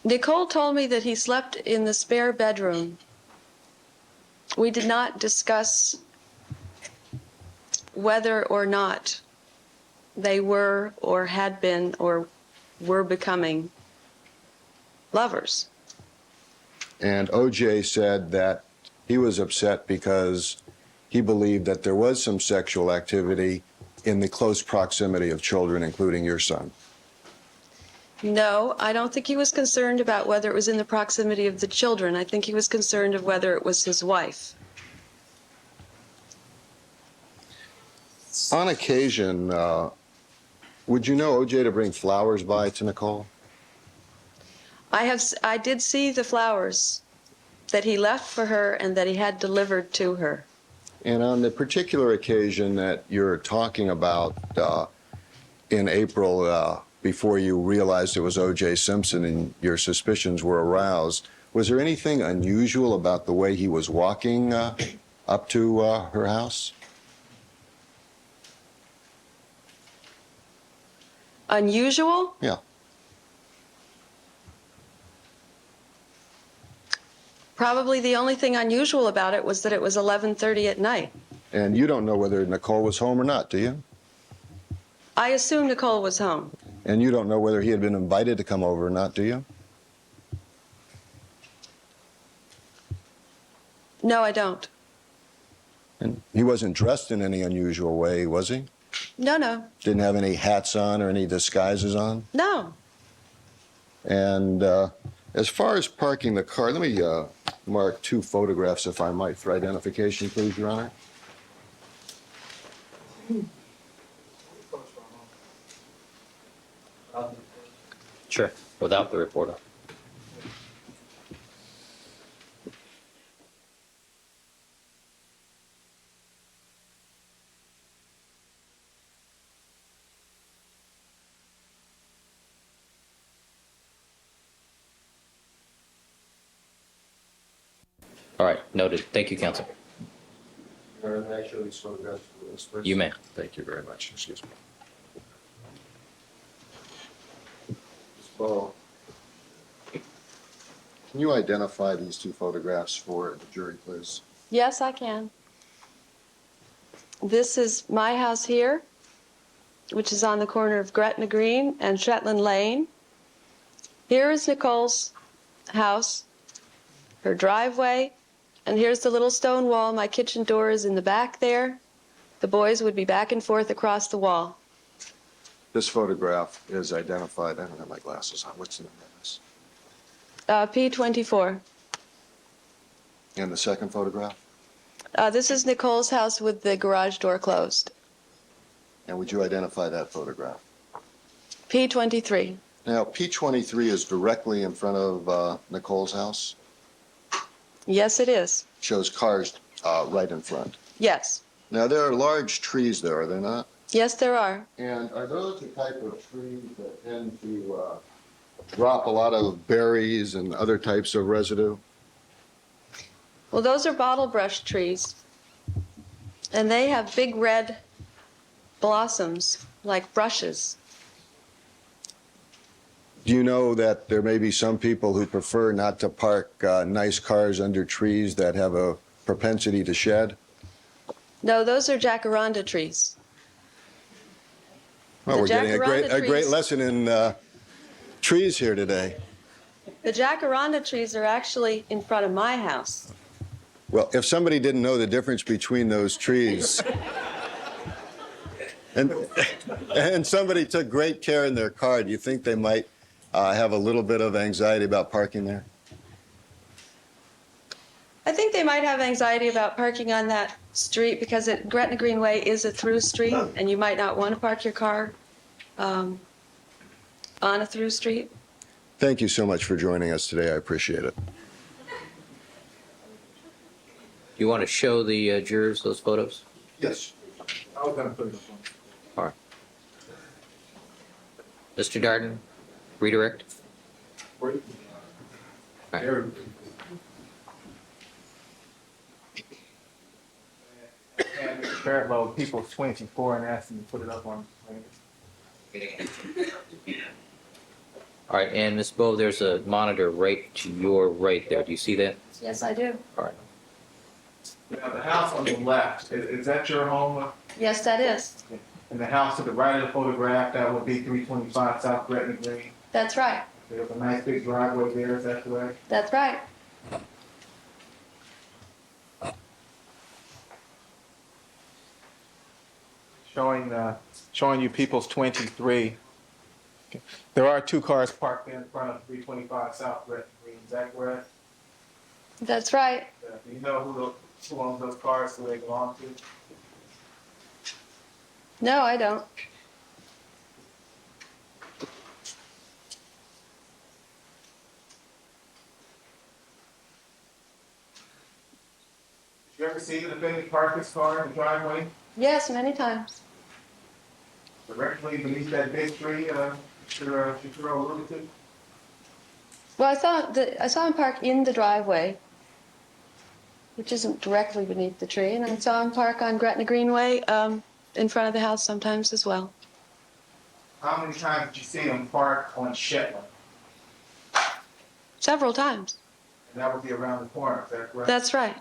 [SPEAKER 7] Nicole told me that he slept in the spare bedroom. We did not discuss whether or not they were or had been or were becoming lovers.
[SPEAKER 8] And OJ said that he was upset because he believed that there was some sexual activity in the close proximity of children, including your son.
[SPEAKER 7] No, I don't think he was concerned about whether it was in the proximity of the children. I think he was concerned of whether it was his wife.
[SPEAKER 8] On occasion, would you know OJ to bring flowers by to Nicole?
[SPEAKER 7] I did see the flowers that he left for her and that he had delivered to her.
[SPEAKER 8] And on the particular occasion that you're talking about in April, before you realized it was OJ Simpson and your suspicions were aroused, was there anything unusual about the way he was walking up to her house?
[SPEAKER 7] Unusual?
[SPEAKER 8] Yeah.
[SPEAKER 7] Probably the only thing unusual about it was that it was 11:30 at night.
[SPEAKER 8] And you don't know whether Nicole was home or not, do you?
[SPEAKER 7] I assume Nicole was home.
[SPEAKER 8] And you don't know whether he had been invited to come over or not, do you?
[SPEAKER 7] No, I don't.
[SPEAKER 8] And he wasn't dressed in any unusual way, was he?
[SPEAKER 7] No.
[SPEAKER 8] Didn't have any hats on or any disguises on?
[SPEAKER 7] No.
[SPEAKER 8] And as far as parking the car, let me mark 2 photographs, if I might, for identification, please, Your Honor.
[SPEAKER 1] Sure. Without the reporter. All right, noted. Thank you, counsel.
[SPEAKER 8] Actually, these photographs for this person.
[SPEAKER 1] You may.
[SPEAKER 8] Thank you very much. Excuse me. Ms. Bowe, can you identify these 2 photographs for the jury, please?
[SPEAKER 7] Yes, I can. This is my house here, which is on the corner of Gretna Green and Shetland Lane. Here is Nicole's house, her driveway, and here's the little stone wall. My kitchen door is in the back there. The boys would be back and forth across the wall.
[SPEAKER 8] This photograph is identified. I don't have my glasses on. What's the name of this?
[SPEAKER 7] P24.
[SPEAKER 8] And the second photograph?
[SPEAKER 7] This is Nicole's house with the garage door closed.
[SPEAKER 8] And would you identify that photograph?
[SPEAKER 7] P23.
[SPEAKER 8] Now, P23 is directly in front of Nicole's house.
[SPEAKER 7] Yes, it is.
[SPEAKER 8] Shows cars right in front.
[SPEAKER 7] Yes.
[SPEAKER 8] Now, there are large trees there, are there not?
[SPEAKER 7] Yes, there are.
[SPEAKER 8] And are those the type of trees that tend to drop a lot of berries and other types of residue?
[SPEAKER 7] Well, those are bottle brush trees. And they have big red blossoms like brushes.
[SPEAKER 8] Do you know that there may be some people who prefer not to park nice cars under trees that have a propensity to shed?
[SPEAKER 7] No, those are jacaranda trees.
[SPEAKER 8] Well,
[SPEAKER 7] The
[SPEAKER 8] we're getting a
[SPEAKER 7] jacaranda
[SPEAKER 8] great
[SPEAKER 7] trees-
[SPEAKER 8] lesson in trees here today.
[SPEAKER 7] The jacaranda trees are actually in front of my house.
[SPEAKER 8] Well, if somebody didn't know the difference between those trees, and somebody took great care in their car, do you think they might have a little bit of anxiety about parking there?
[SPEAKER 7] I think they might have anxiety about parking on that street because Gretna Greenway is a through street, and you might not want to park your car on a through street.
[SPEAKER 8] Thank you so much for joining us today. I appreciate it.
[SPEAKER 1] You want to show the jurors those photos?
[SPEAKER 6] Yes. I was gonna put it up on.
[SPEAKER 1] All right. Mr. Darden, redirect.
[SPEAKER 6] Wait.
[SPEAKER 1] Right.
[SPEAKER 6] There. And Mr. Fairlow, people 24 and asked me to put it up on.
[SPEAKER 1] All right, and Ms. Bo, there's a monitor right to your right there. Do you see that?
[SPEAKER 7] Yes, I do.
[SPEAKER 1] All right.
[SPEAKER 3] Now, the house on the left, is that your home?
[SPEAKER 7] Yes, that is.
[SPEAKER 3] And the house to the right of the photograph, that would be 325 South Gretna Green.
[SPEAKER 7] That's right.
[SPEAKER 3] There's a nice big driveway there, is that correct?
[SPEAKER 7] That's right.
[SPEAKER 3] Showing you People's 23. Okay. There are two cars parked in front of 325 South Gretna Green, is that correct?
[SPEAKER 7] That's right.
[SPEAKER 3] Do you know who owns those cars, who they belong to?
[SPEAKER 7] No, I don't.
[SPEAKER 3] Did you ever see the defendant park his car in the driveway
[SPEAKER 7] Yes, many times.
[SPEAKER 3] directly beneath that big tree, Shapiro alluded to?
[SPEAKER 7] Well, I saw him park in the driveway, which isn't directly beneath the tree, and I saw him park on Gretna Greenway in front of the house sometimes as well.
[SPEAKER 3] How many times did you see him park on Shetland?
[SPEAKER 7] Several times.
[SPEAKER 3] And that would be around the corner, is that correct?
[SPEAKER 7] That's right.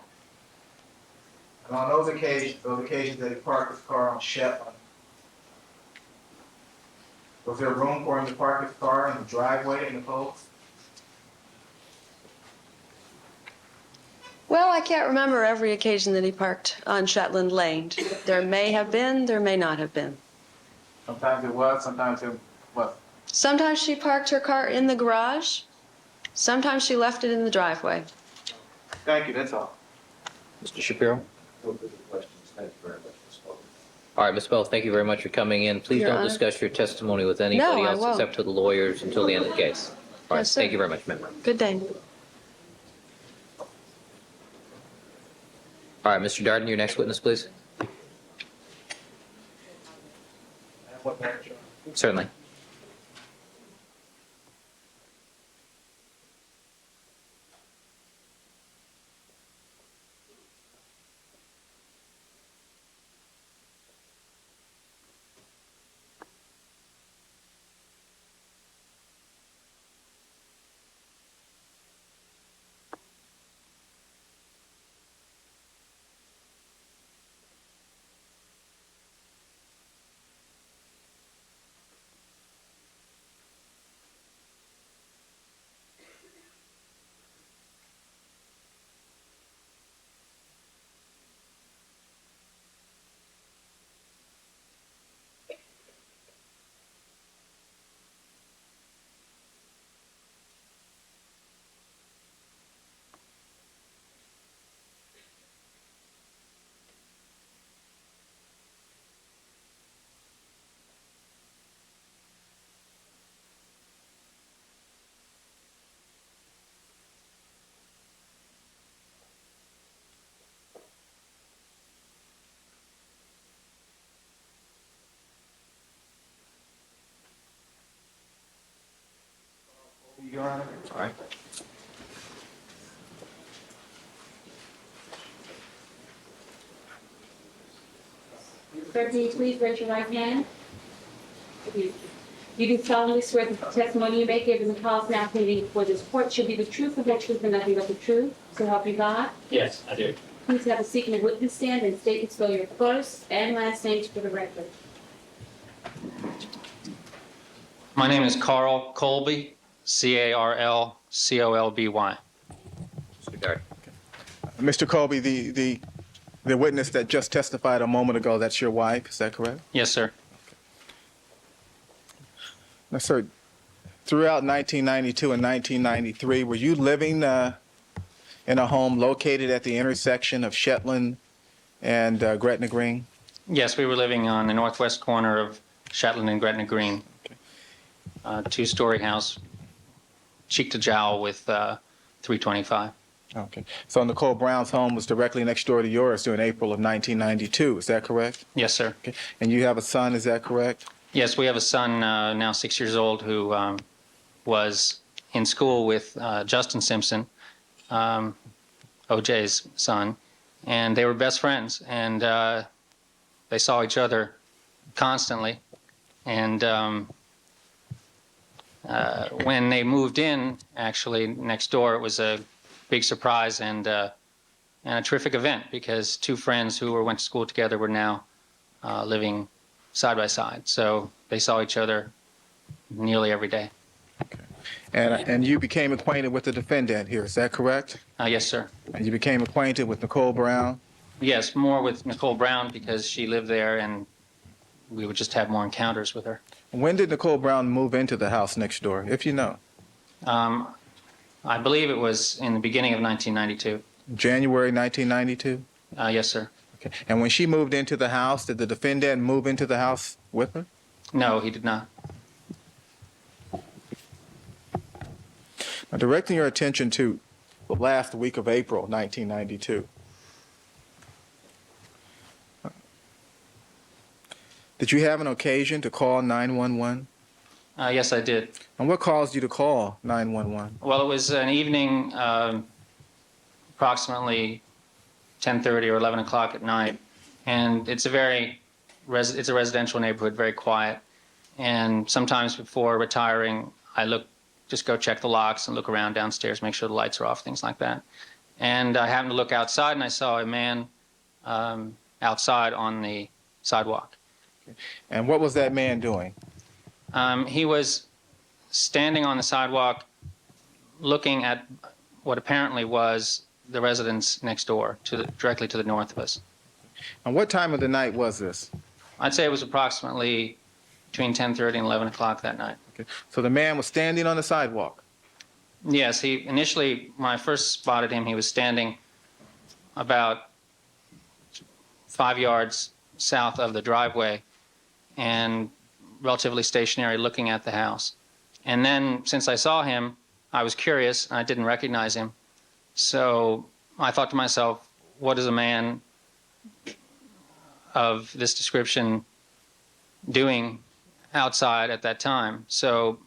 [SPEAKER 3] And on those occasions that he parked his car on Shetland, was there room for him to park his car in the driveway in the post?
[SPEAKER 7] Well, I can't remember every occasion that he parked on Shetland Lane. There may have been, there may not have been.
[SPEAKER 3] Sometimes it was, sometimes it wasn't.
[SPEAKER 7] Sometimes she parked her car in the garage. Sometimes she left it in the driveway.
[SPEAKER 3] Thank you, that's all.
[SPEAKER 1] Mr. Shapiro?
[SPEAKER 6] No further questions. Thank you very much, Ms. Bowles.
[SPEAKER 1] All right, Ms. Bell, thank you very much for coming in. Please
[SPEAKER 7] Your
[SPEAKER 1] don't
[SPEAKER 7] Honor.
[SPEAKER 1] discuss your testimony with anybody
[SPEAKER 7] No, I
[SPEAKER 1] else
[SPEAKER 7] won't.
[SPEAKER 1] except to the lawyers until the end of the case. All right,
[SPEAKER 7] Yes, sir.
[SPEAKER 1] thank you very much, ma'am.
[SPEAKER 7] Good day.
[SPEAKER 1] All right, Mr. Darden, your next witness, please. Certainly.
[SPEAKER 3] Your Honor.
[SPEAKER 1] All right.
[SPEAKER 4] Sir, can you please raise your right hand? You do solemnly swear that the testimony you may give in the cause now pleading before this court should be the truth, the whole truth, and nothing but the truth. So help you God.
[SPEAKER 9] Yes, I do.
[SPEAKER 4] Please have a seat in the witness stand and state and spell your first and last names for the record.
[SPEAKER 9] My name is Carl Colby, C-A-R-L-C-O-L-B-Y.
[SPEAKER 1] Mr. Darden.
[SPEAKER 3] Mr. Colby, the witness that just testified a moment ago, that's your wife, is that correct?
[SPEAKER 9] Yes, sir.
[SPEAKER 3] Now, sir, throughout 1992 and 1993, were you living in a home located at the intersection of Shetland and Gretna Green?
[SPEAKER 9] Yes, we were living on the northwest corner of Shetland and Gretna Green. Two-story house, cheek to jowl with 325.
[SPEAKER 3] Okay. So Nicole Brown's home was directly next door to yours during April of 1992, is that correct?
[SPEAKER 9] Yes, sir.
[SPEAKER 3] Okay. And you have a son, is that correct?
[SPEAKER 9] Yes, we have a son now 6 years old who was in school with Justin Simpson, OJ's son, and they were best friends, and they saw each other constantly. And when they moved in, actually next door, it was a big surprise and a terrific event because two friends who went to school together were now living side by side. So they saw each other nearly every day.
[SPEAKER 3] And you became acquainted with the defendant here, is that correct?
[SPEAKER 9] Yes, sir.
[SPEAKER 3] And you became acquainted with Nicole Brown?
[SPEAKER 9] Yes, more with Nicole Brown because she lived there and we would just have more encounters with her.
[SPEAKER 3] When did Nicole Brown move into the house next door, if you know?
[SPEAKER 9] I believe it was in the beginning of 1992.
[SPEAKER 3] January 1992?
[SPEAKER 9] Yes, sir.
[SPEAKER 3] Okay. And when she moved into the house, did the defendant move into the house with her?
[SPEAKER 9] No, he did not.
[SPEAKER 3] Now, directing your attention to the last week of April 1992. Did you have an occasion to call 911?
[SPEAKER 9] Yes, I did.
[SPEAKER 3] And what caused you to call 911?
[SPEAKER 9] Well, it was an evening, approximately 10:30 or 11 o'clock at night, and it's a residential neighborhood, very quiet. And sometimes before retiring, I just go check the locks and look around downstairs, make sure the lights are off, things like that. And I happened to look outside, and I saw a man outside on the sidewalk.
[SPEAKER 3] And what was that man doing?
[SPEAKER 9] He was standing on the sidewalk looking at what apparently was the residence next door, directly to the north of us.
[SPEAKER 3] And what time of the night was this?
[SPEAKER 9] I'd say it was approximately between 10:30 and 11 o'clock that night.
[SPEAKER 3] Okay. So the man was standing on the sidewalk.
[SPEAKER 9] Yes, initially, when I first spotted him, he was standing about 5 yards south of the driveway and relatively stationary looking at the house. And then since I saw him, I was curious and I didn't recognize him. So I thought to myself, what is a man of this description doing outside at that time? So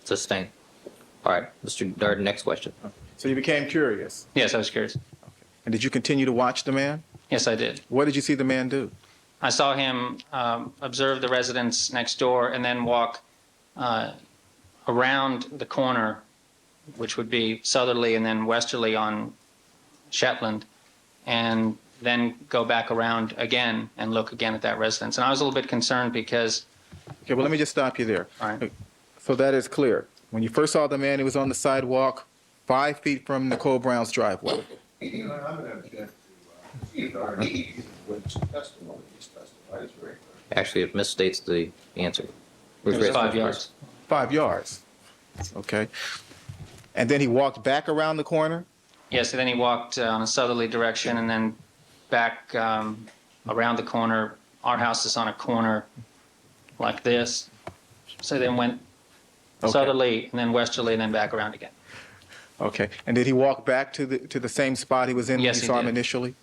[SPEAKER 1] Sustained. All right, Mr. Darden, next question.
[SPEAKER 3] So you became curious.
[SPEAKER 9] yes, I was curious.
[SPEAKER 3] And did you continue to watch the man?
[SPEAKER 9] Yes, I did.
[SPEAKER 3] What did you see the man do?
[SPEAKER 9] I saw him observe the residence next door and then walk around the corner, which would be southerly and then westerly on Shetland, and then go back around again and look again at that residence. And I was a little bit concerned because,
[SPEAKER 3] Okay, well, let me just stop you there.
[SPEAKER 9] all right,
[SPEAKER 3] So that is clear. When you first saw the man, he was on the sidewalk 5 feet from Nicole Brown's driveway.
[SPEAKER 6] I'm going to object to Steve Darden's witness testimony. He's testified. It's very clear.
[SPEAKER 1] Actually, it misstates the answer.
[SPEAKER 9] it was 5 yards.
[SPEAKER 3] 5 yards. Okay. And then he walked back around the corner?
[SPEAKER 9] Yes, and then he walked on a southerly direction and then back around the corner. Our house is on a corner like this. So then went
[SPEAKER 3] Okay.
[SPEAKER 9] southerly and then westerly and then back around again.
[SPEAKER 3] Okay. And did he walk back to the same spot he was in when
[SPEAKER 9] Yes,
[SPEAKER 3] you
[SPEAKER 9] he
[SPEAKER 3] saw him
[SPEAKER 9] did.
[SPEAKER 3] initially?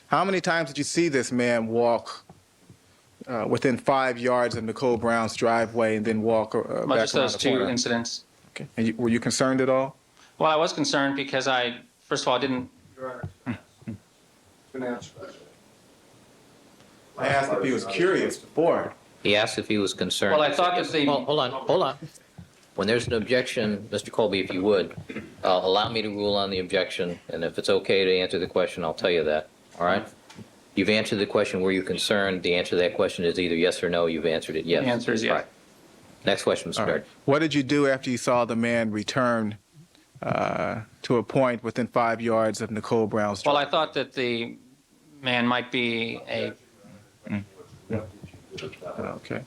[SPEAKER 3] How many times did you see this man walk within 5 yards of Nicole Brown's driveway and then walk back
[SPEAKER 9] Well,
[SPEAKER 3] around
[SPEAKER 9] just those
[SPEAKER 3] the
[SPEAKER 9] two
[SPEAKER 3] corner?
[SPEAKER 9] incidents.
[SPEAKER 3] Okay. And were you concerned at all?
[SPEAKER 9] Well, I was concerned because first of all, I didn't.
[SPEAKER 6] Your Honor, it's been answered.
[SPEAKER 3] I asked if he was curious before.
[SPEAKER 1] He asked if he was concerned.
[SPEAKER 9] Well, I thought that the.
[SPEAKER 1] Well, hold on. When there's an objection, Mr. Colby, if you would, allow me to rule on the objection, and if it's okay to answer the question, I'll tell you that, all right? You've answered the question, were you concerned? The answer to that question is either yes or no. You've answered it yes.
[SPEAKER 9] The answer is yes.
[SPEAKER 1] All right. Next question, Mr.
[SPEAKER 3] All right.
[SPEAKER 1] Darden.
[SPEAKER 3] What did you do after you saw the man return to a point within 5 yards of Nicole Brown's
[SPEAKER 9] Well,
[SPEAKER 3] driveway?
[SPEAKER 9] I thought that the man might be a.
[SPEAKER 3] Okay.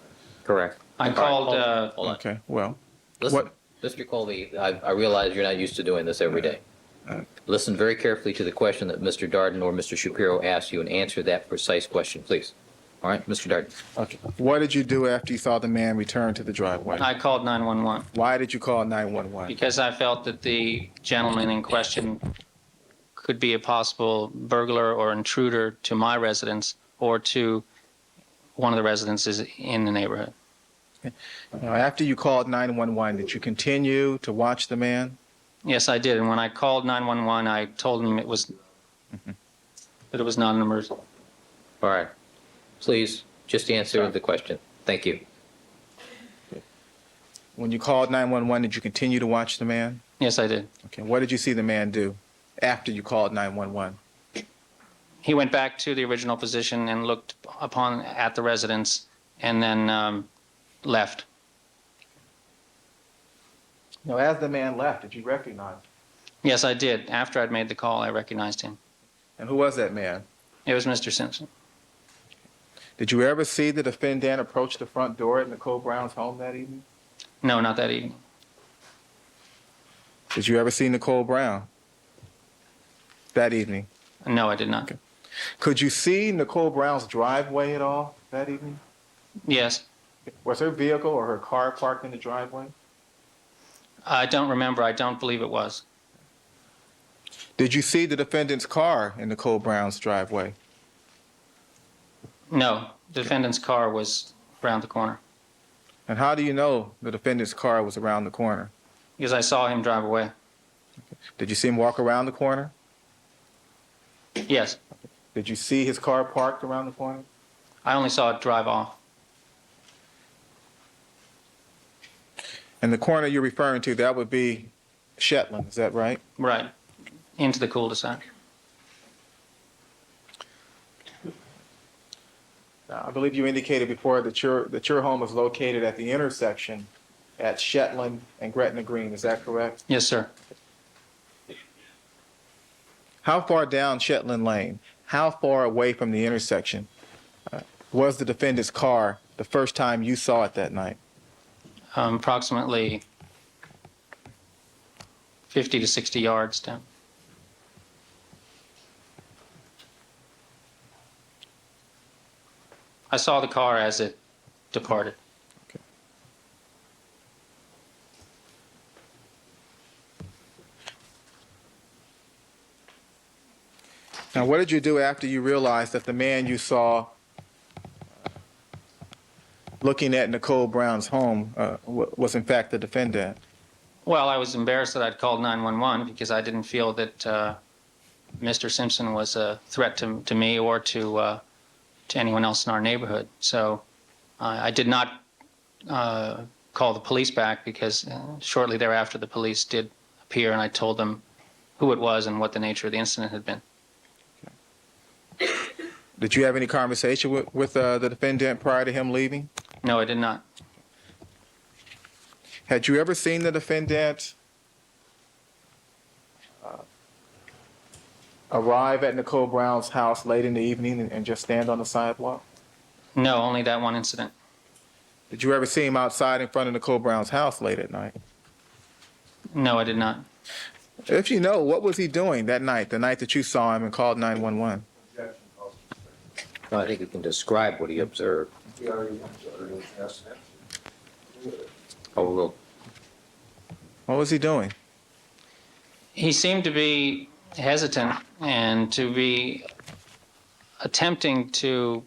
[SPEAKER 1] Correct.
[SPEAKER 9] I called.
[SPEAKER 1] Hold on.
[SPEAKER 3] Okay. Well,
[SPEAKER 1] Listen,
[SPEAKER 3] what-
[SPEAKER 1] Mr. Colby, I realize you're not used to doing this every day. Listen very carefully to the question that Mr. Darden or Mr. Shapiro asked you and answer that precise question, please. All right, Mr. Darden.
[SPEAKER 3] okay. What did you do after you saw the man return to the driveway?
[SPEAKER 9] I called 911
[SPEAKER 3] Why did you call 911?
[SPEAKER 9] because I felt that the gentleman in question could be a possible burglar or intruder to my residence or to one of the residences in the neighborhood.
[SPEAKER 3] Now, after you called 911, did you continue to watch the man?
[SPEAKER 9] Yes, I did. And when I called 911, I told him that it was not an emergency.
[SPEAKER 1] All right. Please Just answer the question. Thank you.
[SPEAKER 3] When you called 911, did you continue to watch the man?
[SPEAKER 9] Yes, I did.
[SPEAKER 3] Okay. What did you see the man do after you called 911?
[SPEAKER 9] He went back to the original position and looked at the residence, and then left.
[SPEAKER 3] Now, as the man left, did you recognize him?
[SPEAKER 9] Yes, I did. After I'd made the call, I recognized him.
[SPEAKER 3] And who was that man?
[SPEAKER 9] It was Mr. Simpson.
[SPEAKER 3] Did you ever see the defendant approach the front door at Nicole Brown's home that evening?
[SPEAKER 9] No, not that evening.
[SPEAKER 3] Did you ever see Nicole Brown that evening?
[SPEAKER 9] No, I did not.
[SPEAKER 3] Could you see Nicole Brown's driveway at all that evening?
[SPEAKER 9] Yes.
[SPEAKER 3] Was her vehicle or her car parked in the driveway?
[SPEAKER 9] I don't remember. I don't believe it was.
[SPEAKER 3] Did you see the defendant's car in Nicole Brown's driveway?
[SPEAKER 9] No, the defendant's car was around the corner
[SPEAKER 3] And how do you know the defendant's car was around the corner?
[SPEAKER 9] because I saw him drive away.
[SPEAKER 3] Did you see him walk around the corner?
[SPEAKER 9] Yes,
[SPEAKER 3] Did you see his car parked around the corner?
[SPEAKER 9] I only saw it drive off.
[SPEAKER 3] And the corner you're referring to, that would be Shetland, is that right?
[SPEAKER 9] Right, into the cul-de-sac.
[SPEAKER 3] Now, I believe you indicated before that your home is located at the intersection at Shetland and Gretna Green, is that correct?
[SPEAKER 9] Yes, sir.
[SPEAKER 3] How far down Shetland Lane, how far away from the intersection was the defendant's car the first time you saw it that night?
[SPEAKER 9] Approximately 50 to 60 yards down. I saw the car as it departed.
[SPEAKER 3] Now, what did you do after you realized that the man you saw looking at Nicole Brown's home was in fact the defendant?
[SPEAKER 9] Well, I was embarrassed that I'd called 911 because I didn't feel that Mr. Simpson was a threat to me or to anyone else in our neighborhood. So I did not call the police back because shortly thereafter the police did appear and I told them who it was and what the nature of the incident had been.
[SPEAKER 3] Did you have any conversation with the defendant prior to him leaving?
[SPEAKER 9] No, I did not.
[SPEAKER 3] Had you ever seen the defendant arrive at Nicole Brown's house late in the evening and just stand on the sidewalk?
[SPEAKER 9] No, only that one incident.
[SPEAKER 3] Did you ever see him outside in front of Nicole Brown's house late at night?
[SPEAKER 9] No, I did not.
[SPEAKER 3] If you know, what was he doing that night, the night that you saw him and called 911?
[SPEAKER 1] I think you can describe what he observed. Oh, well,
[SPEAKER 3] What was he doing?
[SPEAKER 9] He seemed to be hesitant and to be attempting to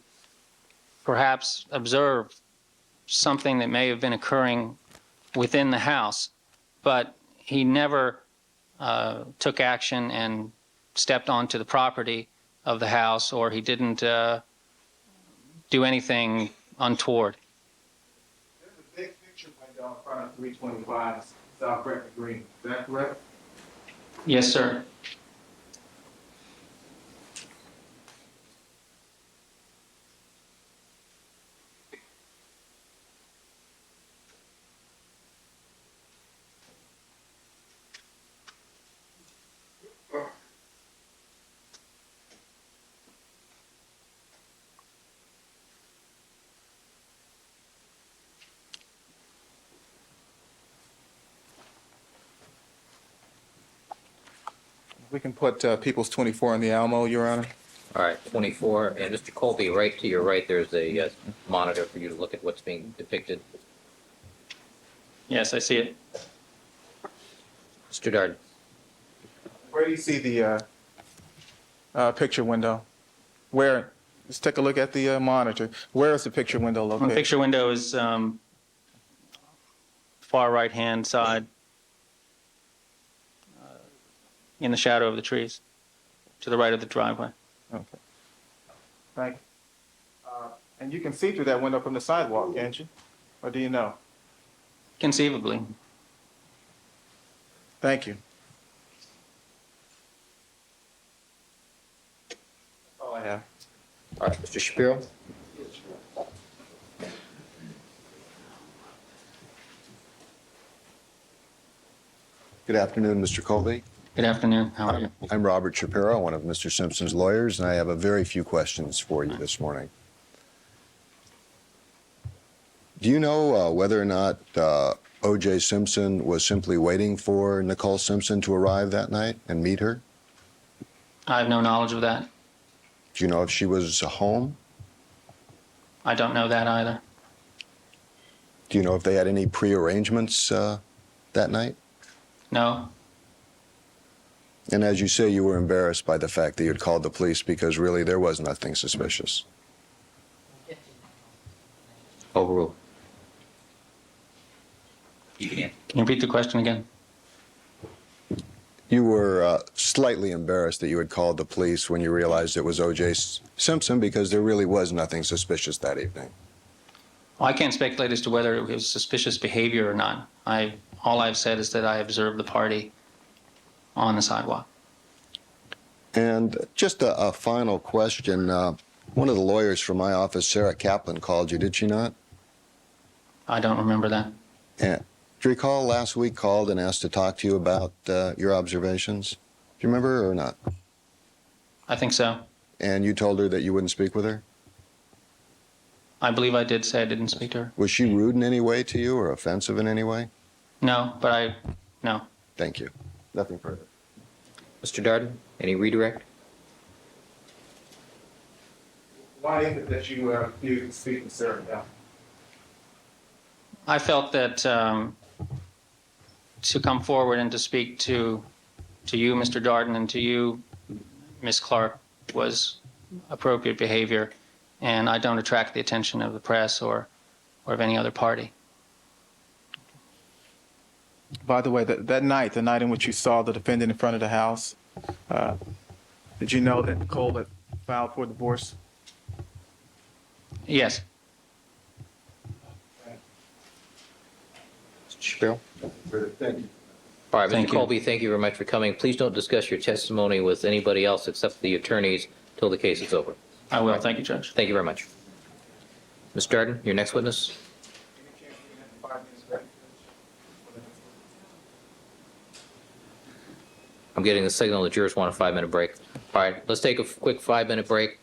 [SPEAKER 9] perhaps observe something that may have been occurring within the house, but he never took action and stepped onto the property of the house, or he didn't do anything untoward.
[SPEAKER 3] There's a big picture window in front of 325 South Gretna Green. Is that correct?
[SPEAKER 9] Yes, sir.
[SPEAKER 3] We can put People's 24 in the Alamo, Your Honor.
[SPEAKER 1] all right, 24. And Mr. Colby, right to your right, there's a monitor for you to look at what's being depicted.
[SPEAKER 9] Yes, I see it.
[SPEAKER 1] Mr. Darden.
[SPEAKER 3] Where do you see the picture window? Where? Let's take a look at the monitor. Where is the picture window
[SPEAKER 9] The
[SPEAKER 3] located?
[SPEAKER 9] picture window is far right-hand side in the shadow of the trees to the right of the driveway.
[SPEAKER 3] Okay. Thank you. And you can see through that window from the sidewalk, can't you? Or do you know?
[SPEAKER 9] Conceivably.
[SPEAKER 3] Thank you. That's all I have.
[SPEAKER 1] All right, Mr. Shapiro?
[SPEAKER 8] Good afternoon, Mr. Colby.
[SPEAKER 9] Good afternoon. How are you?
[SPEAKER 8] I'm Robert Shapiro, one of Mr. Simpson's lawyers, and I have a very few questions for you this morning. Do you know whether or not OJ Simpson was simply waiting for Nicole Simpson to arrive that night and meet her?
[SPEAKER 9] I have no knowledge of that.
[SPEAKER 8] Do you know if she was home?
[SPEAKER 9] I don't know that either.
[SPEAKER 8] Do you know if they had any prearrangements that night?
[SPEAKER 9] No.
[SPEAKER 8] And as you say, you were embarrassed by the fact that you had called the police because really there was nothing suspicious.
[SPEAKER 1] Overruled.
[SPEAKER 9] Can you repeat the question again?
[SPEAKER 8] You were slightly embarrassed that you had called the police when you realized it was OJ Simpson because there really was nothing suspicious that evening.
[SPEAKER 9] Well, I can't speculate as to whether it was suspicious behavior or not. All I've said is that I observed the party on the sidewalk.
[SPEAKER 8] And just a final question. One of the lawyers from my office, Sarah Kaplan, called you, did she not?
[SPEAKER 9] I don't remember that.
[SPEAKER 8] And do you recall last week called and asked to talk to you about your observations? Do you remember or not?
[SPEAKER 9] I think so.
[SPEAKER 8] And you told her that you wouldn't speak with her?
[SPEAKER 9] I believe I did say I didn't speak to her.
[SPEAKER 8] Was she rude in any way to you or offensive in any way?
[SPEAKER 9] No, but no.
[SPEAKER 8] Thank you. Nothing further.
[SPEAKER 1] Mr. Darden, any redirect?
[SPEAKER 3] Why is it that you needed to speak with Sarah now?
[SPEAKER 9] I felt that to come forward and to speak to you, Mr. Darden, and to you, Ms. Clark, was appropriate behavior, and I don't attract the attention of the press or of any other party.
[SPEAKER 3] By the way, that night, the night in which you saw the defendant in front of the house, did you know that Nicole had filed for divorce?
[SPEAKER 9] Yes.
[SPEAKER 1] Mr. Shapiro?
[SPEAKER 8] Thank you.
[SPEAKER 1] All right, Mr.
[SPEAKER 9] Thank you.
[SPEAKER 1] Colby, thank you very much for coming. Please don't discuss your testimony with anybody else except the attorneys till the case is over.
[SPEAKER 9] I will. Thank you, Judge.
[SPEAKER 1] Thank you very much. Ms. Darden, your next witness? I'm getting the signal that jurors want a 5-minute break. All right, let's take a quick 5-minute break.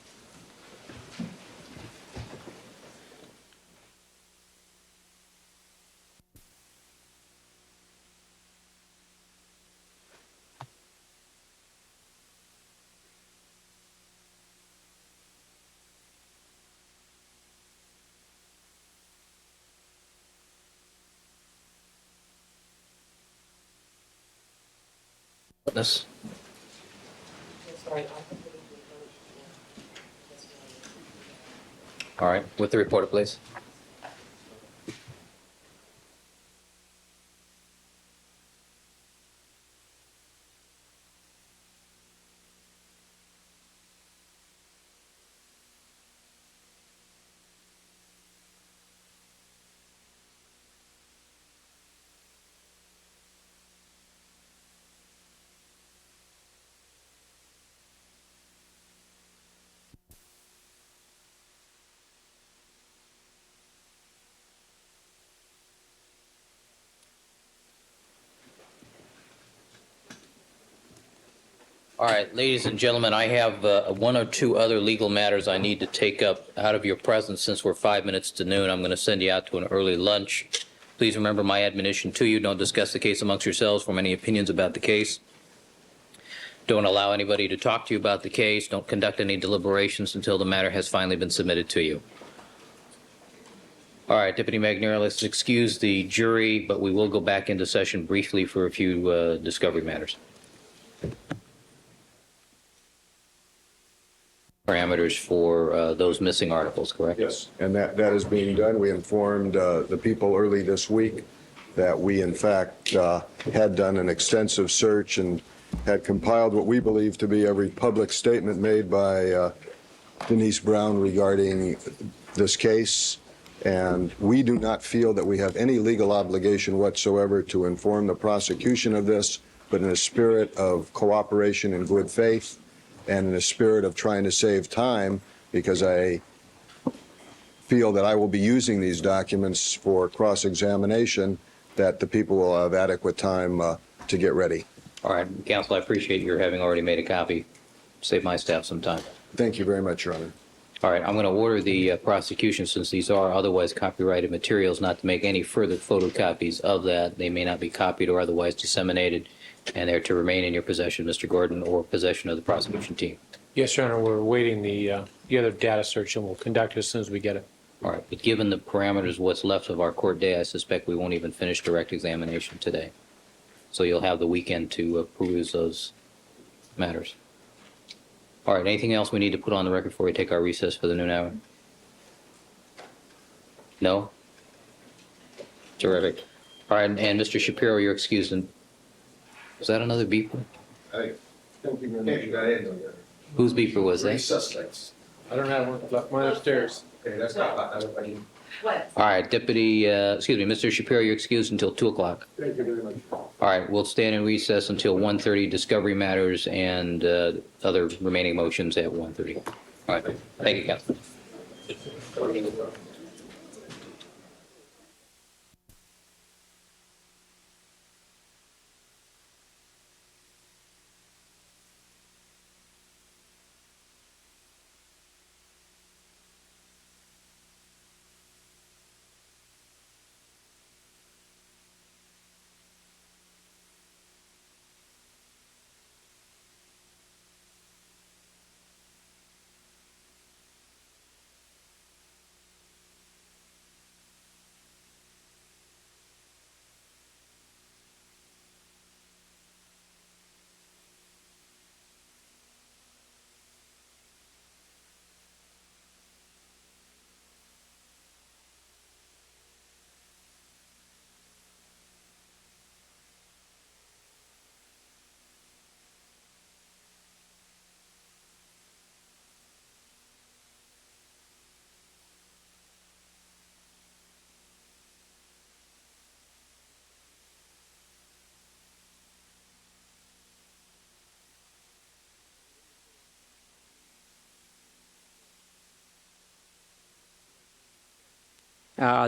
[SPEAKER 1] Witness. All right, with the reporter, please. All right, ladies and gentlemen, I have one or two other legal matters I need to take up out of your presence since we're 5 minutes to noon. I'm going to send you out to an early lunch. Please remember my admonition to you. Don't discuss the case amongst yourselves, form any opinions about the case. Don't allow anybody to talk to you about the case. Don't conduct any deliberations until the matter has finally been submitted to you. All right, Deputy McNair, let's excuse the jury, but we will go back into session briefly for a few discovery matters. Parameters for those missing articles, correct?
[SPEAKER 8] Yes, and that is being done. We informed the people early this week that we, in fact, had done an extensive search and had compiled what we believe to be every public statement made by Denise Brown regarding this case, and we do not feel that we have any legal obligation whatsoever to inform the prosecution of this, but in a spirit of cooperation and good faith, and in a spirit of trying to save time, because I feel that I will be using these documents for cross-examination, that the people will have adequate time to get ready.
[SPEAKER 1] All right, counsel, I appreciate your having already made a copy. Save my staff some time.
[SPEAKER 8] Thank you very much, Your Honor.
[SPEAKER 1] All right, I'm going to order the prosecution, since these are otherwise copyrighted materials, not to make any further photocopies of that. They may not be copied or otherwise disseminated, and they're to remain in your possession, Mr. Gordon, or possession of the prosecution team.
[SPEAKER 10] Yes, Your Honor, we're awaiting the other data search, and we'll conduct it as soon as we get it.
[SPEAKER 1] All right, but given the parameters of what's left of our court day, I suspect we won't even finish direct examination today. So you'll have the weekend to peruse those matters. All right, anything else we need to put on the record before we take our recess for the noon hour? No? Terrific. All right, and Mr. Shapiro, you're excused. And was that another beeper?
[SPEAKER 6] I think you got in there.
[SPEAKER 1] Whose beeper was
[SPEAKER 6] Three
[SPEAKER 1] that?
[SPEAKER 6] suspects.
[SPEAKER 10] I don't have one, left mine upstairs.
[SPEAKER 6] Okay, that's not, I mean,
[SPEAKER 1] All right, Mr. Shapiro, you're excused until 2 o'clock.
[SPEAKER 6] thank you very much.
[SPEAKER 1] All right, we'll stand in recess until 1:30, discovery matters and other remaining motions at 1:30. All right, thank you, counsel.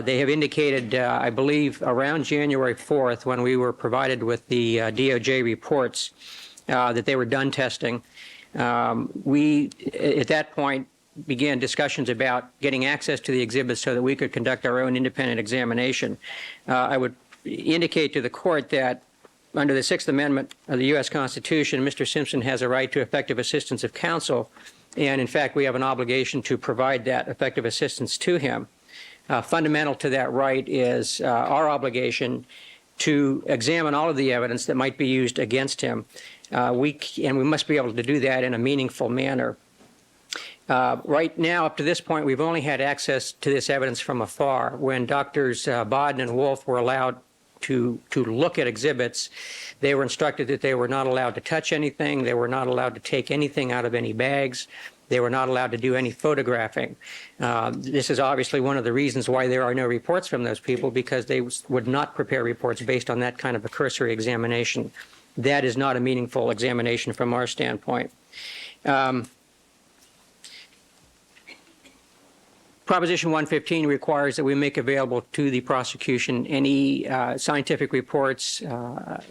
[SPEAKER 11] They have indicated, I believe, around January 4th, when we were provided with the DOJ reports, that they were done testing. We, at that point, began discussions about getting access to the exhibits so that we could conduct our own independent examination. I would indicate to the court that under the Sixth Amendment of the U.S. Constitution, Mr. Simpson has a right to effective assistance of counsel, and in fact, we have an obligation to provide that effective assistance to him. Fundamental to that right is our obligation to examine all of the evidence that might be used against him. And we must be able to do that in a meaningful manner. Right now, up to this point, we've only had access to this evidence from afar. When Doctors Bodden and Wolf were allowed to look at exhibits, they were instructed that they were not allowed to touch anything, they were not allowed to take anything out of any bags, they were not allowed to do any photographing. This is obviously one of the reasons why there are no reports from those people, because they would not prepare reports based on that kind of a cursory examination. That is not a meaningful examination from our standpoint. Proposition 115 requires that we make available to the prosecution any scientific reports,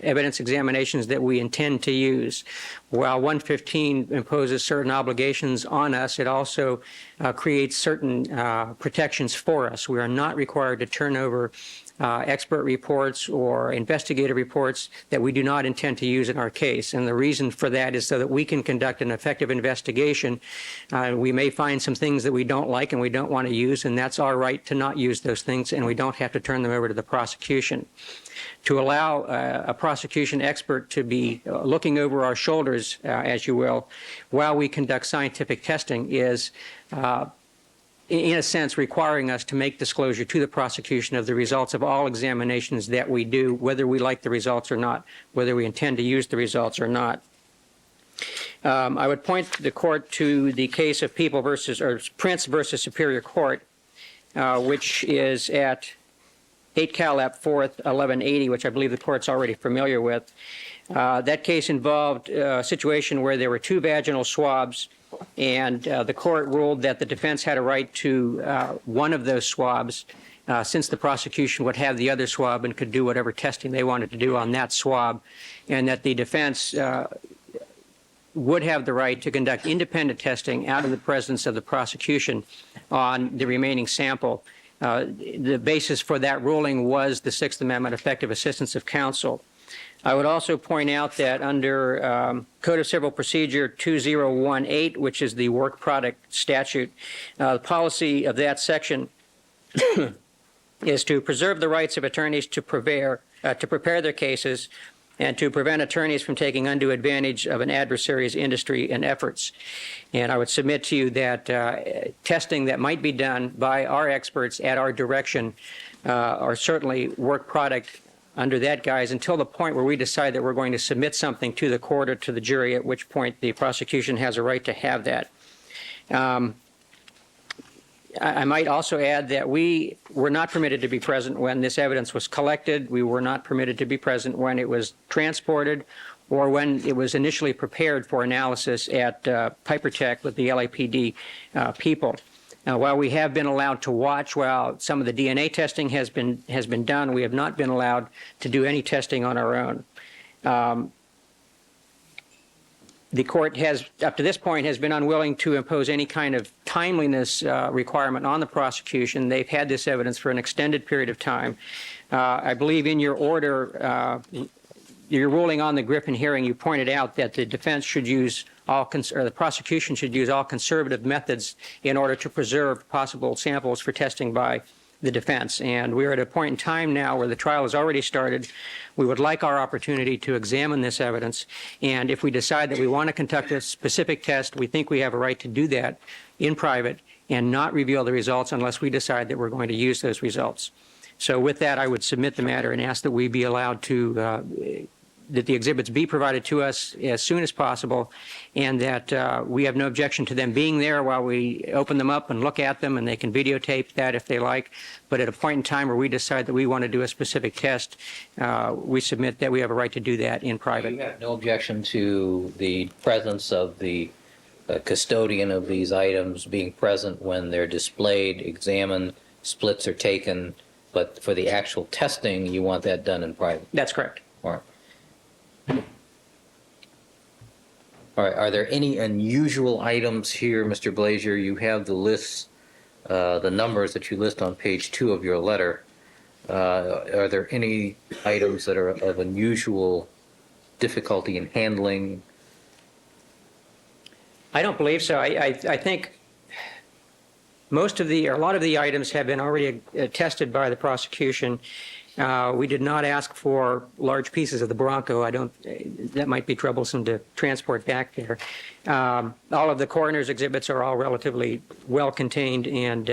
[SPEAKER 11] evidence examinations that we intend to use. While 115 imposes certain obligations on us, it also creates certain protections for us. We are not required to turn over expert reports or investigative reports that we do not intend to use in our case. And the reason for that is so that we can conduct an effective investigation. We may find some things that we don't like and we don't want to use, and that's our right to not use those things, and we don't have to turn them over to the prosecution. To allow a prosecution expert to be looking over our shoulders, as you will, while we conduct scientific testing is in a sense, requiring us to make disclosure to the prosecution of the results of all examinations that we do, whether we like the results or not, whether we intend to use the results or not. I would point the court to the case of Prince versus Superior Court, which is at 8 Cal. 4th, 1180, which I believe the court's already familiar with. That case involved a situation where there were 2 vaginal swabs, and the court ruled that the defense had a right to one of those swabs, since the prosecution would have the other swab and could do whatever testing they wanted to do on that swab, and that the defense would have the right to conduct independent testing out of the presence of the prosecution on the remaining sample. The basis for that ruling was the Sixth Amendment effective assistance of counsel. I would also point out that under Code of Civil Procedure 2018, which is the work product statute, the policy of that section is to preserve the rights of attorneys to prepare their cases and to prevent attorneys from taking undue advantage of an adversary's industry and efforts. And I would submit to you that testing that might be done by our experts at our direction are certainly work product under that guise until the point where we decide that we're going to submit something to the court or to the jury, at which point the prosecution has a right to have that. I might also add that we were not permitted to be present when this evidence was collected. We were not permitted to be present when it was transported or when it was initially prepared for analysis at Piper Tech with the LAPD people. While we have been allowed to watch while some of the DNA testing has been done, we have not been allowed to do any testing on our own. The court has, up to this point, has been unwilling to impose any kind of timeliness requirement on the prosecution. They've had this evidence for an extended period of time. I believe in your order, your ruling on the Griffin hearing, you pointed out that the defense should use or the prosecution should use all conservative methods in order to preserve possible samples for testing by the defense. And we're at a point in time now where the trial has already started. We would like our opportunity to examine this evidence. And if we decide that we want to conduct a specific test, we think we have a right to do that in private and not reveal the results unless we decide that we're going to use those results. So with that, I would submit the matter and ask that we be allowed to that the exhibits be provided to us as soon as possible, and that we have no objection to them being there while we open them up and look at them, and they can videotape that if they like. But at a point in time where we decide that we want to do a specific test, we submit that we have a right to do that in private.
[SPEAKER 1] You have no objection to the presence of the custodian of these items being present when they're displayed, examined, splits are taken, but for the actual testing, you want that done in private?
[SPEAKER 11] That's correct.
[SPEAKER 1] All right. All right, are there any unusual items here, Mr. Blazier? You have the lists, the numbers that you list on page 2 of your letter. Are there any items that are of unusual difficulty in handling?
[SPEAKER 11] I don't believe so. I think a lot of the items have been already tested by the prosecution. We did not ask for large pieces of the Bronco. That might be troublesome to transport back there. All of the coroner's exhibits are all relatively well contained and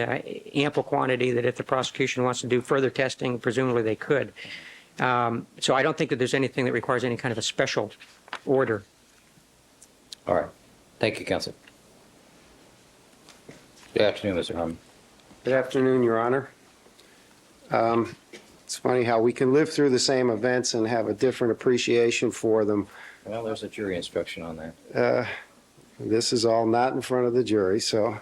[SPEAKER 11] ample quantity that if the prosecution wants to do further testing, presumably they could. So I don't think that there's anything that requires any kind of a special order.
[SPEAKER 1] All right. Thank you, Counsel. Good afternoon, Mr. Harmon.
[SPEAKER 12] Good afternoon, Your Honor. It's funny how we can live through the same events and have a different appreciation for them.
[SPEAKER 1] Well, there's a jury instruction on that.
[SPEAKER 12] This is all not in front of the jury, so.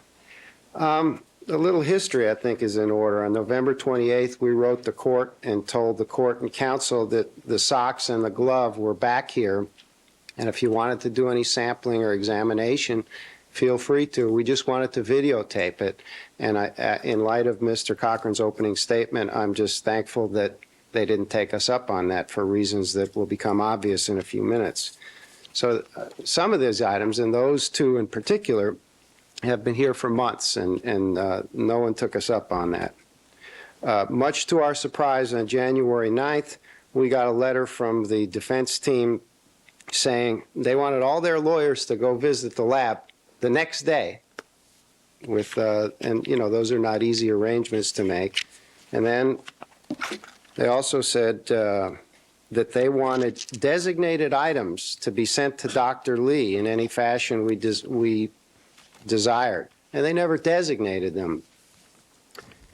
[SPEAKER 12] A little history, I think, is in order. On November 28th, we wrote the court and told the court and counsel that the socks and the glove were back here. And if you wanted to do any sampling or examination, feel free to. We just wanted to videotape it. And in light of Mr. Cochran's opening statement, I'm just thankful that they didn't take us up on that for reasons that will become obvious in a few minutes. So some of these items, and those two in particular, have been here for months, and no one took us up on that. Much to our surprise, on January 9th, we got a letter from the defense team saying they wanted all their lawyers to go visit the lab the next day. And those are not easy arrangements to make. And then they also said that they wanted designated items to be sent to Dr. Lee in any fashion we desired. And they never designated them.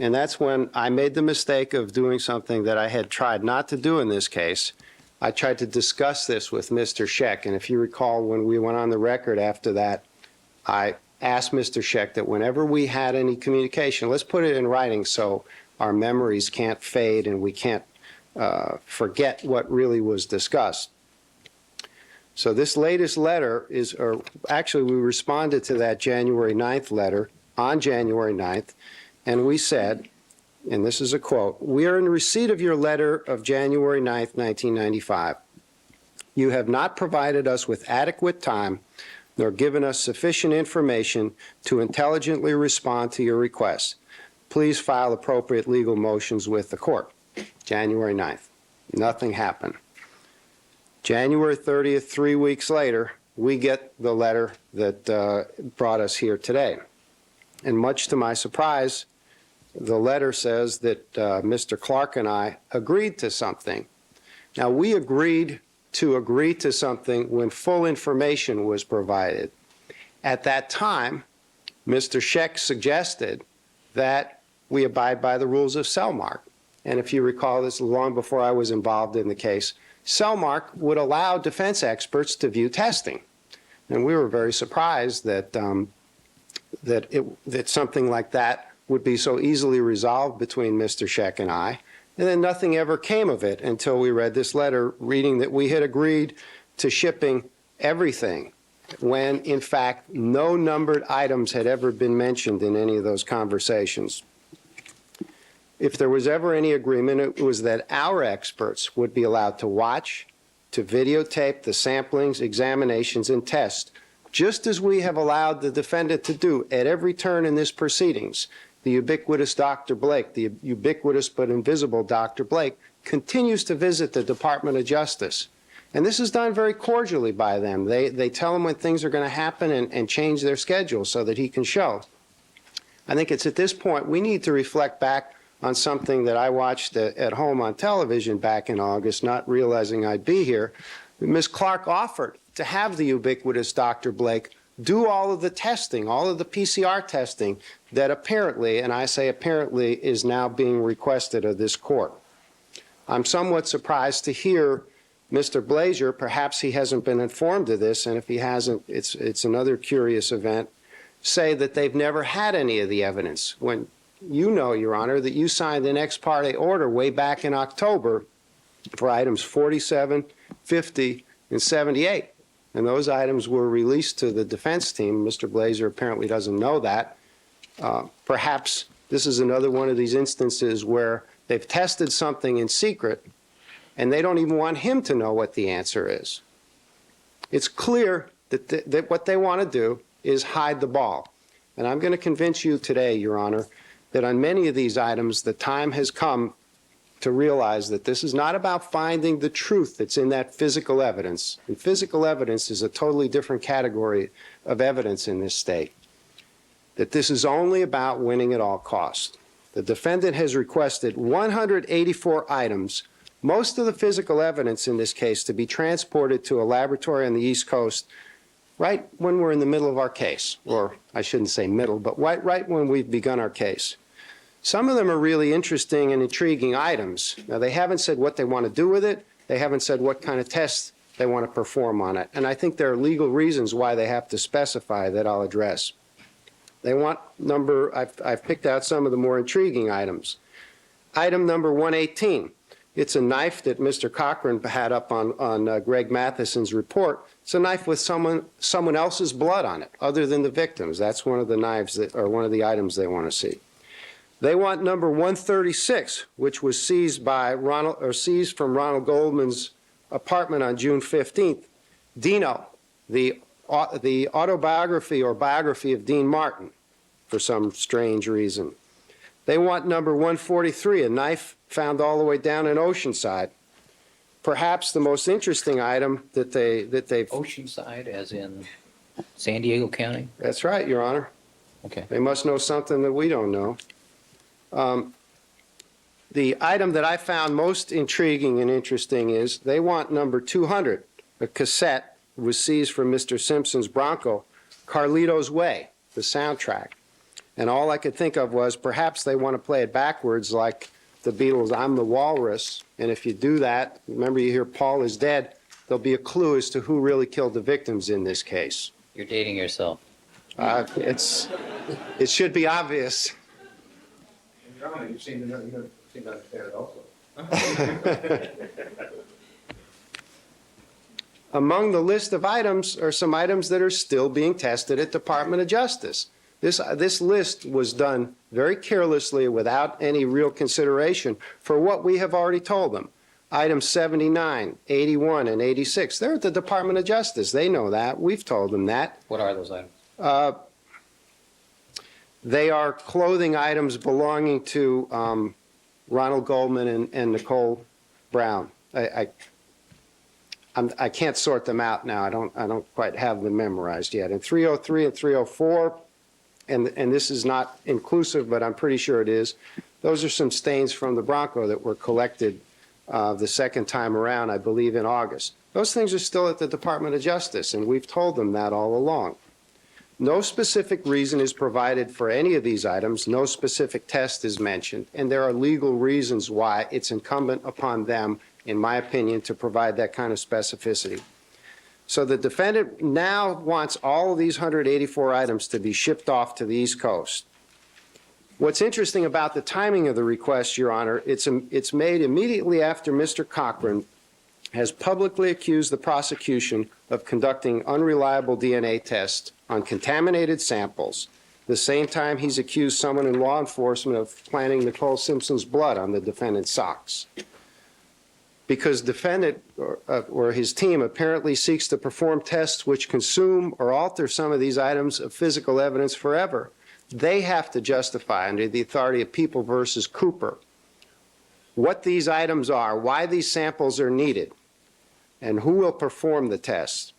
[SPEAKER 12] And that's when I made the mistake of doing something that I had tried not to do in this case. I tried to discuss this with Mr. Scheck, and if you recall, when we went on the record after that, I asked Mr. Scheck that whenever we had any communication, let's put it in writing so our memories can't fade and we can't forget what really was discussed. So this latest letter is, or actually we responded to that January 9th letter on January 9th, and we said, and this is a quote, "We are in receipt of your letter of January 9th, 1995. You have not provided us with adequate time nor given us sufficient information to intelligently respond to your requests. Please file appropriate legal motions with the court." January 9th. Nothing happened. January 30th, 3 weeks later, we get the letter that brought us here today. And much to my surprise, the letter says that Mr. Clark and I agreed to something. Now, we agreed to something when full information was provided. At that time, Mr. Scheck suggested that we abide by the rules of Cellmark. And if you recall, this long before I was involved in the case, Cellmark would allow defense experts to view testing. And we were very surprised that that something like that would be so easily resolved between Mr. Scheck and I. And then nothing ever came of it until we read this letter reading that we had agreed to shipping everything, when in fact no numbered items had ever been mentioned in any of those conversations. If there was ever any agreement, it was that our experts would be allowed to watch, to videotape the samplings, examinations, and tests, just as we have allowed the defendant to do at every turn in this proceedings. The ubiquitous Dr. Blake, the ubiquitous but invisible Dr. Blake, continues to visit the Department of Justice. And this is done very cordially by them. They tell him when things are going to happen and change their schedule so that he can show. I think it's at this point we need to reflect back on something that I watched at home on television back in August, not realizing I'd be here. Ms. Clark offered to have the ubiquitous Dr. Blake do all of the testing, all of the PCR testing that apparently, and I say apparently, is now being requested of this court. I'm somewhat surprised to hear Mr. Blazer, perhaps he hasn't been informed of this, and if he hasn't, it's another curious event, say that they've never had any of the evidence, when you know, Your Honor, that you signed an ex parte order way back in October for items 47, 50, and 78. And those items were released to the defense team. Mr. Blazer apparently doesn't know that. Perhaps this is another one of these instances where they've tested something in secret and they don't even want him to know what the answer is. It's clear that what they want to do is hide the ball. And I'm going to convince you today, Your Honor, that on many of these items, the time has come to realize that this is not about finding the truth that's in that physical evidence. And physical evidence is a totally different category of evidence in this state. That this is only about winning at all costs. The defendant has requested 184 items, most of the physical evidence in this case, to be transported to a laboratory on the East Coast right when we're in the middle of our case. Or I shouldn't say middle, but right when we've begun our case. Some of them are really interesting and intriguing items. Now, they haven't said what they want to do with it. They haven't said what kind of tests they want to perform on it. And I think there are legal reasons why they have to specify that I'll address. They want I've picked out some of the more intriguing items. Item number 118. It's a knife that Mr. Cochran had up on Greg Matheson's report. It's a knife with someone else's blood on it, other than the victims. That's one of the knives or one of the items they want to see. They want number 136, which was seized from Ronald Goldman's apartment on June 15th. Dino, the autobiography or biography of Dean Martin, for some strange reason. They want number 143, a knife found all the way down in Oceanside. Perhaps the most interesting item that they've...
[SPEAKER 1] Oceanside, as in San Diego County?
[SPEAKER 12] That's right, Your Honor.
[SPEAKER 1] Okay.
[SPEAKER 12] They must know something that we don't know. The item that I found most intriguing and interesting is they want number 200, a cassette was seized from Mr. Simpson's Bronco, Carlito's Way, the soundtrack. And all I could think of was perhaps they want to play it backwards like the Beatles' I'm the Walrus. And if you do that, remember you hear Paul is dead, there'll be a clue as to who really killed the victims in this case.
[SPEAKER 1] You're dating yourself.
[SPEAKER 12] It should be obvious.
[SPEAKER 6] And Your Honor, you seem to understand it also.
[SPEAKER 12] Among the list of items are some items that are still being tested at Department of Justice. This list was done very carelessly without any real consideration for what we have already told them. Items 79, 81, and 86, they're at the Department of Justice. They know that. We've told them that.
[SPEAKER 1] What are those items?
[SPEAKER 12] They are clothing items belonging to Ronald Goldman and Nicole Brown. I can't sort them out now. I don't quite have them memorized yet. And 303 and 304, and this is not inclusive, but I'm pretty sure it is. Those are some stains from the Bronco that were collected the second time around, I believe, in August. Those things are still at the Department of Justice, and we've told them that all along. No specific reason is provided for any of these items. No specific test is mentioned, and there are legal reasons why it's incumbent upon them, in my opinion, to provide that kind of specificity. So the defendant now wants all of these 184 items to be shipped off to the East Coast. What's interesting about the timing of the request, Your Honor, it's made immediately after Mr. Cochran has publicly accused the prosecution of conducting unreliable DNA tests on contaminated samples, the same time he's accused someone in law enforcement of planting Nicole Simpson's blood on the defendant's socks. Because defendant or his team apparently seeks to perform tests which consume or alter some of these items of physical evidence forever, they have to justify, under the authority of People versus Cooper, what these items are, why these samples are needed, and who will perform the tests.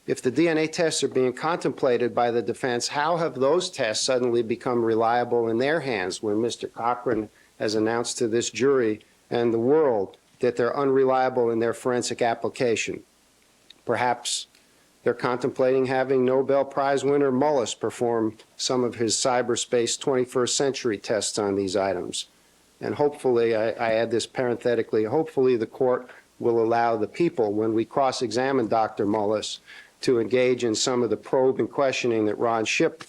[SPEAKER 12] If the DNA tests are being contemplated by the defense, how have those tests suddenly become reliable in their hands when Mr. Cochran has announced to this jury and the world that they're unreliable in their forensic application? Perhaps they're contemplating having Nobel Prize winner Mullis perform some of his cyberspace 21st century tests on these items. And hopefully, I add this parenthetically, hopefully the court will allow the people, when we cross-examine Dr. Mullis, to engage in some of the probe and questioning that Ron Shipp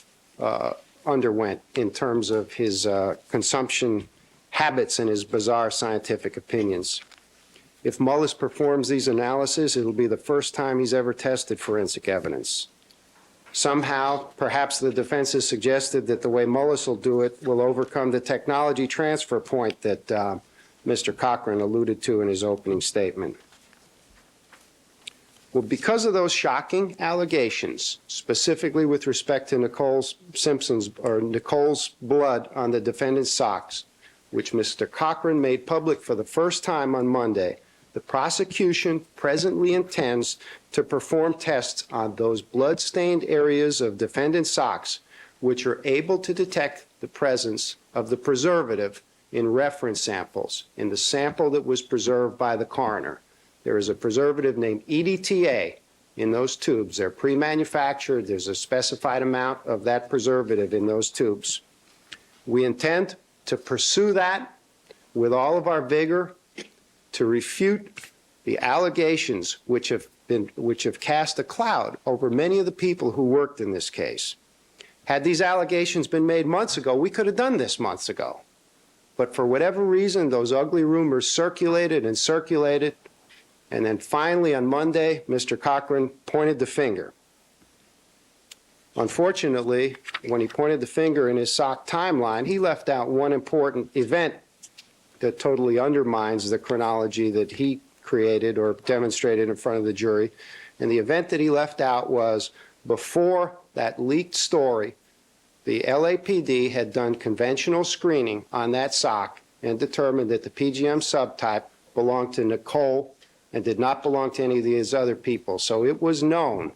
[SPEAKER 12] underwent in terms of his consumption habits and his bizarre scientific opinions. If Mullis performs these analyses, it'll be the first time he's ever tested forensic evidence. Somehow, perhaps the defense has suggested that the way Mullis will do it will overcome the technology transfer point that Mr. Cochran alluded to in his opening statement. Well, because of those shocking allegations, specifically with respect to Nicole's blood on the defendant's socks, which Mr. Cochran made public for the first time on Monday, the prosecution presently intends to perform tests on those blood-stained areas of defendant's socks, which are able to detect the presence of the preservative in reference samples, in the sample that was preserved by the coroner. There is a preservative named EDTA in those tubes. They're pre-manufactured. There's a specified amount of that preservative in those tubes. We intend to pursue that with all of our vigor to refute the allegations which have cast a cloud over many of the people who worked in this case. Had these allegations been made months ago, we could have done this months ago. But for whatever reason, those ugly rumors circulated and circulated. And then finally on Monday, Mr. Cochran pointed the finger. Unfortunately, when he pointed the finger in his sock timeline, he left out one important event that totally undermines the chronology that he created or demonstrated in front of the jury. And the event that he left out was before that leaked story, the LAPD had done conventional screening on that sock and determined that the PGM subtype belonged to Nicole and did not belong to any of these other people. So it was known.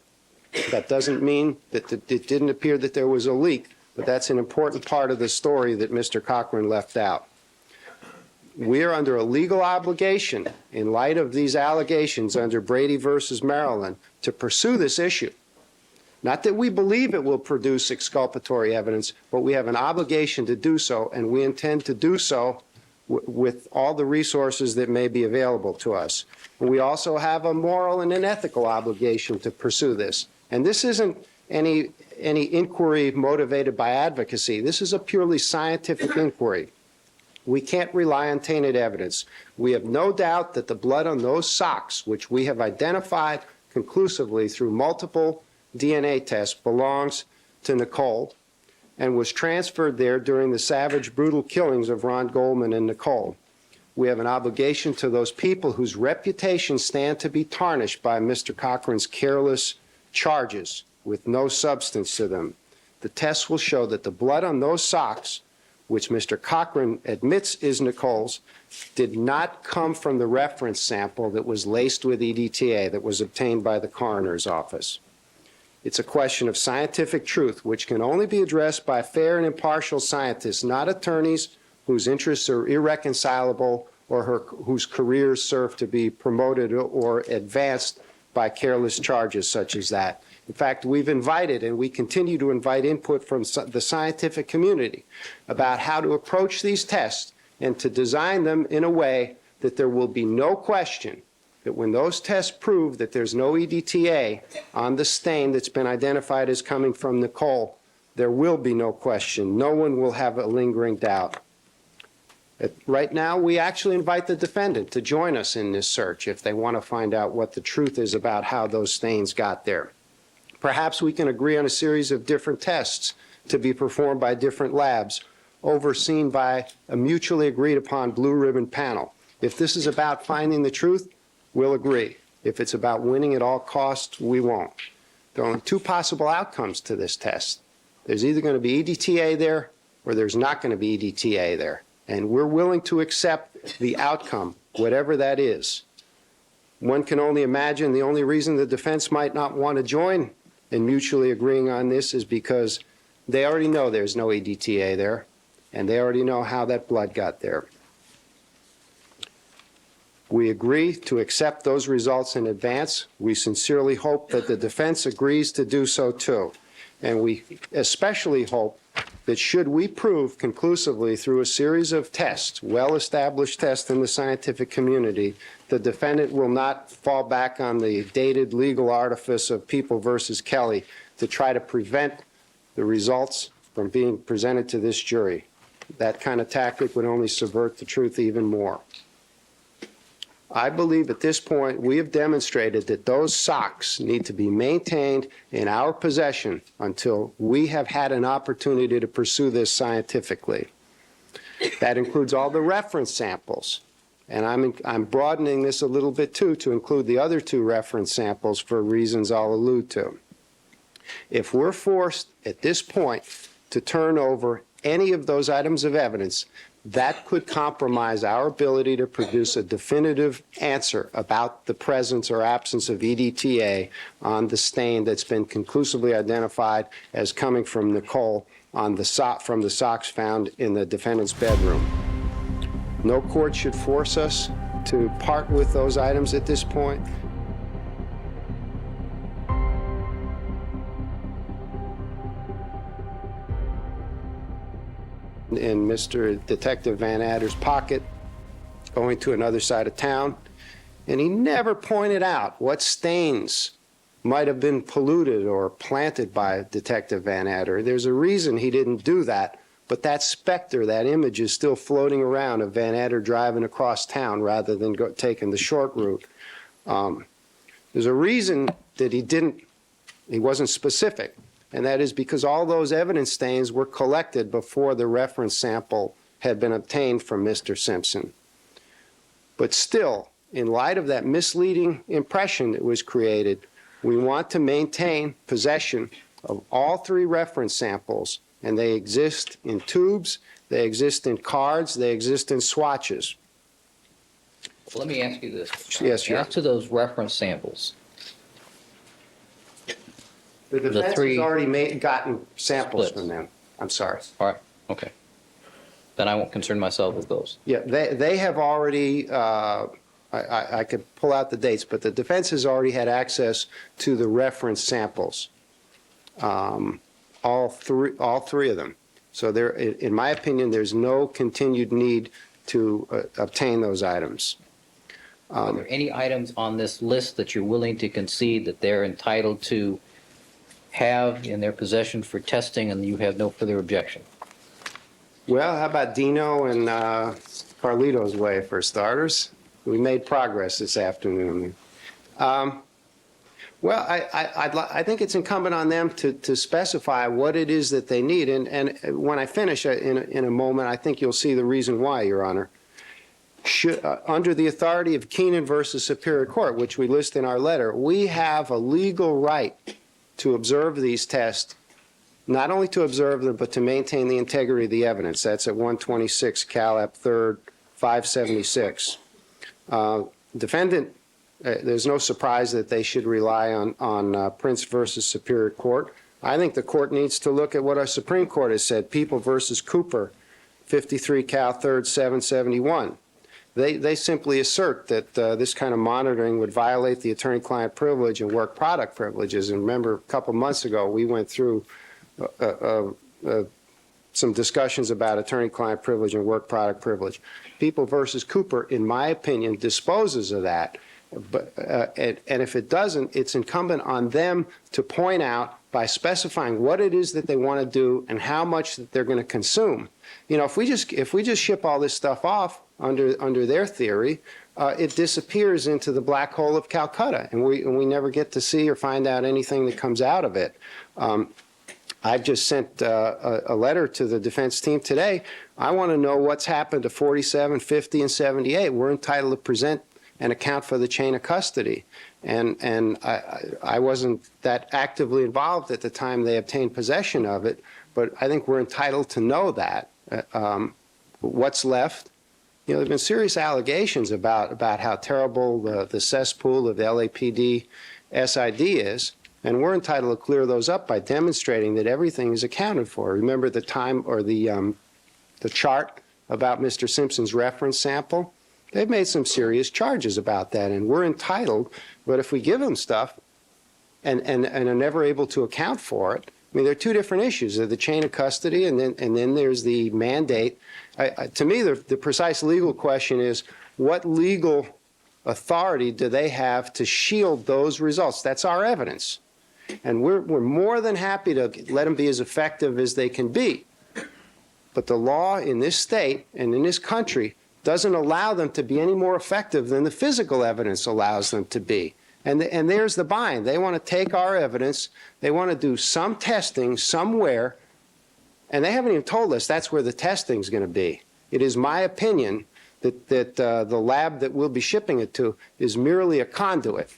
[SPEAKER 12] That doesn't mean that it didn't appear that there was a leak, but that's an important part of the story that Mr. Cochran left out. We are under a legal obligation, in light of these allegations under Brady versus Maryland, to pursue this issue. Not that we believe it will produce exculpatory evidence, but we have an obligation to do so, and we intend to do so with all the resources that may be available to us. We also have a moral and an ethical obligation to pursue this. And this isn't any inquiry motivated by advocacy. This is a purely scientific inquiry. We can't rely on tainted evidence. We have no doubt that the blood on those socks, which we have identified conclusively through multiple DNA tests, belongs to Nicole and was transferred there during the savage, brutal killings of Ron Goldman and Nicole. We have an obligation to those people whose reputations stand to be tarnished by Mr. Cochran's careless charges with no substance to them. The tests will show that the blood on those socks, which Mr. Cochran admits is Nicole's, did not come from the reference sample that was laced with EDTA that was obtained by the coroner's office. It's a question of scientific truth, which can only be addressed by fair and impartial scientists, not attorneys whose interests are irreconcilable or whose careers serve to be promoted or advanced by careless charges such as that. In fact, we've invited and we continue to invite input from the scientific community about how to approach these tests and to design them in a way that there will be no question that when those tests prove that there's no EDTA on the stain that's been identified as coming from Nicole, there will be no question. No one will have a lingering doubt. Right now, we actually invite the defendant to join us in this search if they want to find out what the truth is about how those stains got there. Perhaps we can agree on a series of different tests to be performed by different labs, overseen by a mutually agreed upon blue ribbon panel. If this is about finding the truth, we'll agree. If it's about winning at all costs, we won't. There are only two possible outcomes to this test. There's either going to be EDTA there or there's not going to be EDTA there. And we're willing to accept the outcome, whatever that is. One can only imagine the only reason the defense might not want to join in mutually agreeing on this is because they already know there's no EDTA there, and they already know how that blood got there. We agree to accept those results in advance. We sincerely hope that the defense agrees to do so too. And we especially hope that should we prove conclusively through a series of tests, well-established tests in the scientific community, the defendant will not fall back on the dated legal artifice of People versus Kelly to try to prevent the results from being presented to this jury. That kind of tactic would only subvert the truth even more. I believe at this point we have demonstrated that those socks need to be maintained in our possession until we have had an opportunity to pursue this scientifically. That includes all the reference samples. And I'm broadening this a little bit too to include the other two reference samples for reasons I'll allude to. If we're forced at this point to turn over any of those items of evidence, that could compromise our ability to produce a definitive answer about the presence or absence of EDTA on the stain that's been conclusively identified as coming from Nicole on the from the socks found in the defendant's bedroom. No court should force us to part with those items at this point. In Mr. Detective Van Adder's pocket, going to another side of town, and he never pointed out what stains might have been polluted or planted by Detective Van Adder. There's a reason he didn't do that, but that specter, that image is still floating around of Van Adder driving across town rather than taking the short route. There's a reason that he wasn't specific. And that is because all those evidence stains were collected before the reference sample had been obtained from Mr. Simpson. But still, in light of that misleading impression that was created, we want to maintain possession of all three reference samples, and they exist in tubes, they exist in cards, they exist in swatches.
[SPEAKER 1] Well, let me ask you this.
[SPEAKER 12] Yes, sure.
[SPEAKER 1] As to those reference samples,
[SPEAKER 12] The defense
[SPEAKER 1] three
[SPEAKER 12] has already gotten samples
[SPEAKER 1] splits.
[SPEAKER 12] from them. I'm sorry.
[SPEAKER 1] all right, okay. Then I won't concern myself with those.
[SPEAKER 12] Yeah, they have already, I could pull out the dates, but the defense has already had access to the reference samples. all three of them. So there, in my opinion, there's no continued need to obtain those items.
[SPEAKER 1] Are there any items on this list that you're willing to concede that they're entitled to have in their possession for testing and you have no further objection?
[SPEAKER 12] Well, how about Dino and Carlito's way for starters? We made progress this afternoon. Well, I think it's incumbent on them to specify what it is that they need. And when I finish in a moment, I think you'll see the reason why, Your Honor. Under the authority of Keenan versus Superior Court, which we list in our letter, we have a legal right to observe these tests, not only to observe them, but to maintain the integrity of the evidence. That's at 126 Cal App 3rd, 576. Defendant, there's no surprise that they should rely on Prince versus Superior Court. I think the court needs to look at what our Supreme Court has said, People versus Cooper, 53 Cal 3rd, 771. They simply assert that this kind of monitoring would violate the attorney-client privilege and work product privileges. And remember, a couple months ago, we went through some discussions about attorney-client privilege and work product privilege. People versus Cooper, in my opinion, disposes of that. But, and if it doesn't, it's incumbent on them to point out by specifying what it is that they want to do and how much that they're going to consume. You know, if we just ship all this stuff off under their theory, it disappears into the black hole of Calcutta, and we never get to see or find out anything that comes out of it. I've just sent a letter to the defense team today. I want to know what's happened to 47, 50, and 78. We're entitled to present and account for the chain of custody. And I wasn't that actively involved at the time they obtained possession of it, but I think we're entitled to know that. What's left? You know, there have been serious allegations about how terrible the cesspool of the LAPD SID is, and we're entitled to clear those up by demonstrating that everything is accounted for. Remember the time or the chart about Mr. Simpson's reference sample? They've made some serious charges about that, and we're entitled, but if we give them stuff and are never able to account for it, I mean, there are two different issues. There's the chain of custody, and then there's the mandate. To me, the precise legal question is, what legal authority do they have to shield those results? That's our evidence. And we're more than happy to let them be as effective as they can be. But the law in this state and in this country doesn't allow them to be any more effective than the physical evidence allows them to be. And there's the bind. They want to take our evidence, they want to do some testing somewhere, and they haven't even told us that's where the testing is going to be. It is my opinion that the lab that we'll be shipping it to is merely a conduit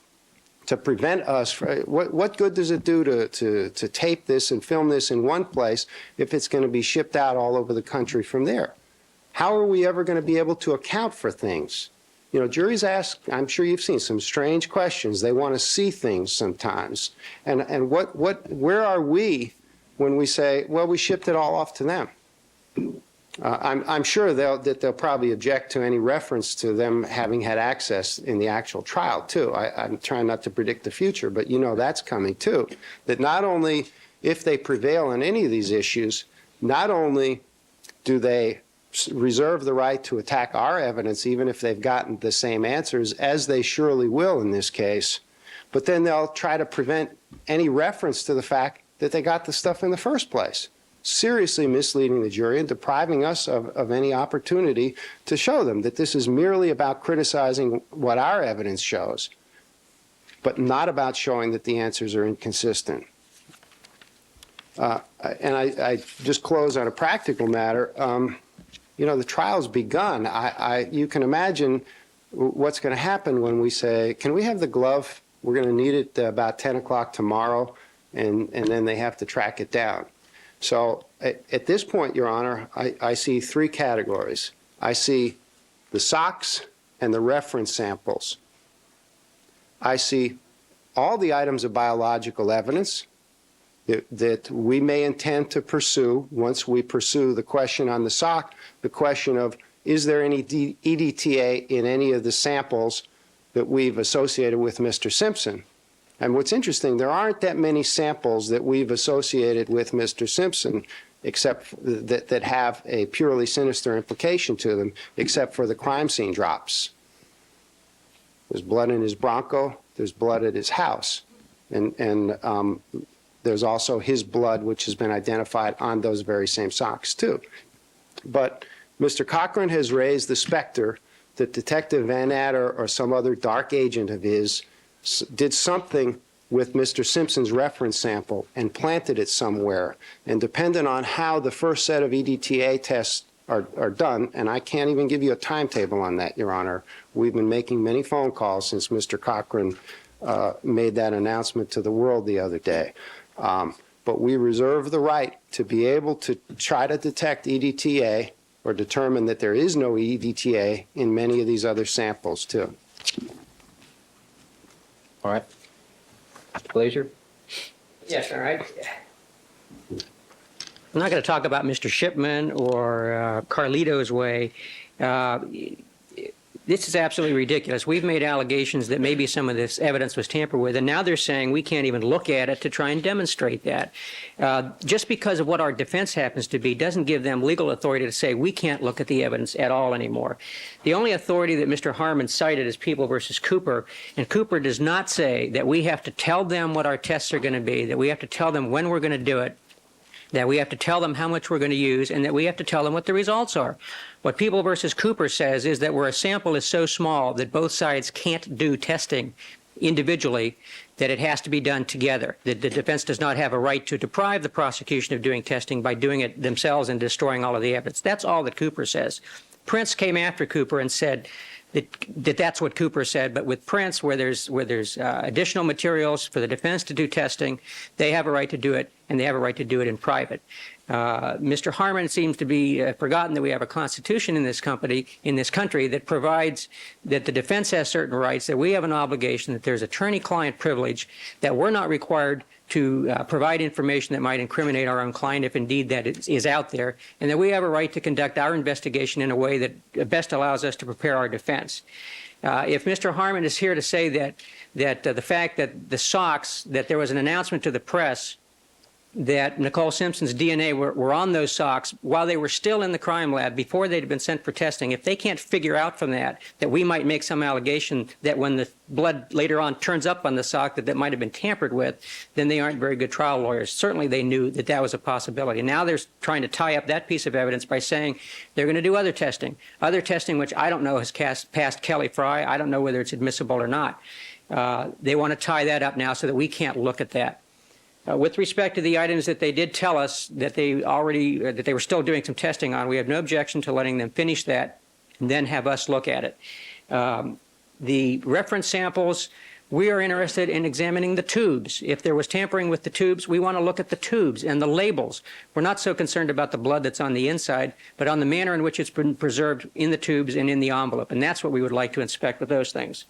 [SPEAKER 12] to prevent us from, what good does it do to tape this and film this in one place if it's going to be shipped out all over the country from there? How are we ever going to be able to account for things? You know, juries ask, I'm sure you've seen some strange questions. They want to see things sometimes. And where are we when we say, well, we shipped it all off to them? I'm sure that they'll probably object to any reference to them having had access in the actual trial, too. I'm trying not to predict the future, but you know that's coming, too. That not only, if they prevail on any of these issues, not only do they reserve the right to attack our evidence, even if they've gotten the same answers, as they surely will in this case, but then they'll try to prevent any reference to the fact that they got the stuff in the first place, seriously misleading the jury and depriving us of any opportunity to show them that this is merely about criticizing what our evidence shows, but not about showing that the answers are inconsistent. And I just close on a practical matter. You know, the trial's begun. You can imagine what's going to happen when we say, can we have the glove? We're going to need it about 10 o'clock tomorrow, and then they have to track it down. So at this point, Your Honor, I see three categories. I see the socks and the reference samples. I see all the items of biological evidence that we may intend to pursue once we pursue the question on the sock, the question of, is there any EDTA in any of the samples that we've associated with Mr. Simpson? And what's interesting, there aren't that many samples that we've associated with Mr. Simpson, except that have a purely sinister implication to them, except for the crime scene drops. There's blood in his Bronco. There's blood at his house. And there's also his blood, which has been identified on those very same socks, too. But Mr. Cochran has raised the specter that Detective Van Adder or some other dark agent of his did something with Mr. Simpson's reference sample and planted it somewhere. And depending on how the first set of EDTA tests are done, and I can't even give you a timetable on that, Your Honor. We've been making many phone calls since Mr. Cochran made that announcement to the world the other day. But we reserve the right to be able to try to detect EDTA or determine that there is no EDTA in many of these other samples, too.
[SPEAKER 1] All right. Mr. Glazier?
[SPEAKER 11] Yes, all right. I'm not going to talk about Mr. Shipman or Carlito's Way. This is absolutely ridiculous. We've made allegations that maybe some of this evidence was tampered with, and now they're saying we can't even look at it to try and demonstrate that. Just because of what our defense happens to be doesn't give them legal authority to say we can't look at the evidence at all anymore. The only authority that Mr. Harmon cited is People versus Cooper, and Cooper does not say that we have to tell them what our tests are going to be, that we have to tell them when we're going to do it, that we have to tell them how much we're going to use, and that we have to tell them what the results are. What People versus Cooper says is that where a sample is so small that both sides can't do testing individually, that it has to be done together. That the defense does not have a right to deprive the prosecution of doing testing by doing it themselves and destroying all of the evidence. That's all that Cooper says. Prince came after Cooper and said that's what Cooper said, but with Prince, where there's additional materials for the defense to do testing, they have a right to do it, and they have a right to do it in private. Mr. Harmon seems to be forgotten that we have a constitution in this country that provides that the defense has certain rights, that we have an obligation, that there's attorney-client privilege, that we're not required to provide information that might incriminate our own client if indeed that is out there, and that we have a right to conduct our investigation in a way that best allows us to prepare our defense. If Mr. Harmon is here to say that the fact that the socks, that there was an announcement to the press that Nicole Simpson's DNA were on those socks while they were still in the crime lab before they'd been sent for testing, if they can't figure out from that we might make some allegation that when the blood later on turns up on the sock that might have been tampered with, then they aren't very good trial lawyers. Certainly they knew that that was a possibility. Now they're trying to tie up that piece of evidence by saying they're going to do other testing which I don't know has passed Kelly Fry. I don't know whether it's admissible or not. They want to tie that up now so that we can't look at that. With respect to the items that they did tell us that they were still doing some testing on, we have no objection to letting them finish that and then have us look at it. The reference samples, we are interested in examining the tubes. If there was tampering with the tubes, we want to look at the tubes and the labels. We're not so concerned about the blood that's on the inside, but on the manner in which it's been preserved in the tubes and in the envelope, and that's what we would like to inspect with those things.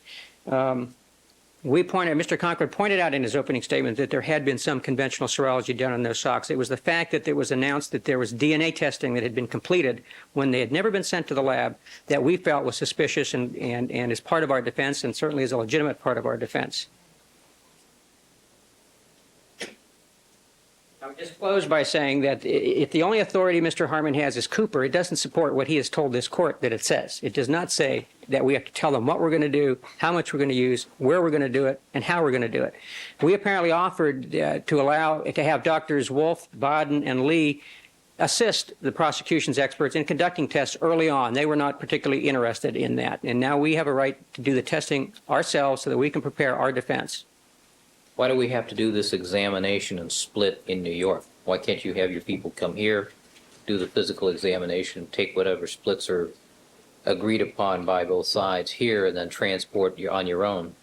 [SPEAKER 11] Mr. Conklin pointed out in his opening statement that there had been some conventional serology done on those socks. It was the fact that it was announced that there was DNA testing that had been completed when they had never been sent to the lab that we felt was suspicious and is part of our defense and certainly is a legitimate part of our defense. I would just close by saying that if the only authority Mr. Harmon has is Cooper, it doesn't support what he has told this court that it says. It does not say that we have to tell them what we're going to do, how much we're going to use, where we're going to do it, and how we're going to do it. We apparently offered to have Drs. Wolf, Baden, and Lee assist the prosecution's experts in conducting tests early on. They were not particularly interested in that. And now we have a right to do the testing ourselves so that we can prepare our defense.
[SPEAKER 1] Why do we have to do this examination and split in New York? Why can't you have your people come here, do the physical examination, take whatever splits are agreed upon by both sides here, and then transport on your own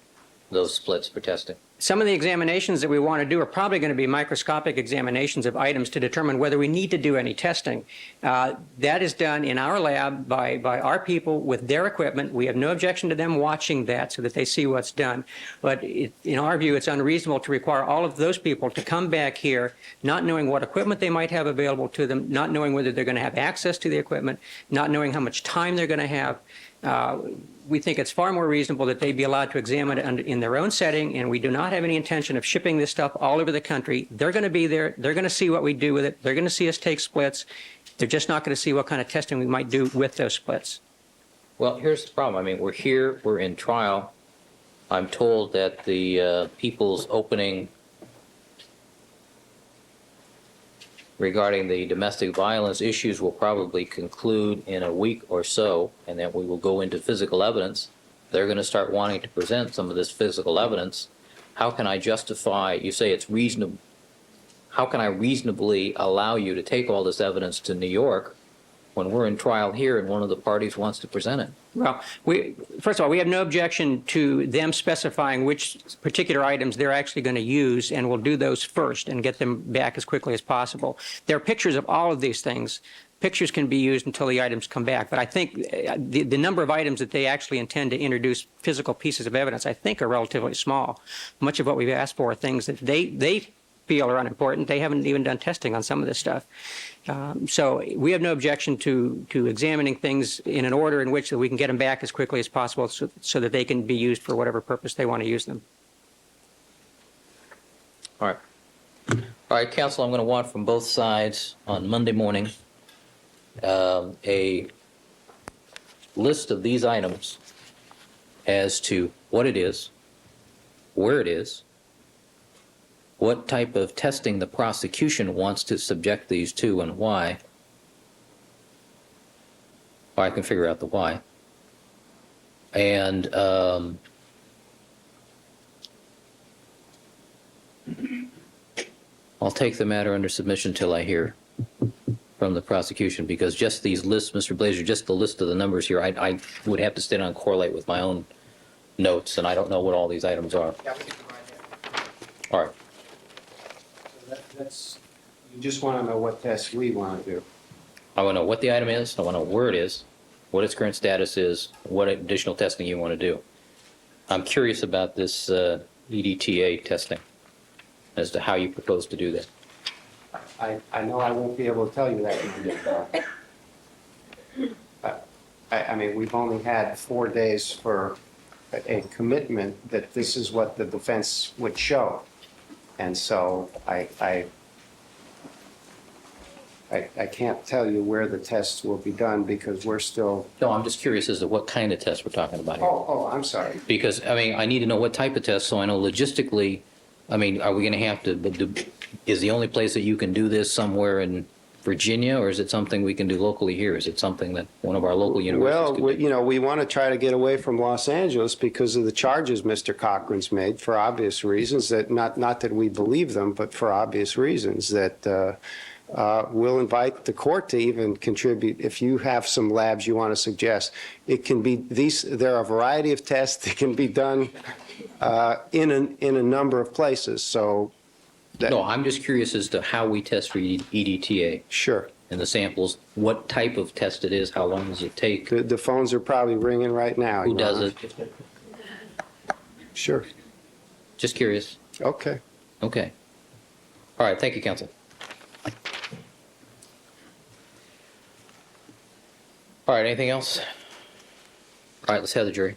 [SPEAKER 1] those splits for testing?
[SPEAKER 11] Some of the examinations that we want to do are probably going to be microscopic examinations of items to determine whether we need to do any testing. That is done in our lab by our people with their equipment. We have no objection to them watching that so that they see what's done. But in our view, it's unreasonable to require all of those people to come back here not knowing what equipment they might have available to them, not knowing whether they're going to have access to the equipment, not knowing how much time they're going to have. We think it's far more reasonable that they be allowed to examine it in their own setting, and we do not have any intention of shipping this stuff all over the country. They're going to be there. They're going to see what we do with it. They're going to see us take splits. They're just not going to see what kind of testing we might do with those splits.
[SPEAKER 1] Well, here's the problem. I mean, we're here, we're in trial. I'm told that the people's opening regarding the domestic violence issues will probably conclude in a week or so, and that we will go into physical evidence. They're going to start wanting to present some of this physical evidence. How can I justify, you say it's reasonable, how can I reasonably allow you to take all this evidence to New York when we're in trial here and one of the parties wants to present it?
[SPEAKER 11] Well, first of all, we have no objection to them specifying which particular items they're actually going to use, and we'll do those first and get them back as quickly as possible. There are pictures of all of these things. Pictures can be used until the items come back, but I think the number of items that they actually intend to introduce physical pieces of evidence, I think, are relatively small. Much of what we've asked for are things that they feel are unimportant. They haven't even done testing on some of this stuff. So we have no objection to examining things in an order in which we can get them back as quickly as possible so that they can be used for whatever purpose they want to use them.
[SPEAKER 1] All right. All right, counsel, I'm going to want from both sides on Monday morning a list of these items as to what it is, where it is, what type of testing the prosecution wants to subject these to and why. Or I can figure out the why. And I'll take the matter under submission till I hear from the prosecution, because just these lists, Mr. Blazer, just the list of the numbers here, I would have to sit down and correlate with my own notes, and I don't know what all these items are. All right.
[SPEAKER 12] You just want to know what tests we want to do.
[SPEAKER 1] I want to know what the item is, I want to know where it is, what its current status is, what additional testing you want to do. I'm curious about this EDTA testing, as to how you propose to do that.
[SPEAKER 12] I know I won't be able to tell you that. I mean, we've only had 4 days for a commitment that this is what the defense would show. And so I can't tell you where the tests will be done because we're still...
[SPEAKER 1] No, I'm just curious as to what kind of test we're talking about here.
[SPEAKER 12] Oh, I'm sorry.
[SPEAKER 1] Because, I mean, I need to know what type of test so I know logistically, I mean, are we going to have to, is the only place that you can do this somewhere in Virginia, or is it something we can do locally here? Is it something that one of our local universities could do?
[SPEAKER 12] Well, we want to try to get away from Los Angeles because of the charges Mr. Cochran's made for obvious reasons, that not that we believe them, but for obvious reasons that we'll invite the court to even contribute. If you have some labs you want to suggest, it can be there are a variety of tests that can be done in a number of places. So
[SPEAKER 1] No, I'm just curious as to how we test for EDTA.
[SPEAKER 12] Sure.
[SPEAKER 1] And the samples, what type of test it is, how long does it take?
[SPEAKER 12] The phones are probably ringing right now.
[SPEAKER 1] Who does it?
[SPEAKER 12] Sure.
[SPEAKER 1] Just curious.
[SPEAKER 12] Okay.
[SPEAKER 1] Okay. All right, thank you, counsel. All right, anything else? All right, let's have the jury.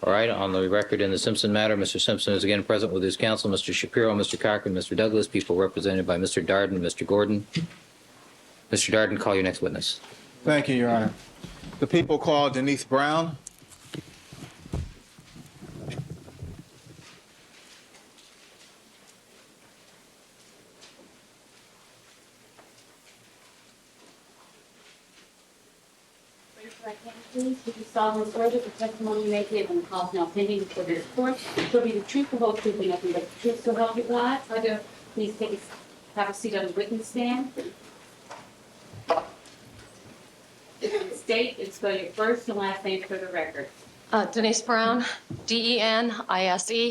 [SPEAKER 1] All right, on the record in the Simpson matter, Mr. Simpson is again present with his counsel, Mr. Shapiro, Mr. Cochran, Mr. Douglas, people represented by Mr. Darden and Mr. Gordon. Mr. Darden, call your next witness.
[SPEAKER 3] Thank you, Your Honor. The people called Denise Brown.
[SPEAKER 4] Right hand, please. Do you solemnly swear that the testimony you may give in the cause now pending before this court shall be the truth, the whole truth, and nothing but the truth, so help you God? I do. Please have a seat on the witness stand. State and spell your first and last name for the record.
[SPEAKER 7] Denise Brown, DenisBrown.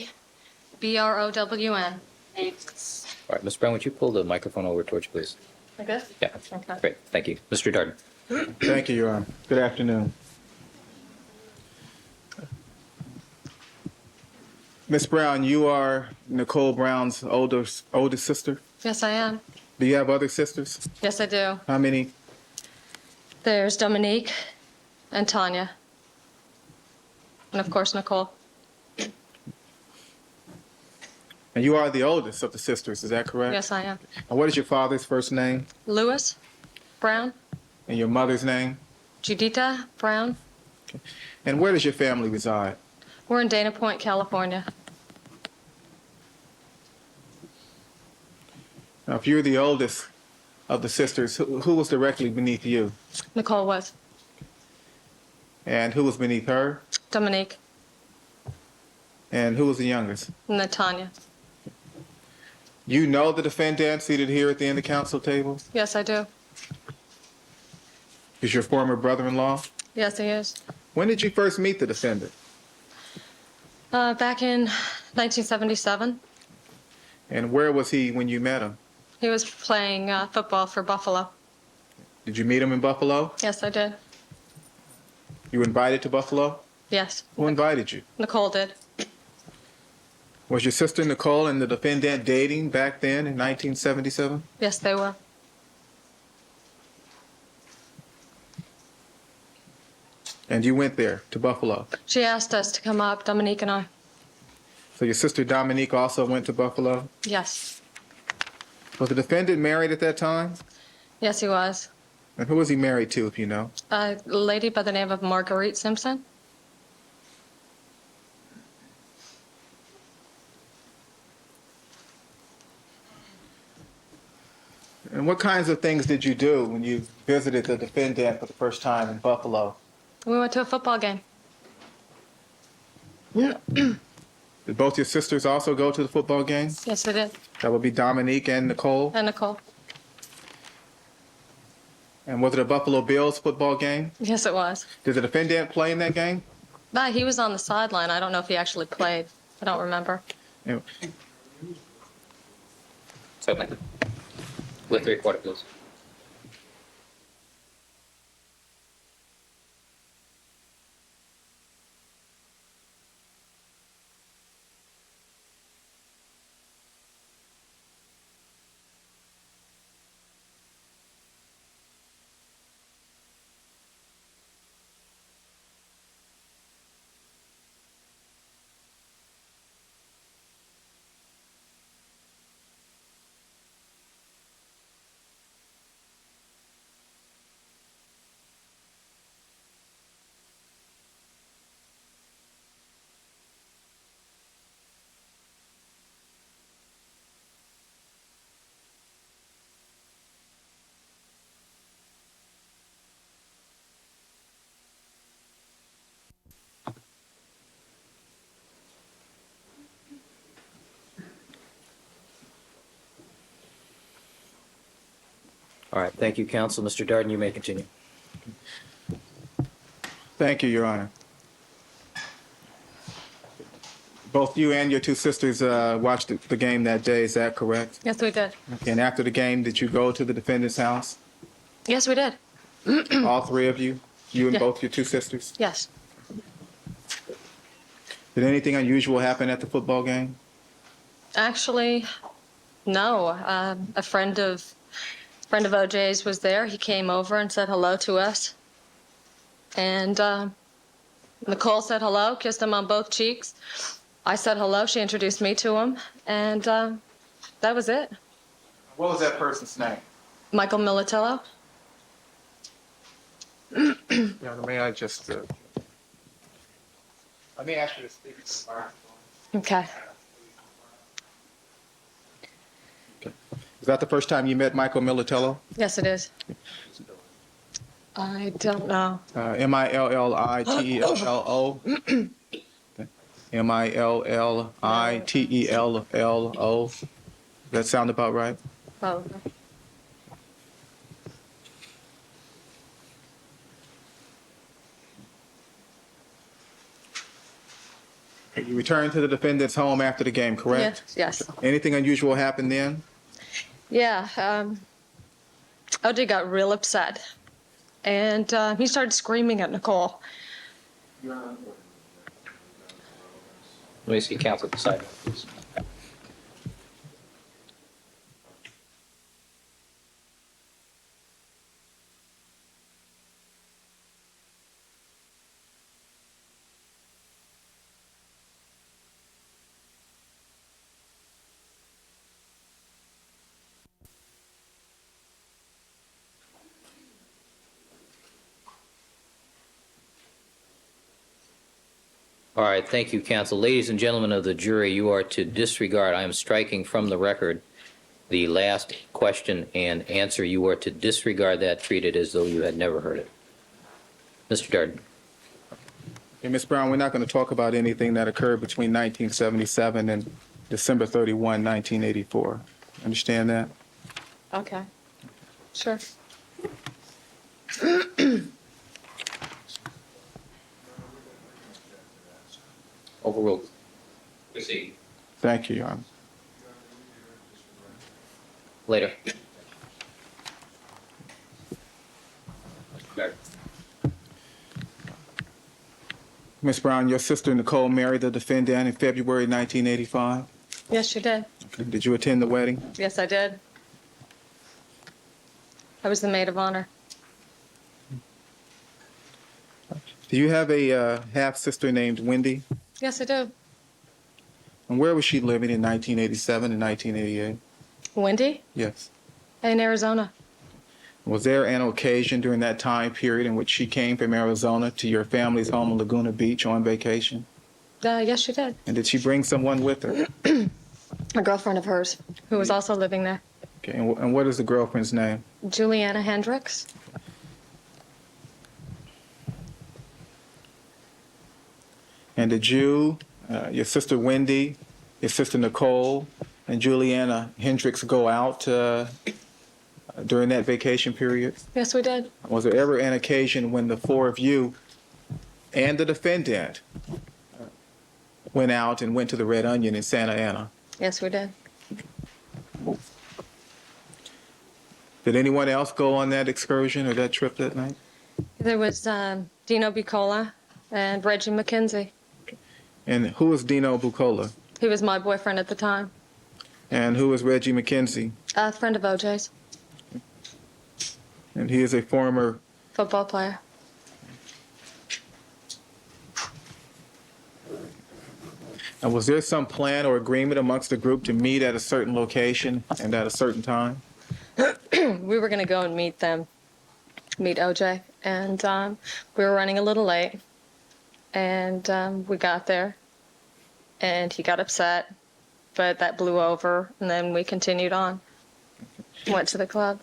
[SPEAKER 4] Thanks.
[SPEAKER 1] All right, Ms. Brown, would you pull the microphone over towards you, please?
[SPEAKER 7] I good?
[SPEAKER 1] Yeah.
[SPEAKER 7] Okay.
[SPEAKER 1] Great, thank you. Mr. Darden.
[SPEAKER 3] Thank you, Your Honor. Good afternoon. Ms. Brown, you are Nicole Brown's oldest sister.
[SPEAKER 7] Yes, I am.
[SPEAKER 3] Do you have other sisters?
[SPEAKER 7] Yes, I do.
[SPEAKER 3] How many?
[SPEAKER 7] There's Dominique and Tanya. And of course, Nicole.
[SPEAKER 3] And you are the oldest of the sisters, is that correct?
[SPEAKER 7] Yes, I am.
[SPEAKER 3] And what is your father's first name
[SPEAKER 7] Lewis Brown,
[SPEAKER 3] and your mother's name?
[SPEAKER 7] Judita Brown.
[SPEAKER 3] And where does your family reside?
[SPEAKER 7] We're in Dana Point, California.
[SPEAKER 3] Now, if you're the oldest of the sisters, who was directly beneath you?
[SPEAKER 7] Nicole was.
[SPEAKER 3] And who was beneath her?
[SPEAKER 7] Dominique.
[SPEAKER 3] And who was the youngest?
[SPEAKER 7] And then Tanya.
[SPEAKER 3] You know the defendant seated here at the end of the council table?
[SPEAKER 7] Yes, I do.
[SPEAKER 3] Is your former brother-in-law?
[SPEAKER 7] Yes, he is.
[SPEAKER 3] When did you first meet the defendant?
[SPEAKER 7] Back in 1977,
[SPEAKER 3] And where was he when you met him?
[SPEAKER 7] he was playing football for Buffalo.
[SPEAKER 3] Did you meet him in Buffalo?
[SPEAKER 7] Yes, I did.
[SPEAKER 3] You were invited to Buffalo?
[SPEAKER 7] Yes,
[SPEAKER 3] Who invited you?
[SPEAKER 7] Nicole did.
[SPEAKER 3] Was your sister Nicole and the defendant dating back then in 1977?
[SPEAKER 7] Yes, they were.
[SPEAKER 3] And you went there to Buffalo.
[SPEAKER 7] She asked us to come up, Dominique and I.
[SPEAKER 3] So your sister Dominique also went to Buffalo?
[SPEAKER 7] Yes.
[SPEAKER 3] Was the defendant married at that time?
[SPEAKER 7] Yes, he was.
[SPEAKER 3] And who was he married to, if you know?
[SPEAKER 7] A lady by the name of Marguerite Simpson.
[SPEAKER 3] And what kinds of things did you do when you visited the defendant for the first time in Buffalo?
[SPEAKER 7] We went to a football game.
[SPEAKER 3] Did both your sisters also go to the football game?
[SPEAKER 7] Yes, they did.
[SPEAKER 3] That would be Dominique and Nicole.
[SPEAKER 7] And Nicole.
[SPEAKER 3] And was it a Buffalo Bills football game?
[SPEAKER 7] Yes, it was.
[SPEAKER 3] Did the defendant play in that game?
[SPEAKER 7] But he was on the sideline. I don't know if he actually played. I don't remember.
[SPEAKER 3] And
[SPEAKER 1] Certainly. With the recorder, please. All right, thank you, counsel. Mr. Darden, you may continue.
[SPEAKER 3] thank you, Your Honor. Both you and your two sisters watched the game that day, is that correct?
[SPEAKER 7] Yes, we did.
[SPEAKER 3] And after the game, did you go to the defendant's house?
[SPEAKER 7] Yes, we did.
[SPEAKER 3] All three of you? You and
[SPEAKER 7] Yeah.
[SPEAKER 3] both your two sisters?
[SPEAKER 7] Yes.
[SPEAKER 3] Did anything unusual happen at the football game?
[SPEAKER 7] Actually, no. A friend of OJ's was there. He came over and said hello to us. And Nicole said hello, kissed him on both cheeks. I said hello. She introduced me to him. And that was it.
[SPEAKER 3] What was that person's name?
[SPEAKER 7] Michael Militello.
[SPEAKER 3] Yeah, may I just... let me ask you to speak to the microphone.
[SPEAKER 7] Okay.
[SPEAKER 3] Is that the first time you met Michael Militello?
[SPEAKER 7] Yes, it is. I don't know.
[SPEAKER 3] Millillo. Millittello. Does that sound about right?
[SPEAKER 7] Probably.
[SPEAKER 3] You returned to the defendant's home after the game, correct?
[SPEAKER 7] Yes.
[SPEAKER 3] Anything unusual happened then?
[SPEAKER 7] Yeah. OJ got real upset, and he started screaming at Nicole.
[SPEAKER 1] Let me see counsel at the side, please. All right, thank you, counsel. Ladies and gentlemen of the jury, you are to disregard, I am striking from the record the last question and answer. You are to disregard that, treat it as though you had never heard it. Mr. Darden.
[SPEAKER 3] Okay, Ms. Brown, we're not going to talk about anything that occurred between 1977 and December 31, 1984. Understand that?
[SPEAKER 7] Okay. Sure.
[SPEAKER 1] Overruled. Proceed.
[SPEAKER 3] Thank you, Your Honor.
[SPEAKER 1] Later.
[SPEAKER 3] Ms. Brown, your sister Nicole married the defendant in February 1985.
[SPEAKER 7] Yes, she did.
[SPEAKER 3] Okay. Did you attend the wedding?
[SPEAKER 7] Yes, I did. I was the maid of honor.
[SPEAKER 3] Do you have a half-sister named Wendy?
[SPEAKER 7] Yes, I do.
[SPEAKER 3] And where was she living in 1987 and 1988?
[SPEAKER 7] Wendy?
[SPEAKER 3] Yes.
[SPEAKER 7] In Arizona.
[SPEAKER 3] Was there an occasion during that time period in which she came from Arizona to your family's home in Laguna Beach on vacation?
[SPEAKER 7] Yes, she did.
[SPEAKER 3] And did she bring someone with her?
[SPEAKER 7] A girlfriend of hers who was also living there.
[SPEAKER 3] Okay. And what is the girlfriend's name?
[SPEAKER 7] Juliana Hendricks.
[SPEAKER 3] And did you, your sister Wendy, your sister Nicole, and Juliana Hendricks go out during that vacation period?
[SPEAKER 7] Yes, we did.
[SPEAKER 3] Was there ever an occasion when the four of you and the defendant went out and went to the Red Onion in Santa Ana?
[SPEAKER 7] Yes, we did.
[SPEAKER 3] Did anyone else go on that excursion or that trip that night?
[SPEAKER 7] There was Dino Bucola and Reggie McKenzie.
[SPEAKER 3] And who was Dino Bucola?
[SPEAKER 7] He was my boyfriend at the time.
[SPEAKER 3] And who was Reggie McKenzie?
[SPEAKER 7] A friend of OJ's.
[SPEAKER 3] And he is a former
[SPEAKER 7] Football player.
[SPEAKER 3] And was there some plan or agreement amongst the group to meet at a certain location and at a certain time?
[SPEAKER 7] We were going to go and meet OJ. And we were running a little late. And we got there. And he got upset. But that blew over. And then we continued on. Went to the club.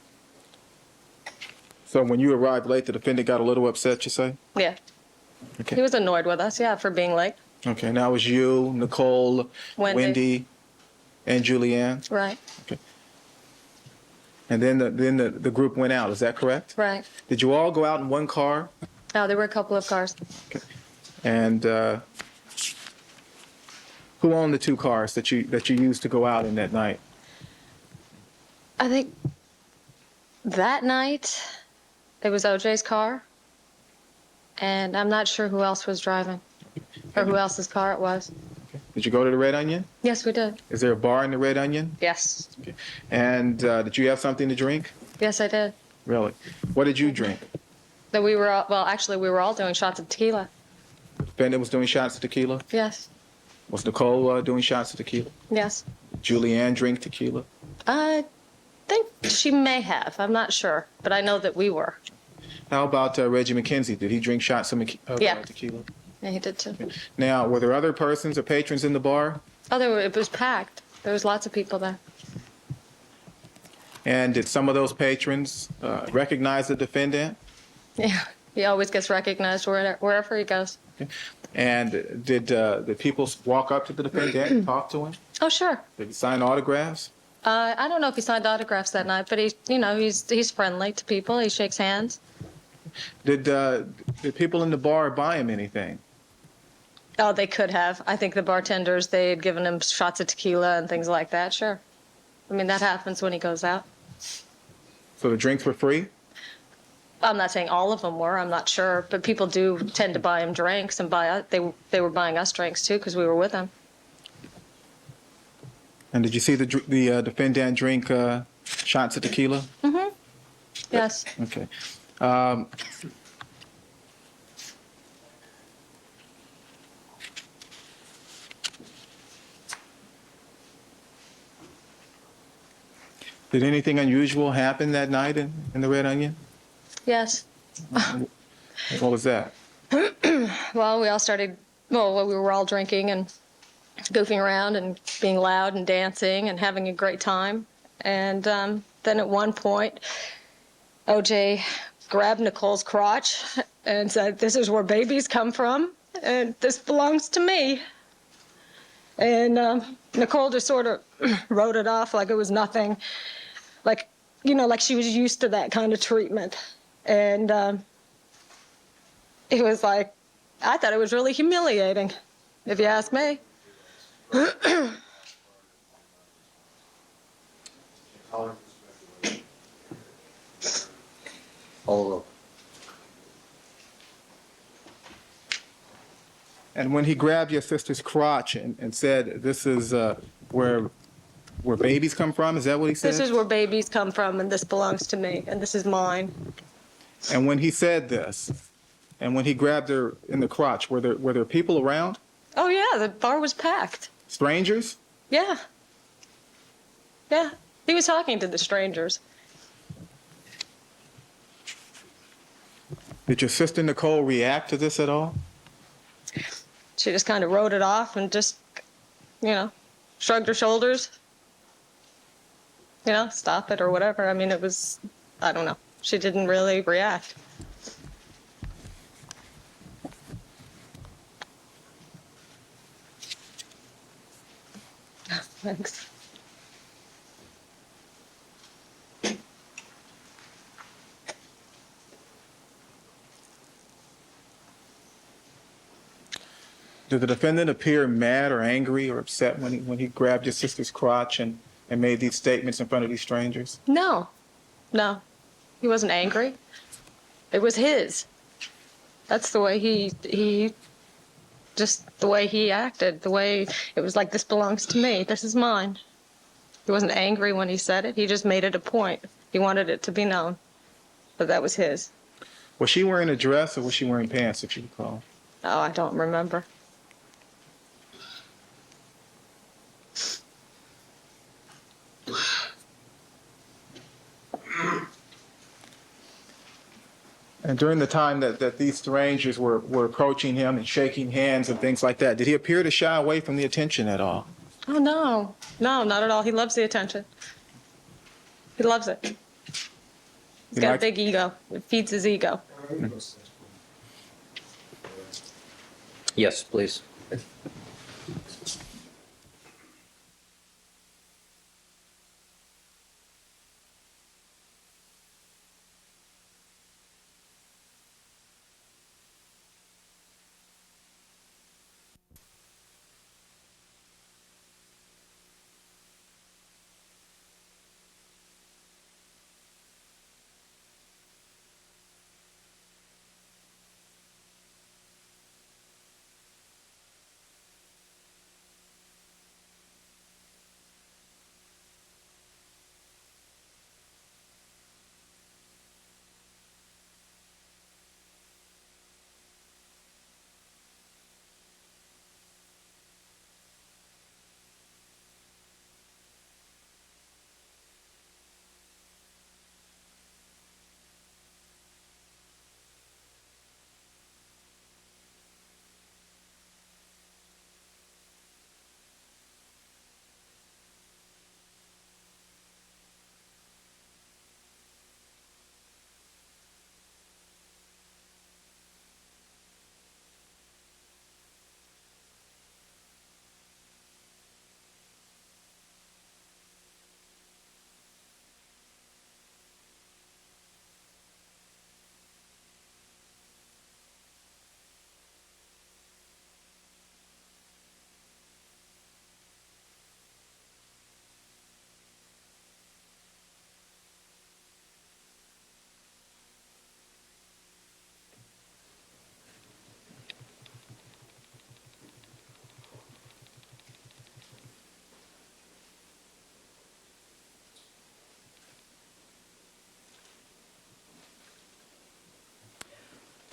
[SPEAKER 3] So when you arrived late, the defendant got a little upset, you say?
[SPEAKER 7] Yeah.
[SPEAKER 3] Okay.
[SPEAKER 7] He was annoyed with us, yeah, for being late.
[SPEAKER 3] Okay, now it was you, Nicole, Wendy, and Julianne?
[SPEAKER 7] Right.
[SPEAKER 3] Okay. And then the group went out, is that correct?
[SPEAKER 7] Right.
[SPEAKER 3] Did you all go out in one car?
[SPEAKER 7] Oh, there were a couple of cars.
[SPEAKER 3] Okay. And who owned the two cars that you used to go out in that night?
[SPEAKER 7] I think that night it was OJ's car. And I'm not sure who else was driving or who else's car it was.
[SPEAKER 3] Okay. Did you go to the Red Onion?
[SPEAKER 7] Yes, we did.
[SPEAKER 3] Is there a bar in the Red Onion?
[SPEAKER 7] Yes.
[SPEAKER 3] Okay. And did you have something to drink?
[SPEAKER 7] Yes, I did.
[SPEAKER 3] Really? What did you drink?
[SPEAKER 7] That we were all doing shots of tequila.
[SPEAKER 3] The defendant was doing shots of tequila?
[SPEAKER 7] Yes.
[SPEAKER 3] Was Nicole doing shots of tequila?
[SPEAKER 7] Yes.
[SPEAKER 3] Julianne drink tequila?
[SPEAKER 7] I think she may have. I'm not sure. But I know that we were.
[SPEAKER 3] How about Reggie McKenzie? Did he drink shots of
[SPEAKER 7] Yeah.
[SPEAKER 3] tequila?
[SPEAKER 7] Yeah, he did too.
[SPEAKER 3] Now, were there other persons or patrons in the bar?
[SPEAKER 7] Oh, it was packed. There was lots of people there.
[SPEAKER 3] And did some of those patrons recognize the defendant?
[SPEAKER 13] Yeah, he always gets recognized wherever he goes.
[SPEAKER 3] And did people walk up to the defendant and talk to him?
[SPEAKER 13] Oh, sure.
[SPEAKER 3] Did he sign autographs?
[SPEAKER 13] I don't know if he signed autographs that night, but he's friendly to people. He shakes hands.
[SPEAKER 3] Did people in the bar buy him anything?
[SPEAKER 13] Oh, they could have. I think the bartenders, they had given him shots of tequila and things like that. Sure. I mean, that happens when he goes out.
[SPEAKER 3] So the drinks were free?
[SPEAKER 13] I'm not saying all of them were. I'm not sure, but people do tend to buy him drinks and they were buying us drinks too because we were with him.
[SPEAKER 3] And did you see the defendant drink shots of tequila?
[SPEAKER 13] Mm-hmm. Yes.
[SPEAKER 3] Okay. Did anything unusual happen that night in the Red Onion?
[SPEAKER 13] Yes.
[SPEAKER 3] What was that?
[SPEAKER 13] Well, we were all drinking and goofing around and being loud and dancing and having a great time. And then at one point, OJ grabbed Nicole's crotch and said, "This is where babies come from, and this belongs to me." And Nicole just sort of wrote it off like it was nothing, like she was used to that kind of treatment. And it was like, I thought it was really humiliating, if you ask me.
[SPEAKER 3] And when he grabbed your sister's crotch and said, "This is where babies come from," is that what he said?
[SPEAKER 13] This is where babies come from, and this belongs to me, and this is mine.
[SPEAKER 3] And when he said this, and when he grabbed her in the crotch, were there people around?
[SPEAKER 13] Oh, yeah, the bar was packed.
[SPEAKER 3] Strangers?
[SPEAKER 13] Yeah. Yeah, he was talking to the strangers.
[SPEAKER 3] Did your sister Nicole react to this at all?
[SPEAKER 13] She just kind of wrote it off and just, shrugged her shoulders. Stop it or whatever. I mean, it was, I don't know. She didn't really react. Thanks.
[SPEAKER 3] Did the defendant appear mad or angry or upset when he grabbed your sister's crotch and made these statements in front of these strangers?
[SPEAKER 13] No. He wasn't angry. It was his. That's the way he just the way he acted, the way it was like, this belongs to me, this is mine. He wasn't angry when he said it. He just made it a point. He wanted it to be known. But that was his.
[SPEAKER 3] Was she wearing a dress or was she wearing pants, if you recall?
[SPEAKER 13] Oh, I don't remember.
[SPEAKER 3] And during the time that these strangers were approaching him and shaking hands and things like that, did he appear to shy away from the attention at all?
[SPEAKER 13] Oh, no. No, not at all. He loves the attention. He loves it. He's got a big ego. It feeds his ego.
[SPEAKER 1] Yes, please.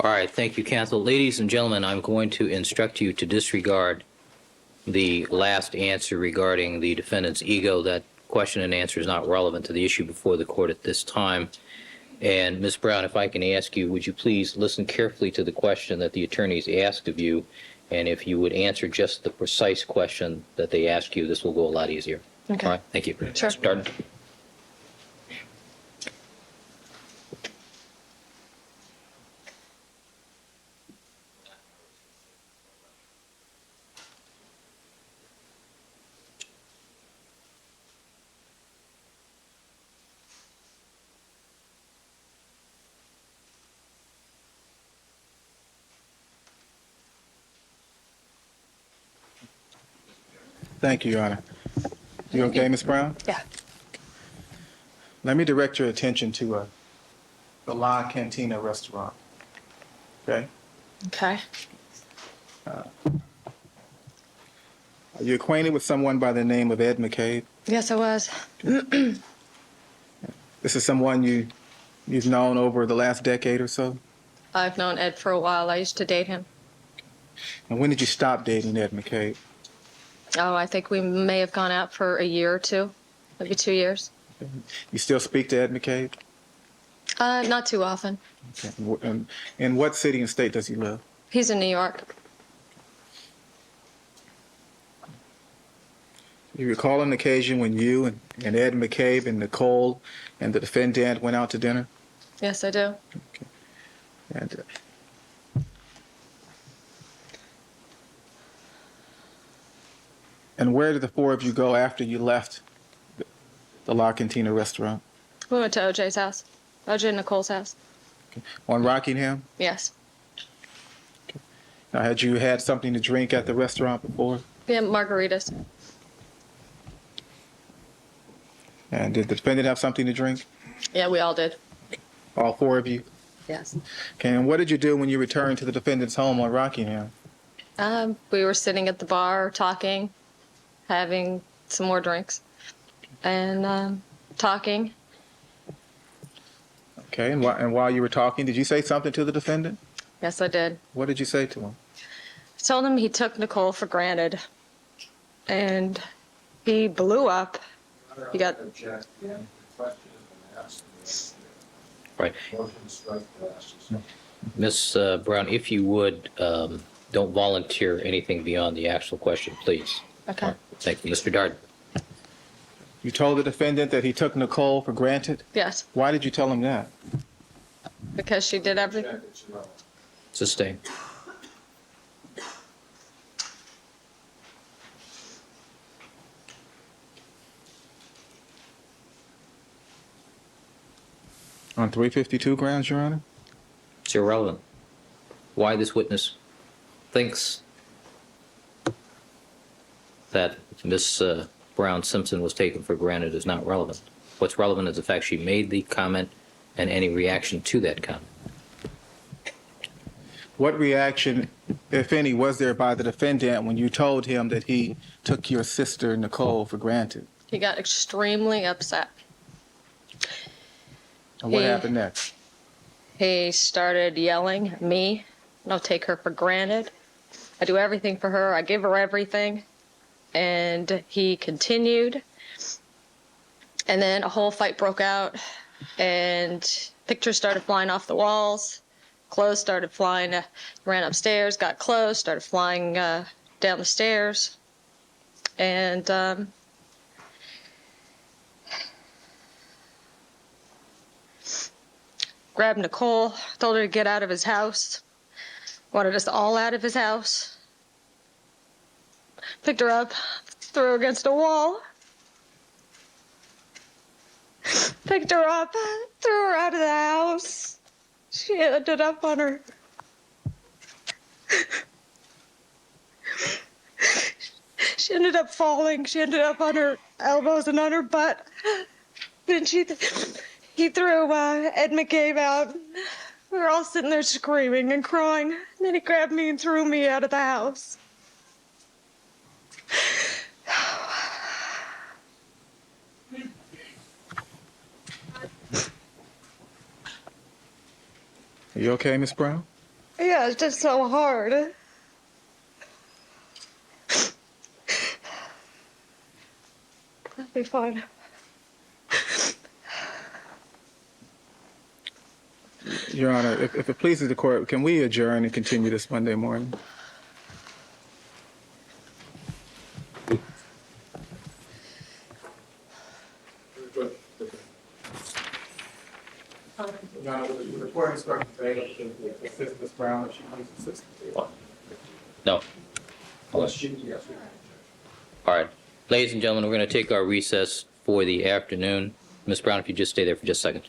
[SPEAKER 1] All right, thank you, counsel. Ladies and gentlemen, I'm going to instruct you to disregard the last answer regarding the defendant's ego. That question and answer is not relevant to the issue before the court at this time. And Ms. Brown, if I can ask you, would you please listen carefully to the question that the attorneys asked of you? And if you would answer just the precise question that they asked you, this will go a lot easier.
[SPEAKER 13] Okay.
[SPEAKER 1] All right, thank you.
[SPEAKER 13] Sure.
[SPEAKER 1] Mr. Darden.
[SPEAKER 3] Thank you, Your Honor. You okay, Ms. Brown?
[SPEAKER 13] Yeah.
[SPEAKER 3] Let me direct your attention to the La Cantina restaurant. Okay?
[SPEAKER 13] Okay.
[SPEAKER 3] Are you acquainted with someone by the name of Ed McCabe?
[SPEAKER 13] Yes, I was.
[SPEAKER 3] This is someone you've known over the last decade or so?
[SPEAKER 13] I've known Ed for a while. I used to date him.
[SPEAKER 3] And when did you stop dating Ed McCabe?
[SPEAKER 13] Oh, I think we may have gone out for a year or two, maybe 2 years.
[SPEAKER 3] You still speak to Ed McCabe?
[SPEAKER 13] Not too often.
[SPEAKER 3] Okay. And in what city and state does he live?
[SPEAKER 13] He's in New York.
[SPEAKER 3] You recall an occasion when you and Ed McCabe and Nicole and the defendant went out to dinner?
[SPEAKER 13] Yes, I do.
[SPEAKER 3] And where did the four of you go after you left the La Cantina restaurant?
[SPEAKER 13] We went to OJ's house. OJ and Nicole's house.
[SPEAKER 3] On Rockingham?
[SPEAKER 13] Yes.
[SPEAKER 3] Now, had you had something to drink at the restaurant before?
[SPEAKER 13] Yeah, margaritas.
[SPEAKER 3] And did the defendant have something to drink?
[SPEAKER 13] Yeah, we all did.
[SPEAKER 3] All four of you?
[SPEAKER 13] Yes.
[SPEAKER 3] Okay, and what did you do when you returned to the defendant's home on Rockingham?
[SPEAKER 13] We were sitting at the bar talking, having some more drinks, and talking.
[SPEAKER 3] Okay, and while you were talking, did you say something to the defendant?
[SPEAKER 13] Yes, I did.
[SPEAKER 3] What did you say to him?
[SPEAKER 13] I told him he took Nicole for granted, and he blew up. He got.
[SPEAKER 1] Right. Ms. Brown, if you would, don't volunteer anything beyond the actual question, please.
[SPEAKER 13] Okay.
[SPEAKER 1] Thank you. Mr. Darden.
[SPEAKER 3] You told the defendant that he took Nicole for granted?
[SPEAKER 13] Yes,
[SPEAKER 3] Why did you tell him that?
[SPEAKER 13] because she did everything.
[SPEAKER 1] Sustain.
[SPEAKER 3] On 352 grounds, Your Honor?
[SPEAKER 1] It's irrelevant. Why this witness thinks that Ms. Brown Simpson was taken for granted is not relevant. What's relevant is the fact she made the comment and any reaction to that comment.
[SPEAKER 3] What reaction, if any, was there by the defendant when you told him that he took your sister, Nicole, for granted?
[SPEAKER 13] He got extremely upset.
[SPEAKER 3] And what
[SPEAKER 13] He-
[SPEAKER 3] happened next?
[SPEAKER 13] He started yelling at me. I don't take her for granted. I do everything for her. I give her everything. And he continued. And then a whole fight broke out. And pictures started flying off the walls. Clothes started flying. Ran upstairs, got clothes, started flying down the stairs. And grabbed Nicole, told her to get out of his house, wanted us all out of his house. Picked her up, threw her against a wall. Picked her up, threw her out of the house. She ended up on her. She ended up falling. She ended up on her elbows and on her butt. Then he threw Ed McCabe out. We were all sitting there screaming and crying. And then he grabbed me and threw me out of the house.
[SPEAKER 3] Are you okay, Miss Brown?
[SPEAKER 13] Yeah, it's just so hard. That'll be fine.
[SPEAKER 3] Your Honor, if it pleases the court, can we adjourn and continue this Monday morning? Your Honor, the court instructed to assist Ms. Brown if she needs assistance.
[SPEAKER 1] No.
[SPEAKER 6] Yes.
[SPEAKER 1] All right. Ladies and gentlemen, we're going to take our recess for the afternoon. Ms. Brown, if you just stay there for just a second.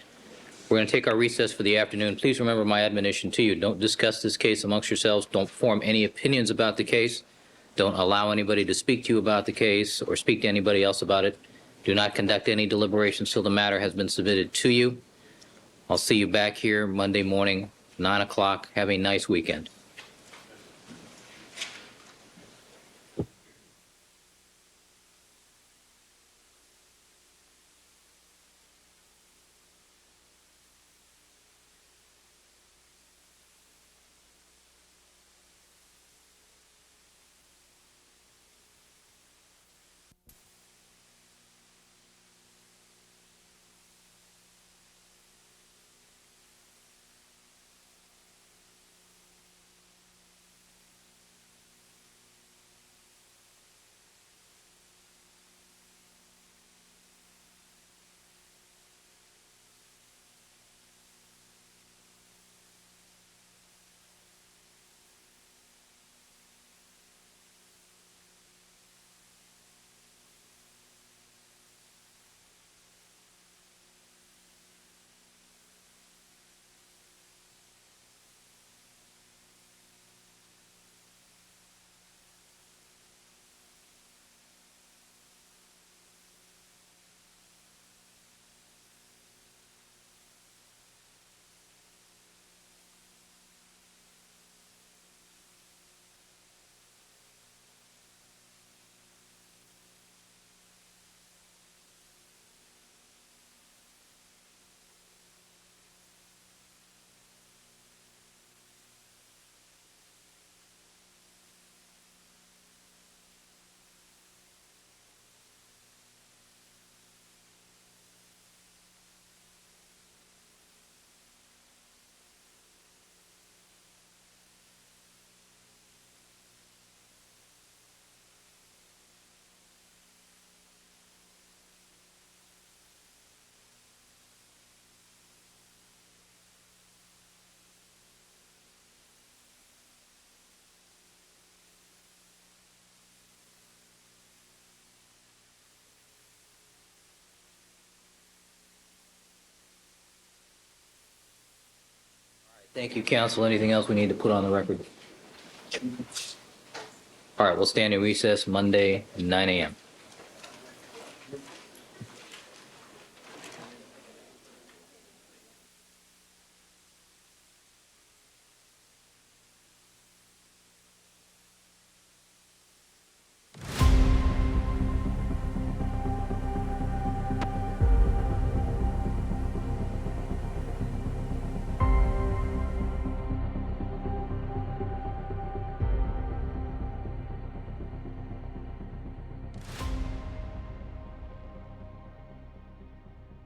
[SPEAKER 1] We're going to take our recess for the afternoon. Please remember my admonition to you. Don't discuss this case amongst yourselves. Don't form any opinions about the case. Don't allow anybody to speak to you about the case or speak to anybody else about it. Do not conduct any deliberations till the matter has been submitted to you. I'll see you back here Monday morning, 9 o'clock. Have a nice weekend. Thank you, counsel. Anything else we need to put on the record? All right, we'll stand in recess Monday, 9 a.m.